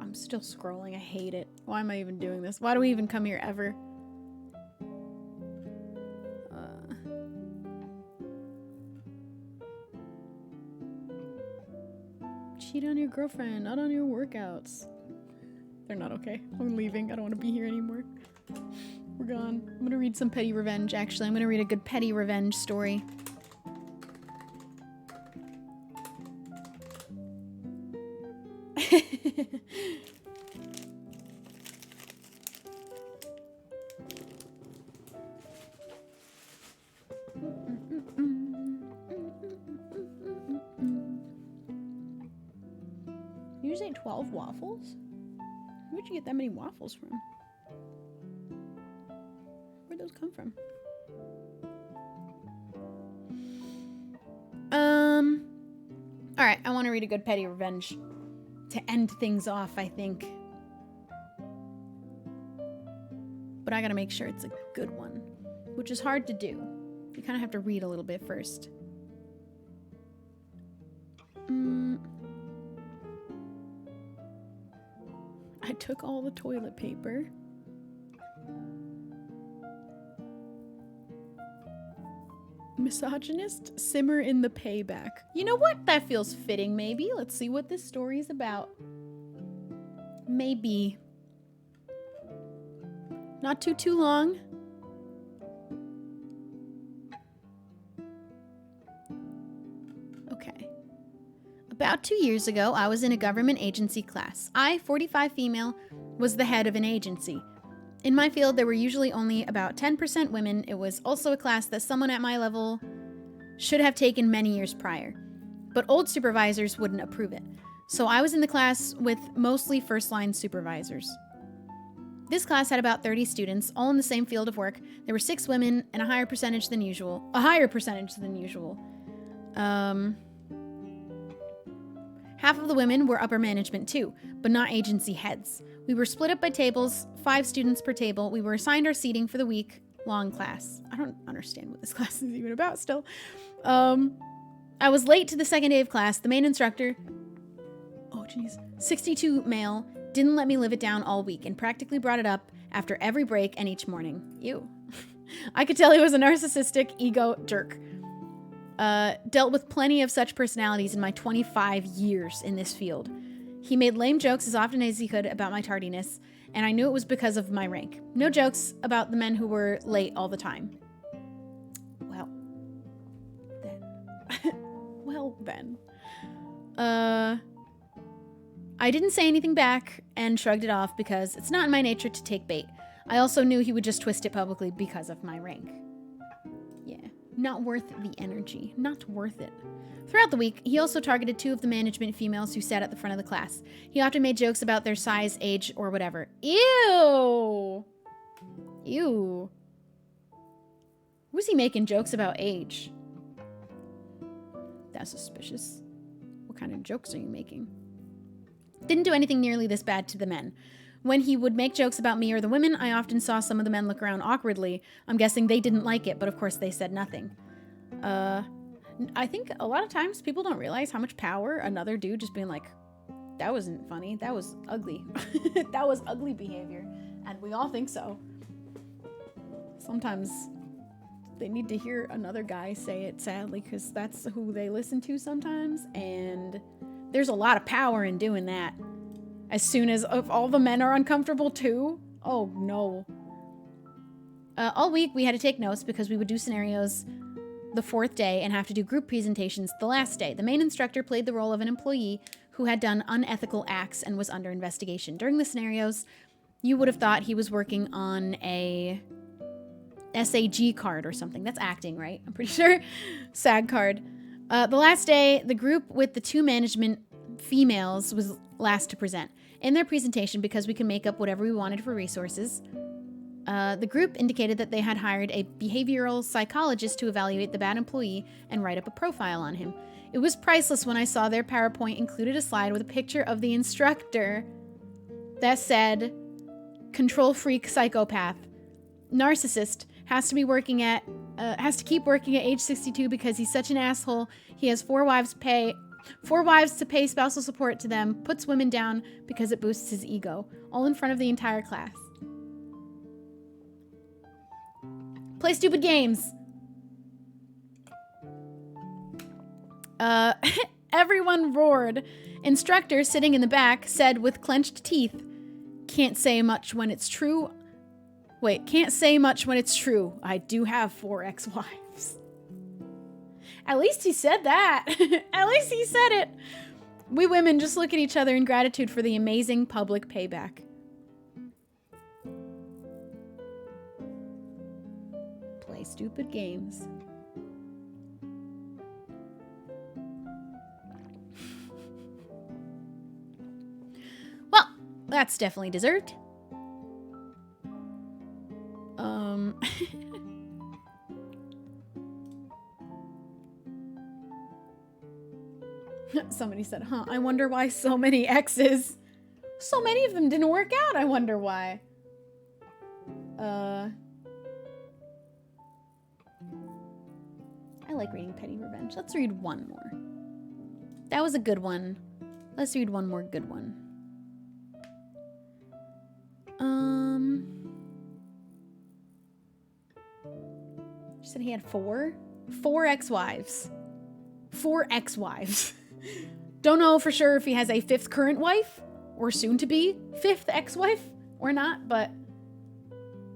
I'm still scrolling. I hate it. Why am I even doing this? Why do we even come here ever? Cheat on your girlfriend, not on your workouts. They're not okay. I'm leaving. I don't want to be here anymore. We're gone. I'm gonna read some petty revenge, actually. I'm gonna read a good petty revenge story. You just ate 12 waffles? Where'd you get that many waffles from? Where'd those come from? Alright, I want to read a good petty revenge to end things off, I think. But I gotta make sure it's a good one, which is hard to do. You kind of have to read a little bit first. I took all the toilet paper. Misogynist, simmer in the payback. You know what? That feels fitting, maybe. Let's see what this story is about. Maybe. Not too long. Okay. About 2 years ago, I was in a government agency class. I, 45 female, was the head of an agency. In my field, there were usually only about 10% women. It was also a class that someone at my level should have taken many years prior. But old supervisors wouldn't approve it. So I was in the class with mostly first-line supervisors. This class had about 30 students, all in the same field of work. There were 6 women and a higher percentage than usual. Half of the women were upper management too, but not agency heads. We were split up by tables, 5 students per table. We were assigned our seating for the week-long class. I don't understand what this class is even about still. I was late to the second day of class. The main instructor, 62 male, didn't let me live it down all week and practically brought it up after every break and each morning. Ew. I could tell he was a narcissistic ego jerk. Dealt with plenty of such personalities in my 25 years in this field. He made lame jokes as often as he could about my tardiness, and I knew it was because of my rank. No jokes about the men who were late all the time. Well, then. Well, then. I didn't say anything back and shrugged it off because it's not in my nature to take bait. I also knew he would just twist it publicly because of my rank. Yeah, not worth the energy. Not worth it. Throughout the week, he also targeted 2 of the management females who sat at the front of the class. He often made jokes about their size, age, or whatever. Ew! Ew. Was he making jokes about age? That's suspicious. What kind of jokes are you making? Didn't do anything nearly this bad to the men. When he would make jokes about me or the women, I often saw some of the men look around awkwardly. I'm guessing they didn't like it, but of course they said nothing. I think a lot of times people don't realize how much power another dude just being like, that wasn't funny, that was ugly. That was ugly behavior. And we all think so. Sometimes they need to hear another guy say it, sadly, because that's who they listen to sometimes. And there's a lot of power in doing that. As soon as if all the men are uncomfortable too, oh no. All week we had to take notes because we would do scenarios the 4th day and have to do group presentations the last day. The main instructor played the role of an employee who had done unethical acts and was under investigation. During the scenarios, you would have thought he was working on a SAG card or something. That's acting, right? I'm pretty sure. SAG card. The last day, the group with the 2 management females was last to present. In their presentation, because we can make up whatever we wanted for resources, the group indicated that they had hired a behavioral psychologist to evaluate the bad employee and write up a profile on him. It was priceless when I saw their PowerPoint included a slide with a picture of the instructor that said, control freak psychopath, narcissist, has to keep working at age 62 because he's such an asshole. He has 4 wives to pay spousal support to them, puts women down because it boosts his ego, all in front of the entire class. Play stupid games. Everyone roared. Instructor, sitting in the back, said with clenched teeth, can't say much when it's true. Wait, can't say much when it's true. I do have 4 ex-wives. At least he said that. At least he said it. We women just look at each other in gratitude for the amazing public payback. Play stupid games. Well, that's definitely dessert. Somebody said, huh, I wonder why so many exes. So many of them didn't work out, I wonder why. I like reading Petty Revenge. Let's read one more. That was a good one. Let's read one more good one. She said he had 4 ex-wives. 4 ex-wives. Don't know for sure if he has a 5th current wife or soon to be 5th ex-wife or not, but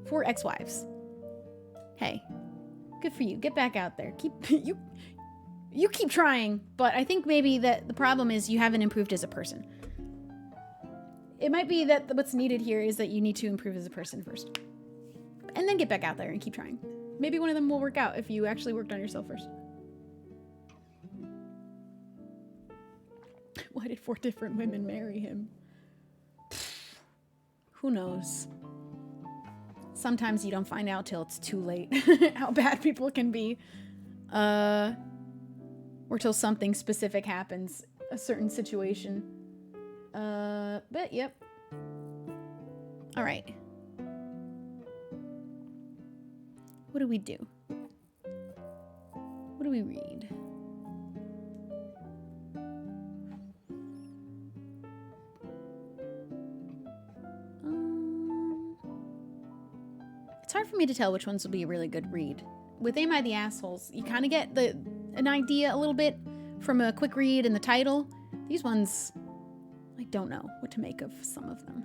4 ex-wives. Hey, good for you. Get back out there. You keep trying, but I think maybe that the problem is you haven't improved as a person. It might be that what's needed here is that you need to improve as a person first. And then get back out there and keep trying. Maybe one of them will work out if you actually worked on yourself first. Why did 4 different women marry him? Who knows? Sometimes you don't find out till it's too late how bad people can be. Or till something specific happens, a certain situation. But yep. All right. What do we do? What do we read? It's hard for me to tell which ones will be a really good read. With Am I the Assholes, you kind of get an idea a little bit from a quick read and the title. These ones, I don't know what to make of some of them.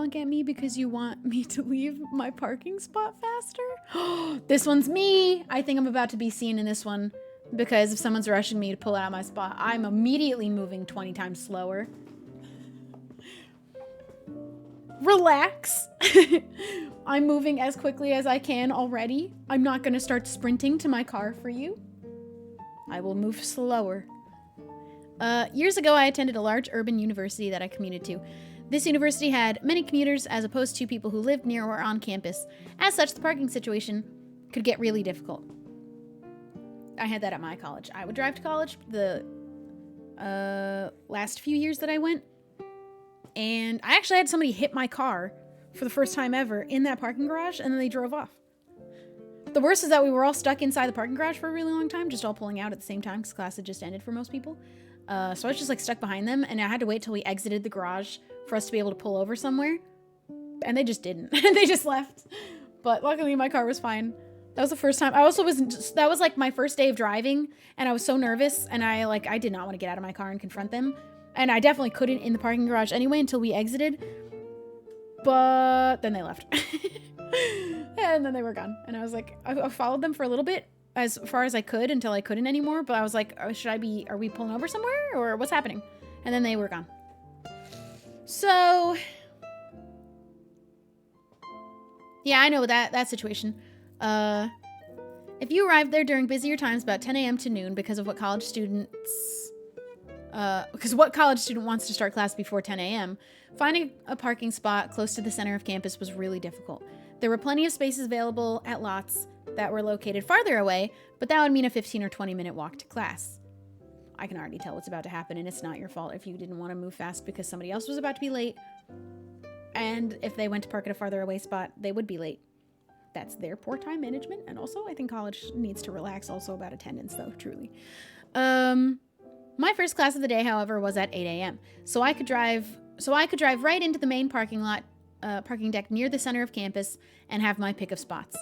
honk at me because you want me to leave my parking spot faster? This one's me. I think I'm about to be seen in this one because if someone's rushing me to pull out of my spot, I'm immediately moving 20 times slower. Relax. I'm moving as quickly as I can already. I'm not going to start sprinting to my car for you. I will move slower. Years ago, I attended a large urban university that I commuted to. This university had many commuters as opposed to people who lived near or on campus. As such, the parking situation could get really difficult. I had that at my college. I would drive to college the last few years that I went. And I actually had somebody hit my car for the first time ever in that parking garage, and then they drove off. The worst is that we were all stuck inside the parking garage for a really long time, just all pulling out at the same time because class had just ended for most people. So I was just like stuck behind them, and I had to wait till we exited the garage for us to be able to pull over somewhere. And they just didn't. They just left. But luckily my car was fine. That was the first time. That was like my first day of driving, and I was so nervous, and I did not want to get out of my car and confront them. And I definitely couldn't in the parking garage anyway until we exited. But then they left. And then they were gone. And I was like, I followed them for a little bit as far as I could until I couldn't anymore. But I was like, are we pulling over somewhere or what's happening? And then they were gone. So, yeah, I know that situation. If you arrived there during busier times about 10 a.m. to noon because of what college student wants to start class before 10 a.m., finding a parking spot close to the center of campus was really difficult. There were plenty of spaces available at lots that were located farther away, but that would mean a 15 or 20 minute walk to class. I can already tell what's about to happen, and it's not your fault if you didn't want to move fast because somebody else was about to be late. And if they went to park at a farther away spot, they would be late. That's their poor time management. And also, I think college needs to relax also about attendance, though, truly. My first class of the day, however, was at 8 a.m. So I could drive right into the main parking deck near the center of campus and have my pick of spots.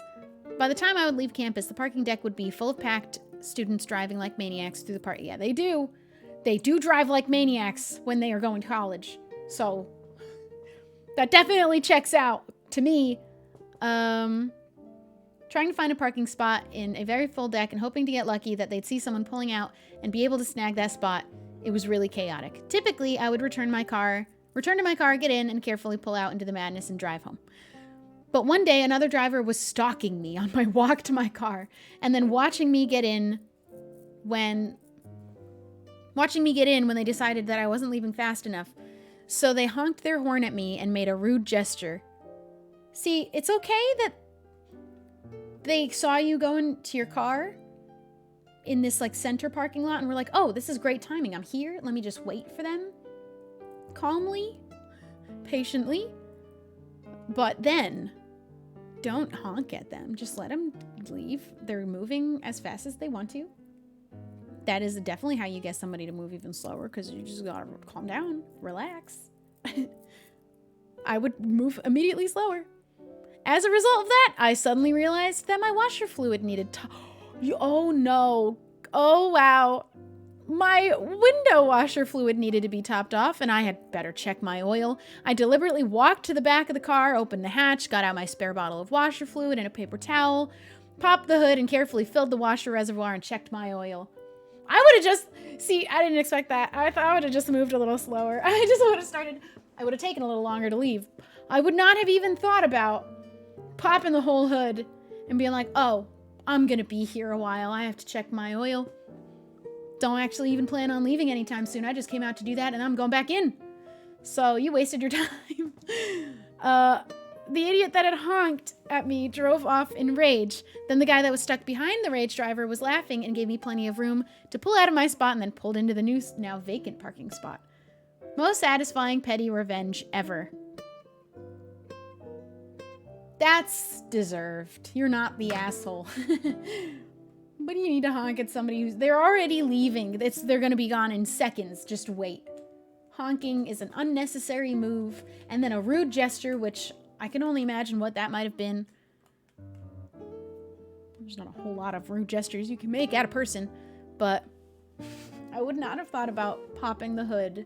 By the time I would leave campus, the parking deck would be full of packed students driving like maniacs through the park. Yeah, they do. They do drive like maniacs when they are going to college. So that definitely checks out to me. Trying to find a parking spot in a very full deck and hoping to get lucky that they'd see someone pulling out and be able to snag that spot. It was really chaotic. Typically, I would return to my car, get in, and carefully pull out into the madness and drive home. But one day, another driver was stalking me on my walk to my car, and then watching me get in when they decided that I wasn't leaving fast enough. So they honked their horn at me and made a rude gesture. See, it's okay that they saw you go into your car in this like center parking lot and were like, oh, this is great timing. I'm here. Let me just wait for them calmly, patiently. But then don't honk at them. Just let them leave. They're moving as fast as they want to. That is definitely how you get somebody to move even slower, because you just gotta calm down, relax. I would move immediately slower. As a result of that, I suddenly realized that my washer fluid needed oh no. Oh wow. My window washer fluid needed to be topped off, and I had better check my oil. I deliberately walked to the back of the car, opened the hatch, got out my spare bottle of washer fluid and a paper towel, popped the hood, and carefully filled the washer reservoir and checked my oil. I didn't expect that. I would have just moved a little slower. I would have taken a little longer to leave. I would not have even thought about popping the whole hood and being like, oh, I'm gonna be here a while. I have to check my oil. Don't actually even plan on leaving anytime soon. I just came out to do that and I'm going back in. So you wasted your time. The idiot that had honked at me drove off in rage. Then the guy that was stuck behind the rage driver was laughing and gave me plenty of room to pull out of my spot and then pulled into the new, now vacant parking spot. Most satisfying petty revenge ever. That's deserved. You're not the asshole. But you need to honk at somebody they're already leaving. They're going to be gone in seconds. Just wait. Honking is an unnecessary move. And then a rude gesture, which I can only imagine what that might have been. There's not a whole lot of rude gestures you can make at a person. But I would not have thought about popping the hood,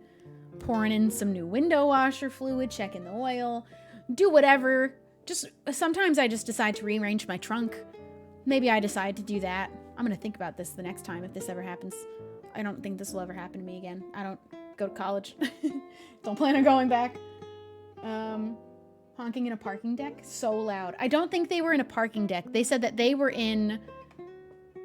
pouring in some new window washer fluid, checking the oil. do whatever. Just sometimes I just decide to rearrange my trunk. Maybe I decide to do that. I'm going to think about this the next time if this ever happens. I don't think this will ever happen to me again. I don't go to college. Don't plan on going back. Honking in a parking deck? So loud. I don't think they were in a parking deck. They said that they were in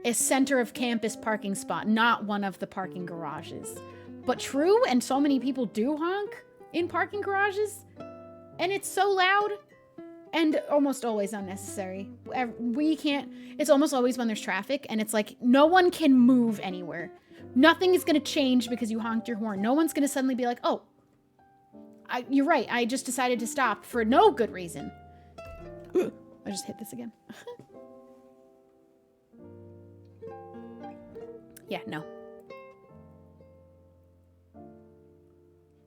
a center of campus parking spot, not one of the parking garages. But true, and so many people do honk in parking garages. And it's so loud. And almost always unnecessary. We can't... It's almost always when there's traffic, and it's like, no one can move anywhere. Nothing is going to change because you honked your horn. No one's going to suddenly be like, oh, you're right. I just decided to stop for no good reason. I just hit this again. Yeah, no.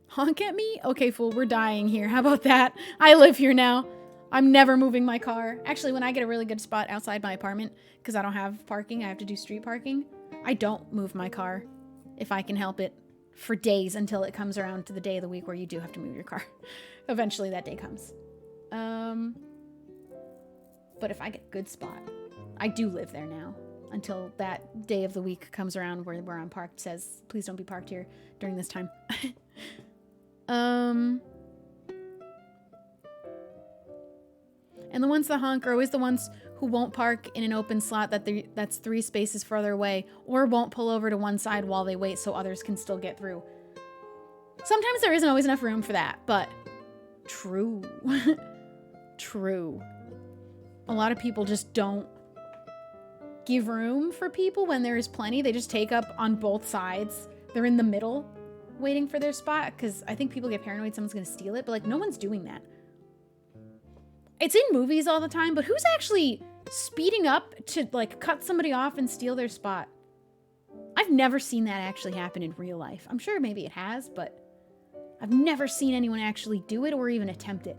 Honk at me? Okay, fool, we're dying here. How about that? I live here now. I'm never moving my car. Actually, when I get a really good spot outside my apartment, because I don't have parking, I have to do street parking, I don't move my car if I can help it for days until it comes around to the day of the week where you do have to move your car. Eventually that day comes. But if I get a good spot, I do live there now until that day of the week comes around where I'm parked says, please don't be parked here during this time. And the ones that honk are always the ones who won't park in an open slot that's 3 spaces further away, or won't pull over to one side while they wait so others can still get through. Sometimes there isn't always enough room for that, but true. True. A lot of people just don't give room for people when there is plenty. They just take up on both sides. They're in the middle waiting for their spot because I think people get paranoid someone's going to steal it, but like no one's doing that. It's in movies all the time, but who's actually speeding up to like cut somebody off and steal their spot? I've never seen that actually happen in real life. I'm sure maybe it has, but I've never seen anyone actually do it or even attempt it.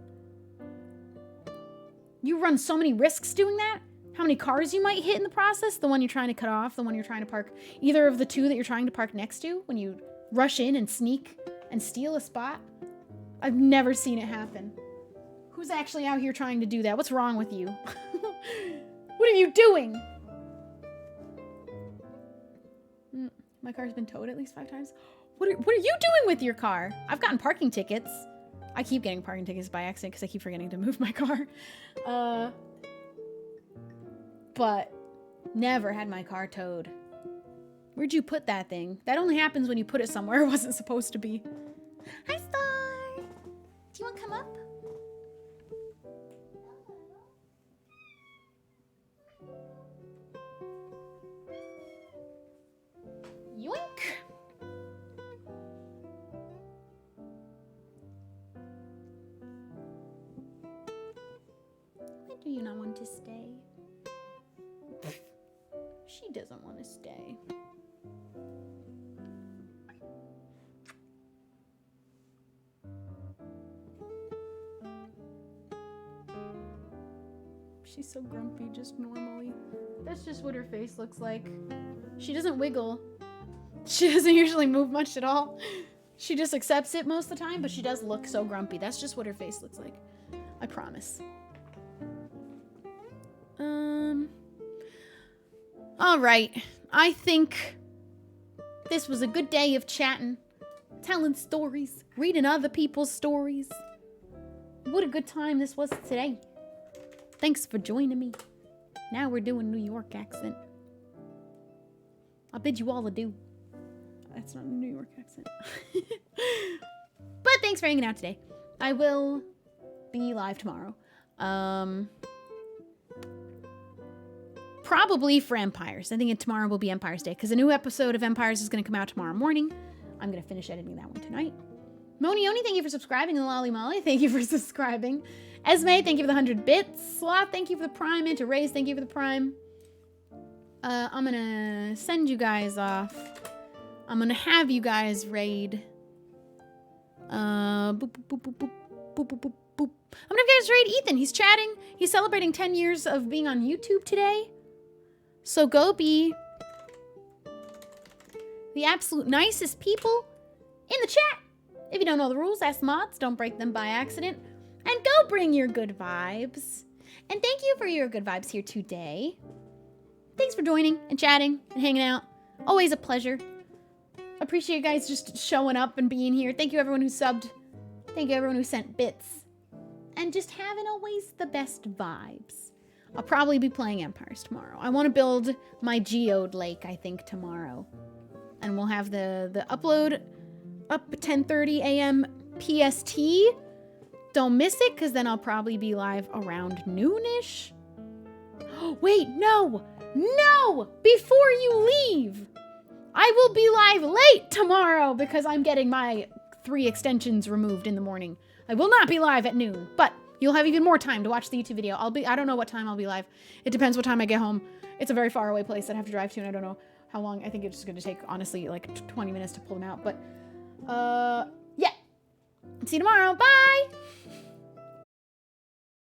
You run so many risks doing that. How many cars you might hit in the process? The one you're trying to cut off, the one you're trying to park, either of the two that you're trying to park next to when you rush in and sneak and steal a spot. I've never seen it happen. Who's actually out here trying to do that? What's wrong with you? What are you doing? My car's been towed at least 5 times. What are you doing with your car? I've gotten parking tickets. I keep getting parking tickets by accident because I keep forgetting to move my car. But never had my car towed. Where'd you put that thing? That only happens when you put it somewhere it wasn't supposed to be. Hi, Star! Do you want to come up? Yoink! Why do you not want to stay? She doesn't want to stay. She's so grumpy just normally. That's just what her face looks like. She doesn't wiggle. She doesn't usually move much at all. She just accepts it most of the time, but she does look so grumpy. That's just what her face looks like. I promise. All right. I think this was a good day of chatting, telling stories, reading other people's stories. What a good time this was today. Thanks for joining me. Now we're doing New York accent. I bid you all adieu. That's not a New York accent. But thanks for hanging out today. I will be live tomorrow. Probably for Empires. I think tomorrow will be Empires Day because a new episode of Empires is going to come out tomorrow morning. I'm going to finish editing that one tonight. Monioni, thank you for subscribing. And Lolly Molly, thank you for subscribing. Esme, thank you for the 100 bits. Sloth, thank you for the Prime. Into Rays, thank you for the Prime. I'm going to send you guys off. I'm going to have you guys raid. I'm going to have you guys raid Ethan. He's chatting. He's celebrating 10 years of being on YouTube today. So go be the absolute nicest people in the chat. If you don't know the rules, ask mods. Don't break them by accident. And go bring your good vibes. And thank you for your good vibes here today. Thanks for joining and chatting and hanging out. Always a pleasure. Appreciate you guys just showing up and being here. Thank you everyone who subbed. Thank you everyone who sent bits. And just having always the best vibes. I'll probably be playing Empires tomorrow. I want to build my geode lake, I think, tomorrow. And we'll have the upload up 10:30 a.m. PST. Don't miss it, because then I'll probably be live around noonish. Wait, no! No! Before you leave! I will be live late tomorrow because I'm getting my 3 extensions removed in the morning. I will not be live at noon, but you'll have even more time to watch the YouTube video. I don't know what time I'll be live. It depends what time I get home. It's a very far away place that I have to drive to, and I don't know how long. I think it's just going to take, honestly, like 20 minutes to pull them out. But, yeah. See you tomorrow. Bye!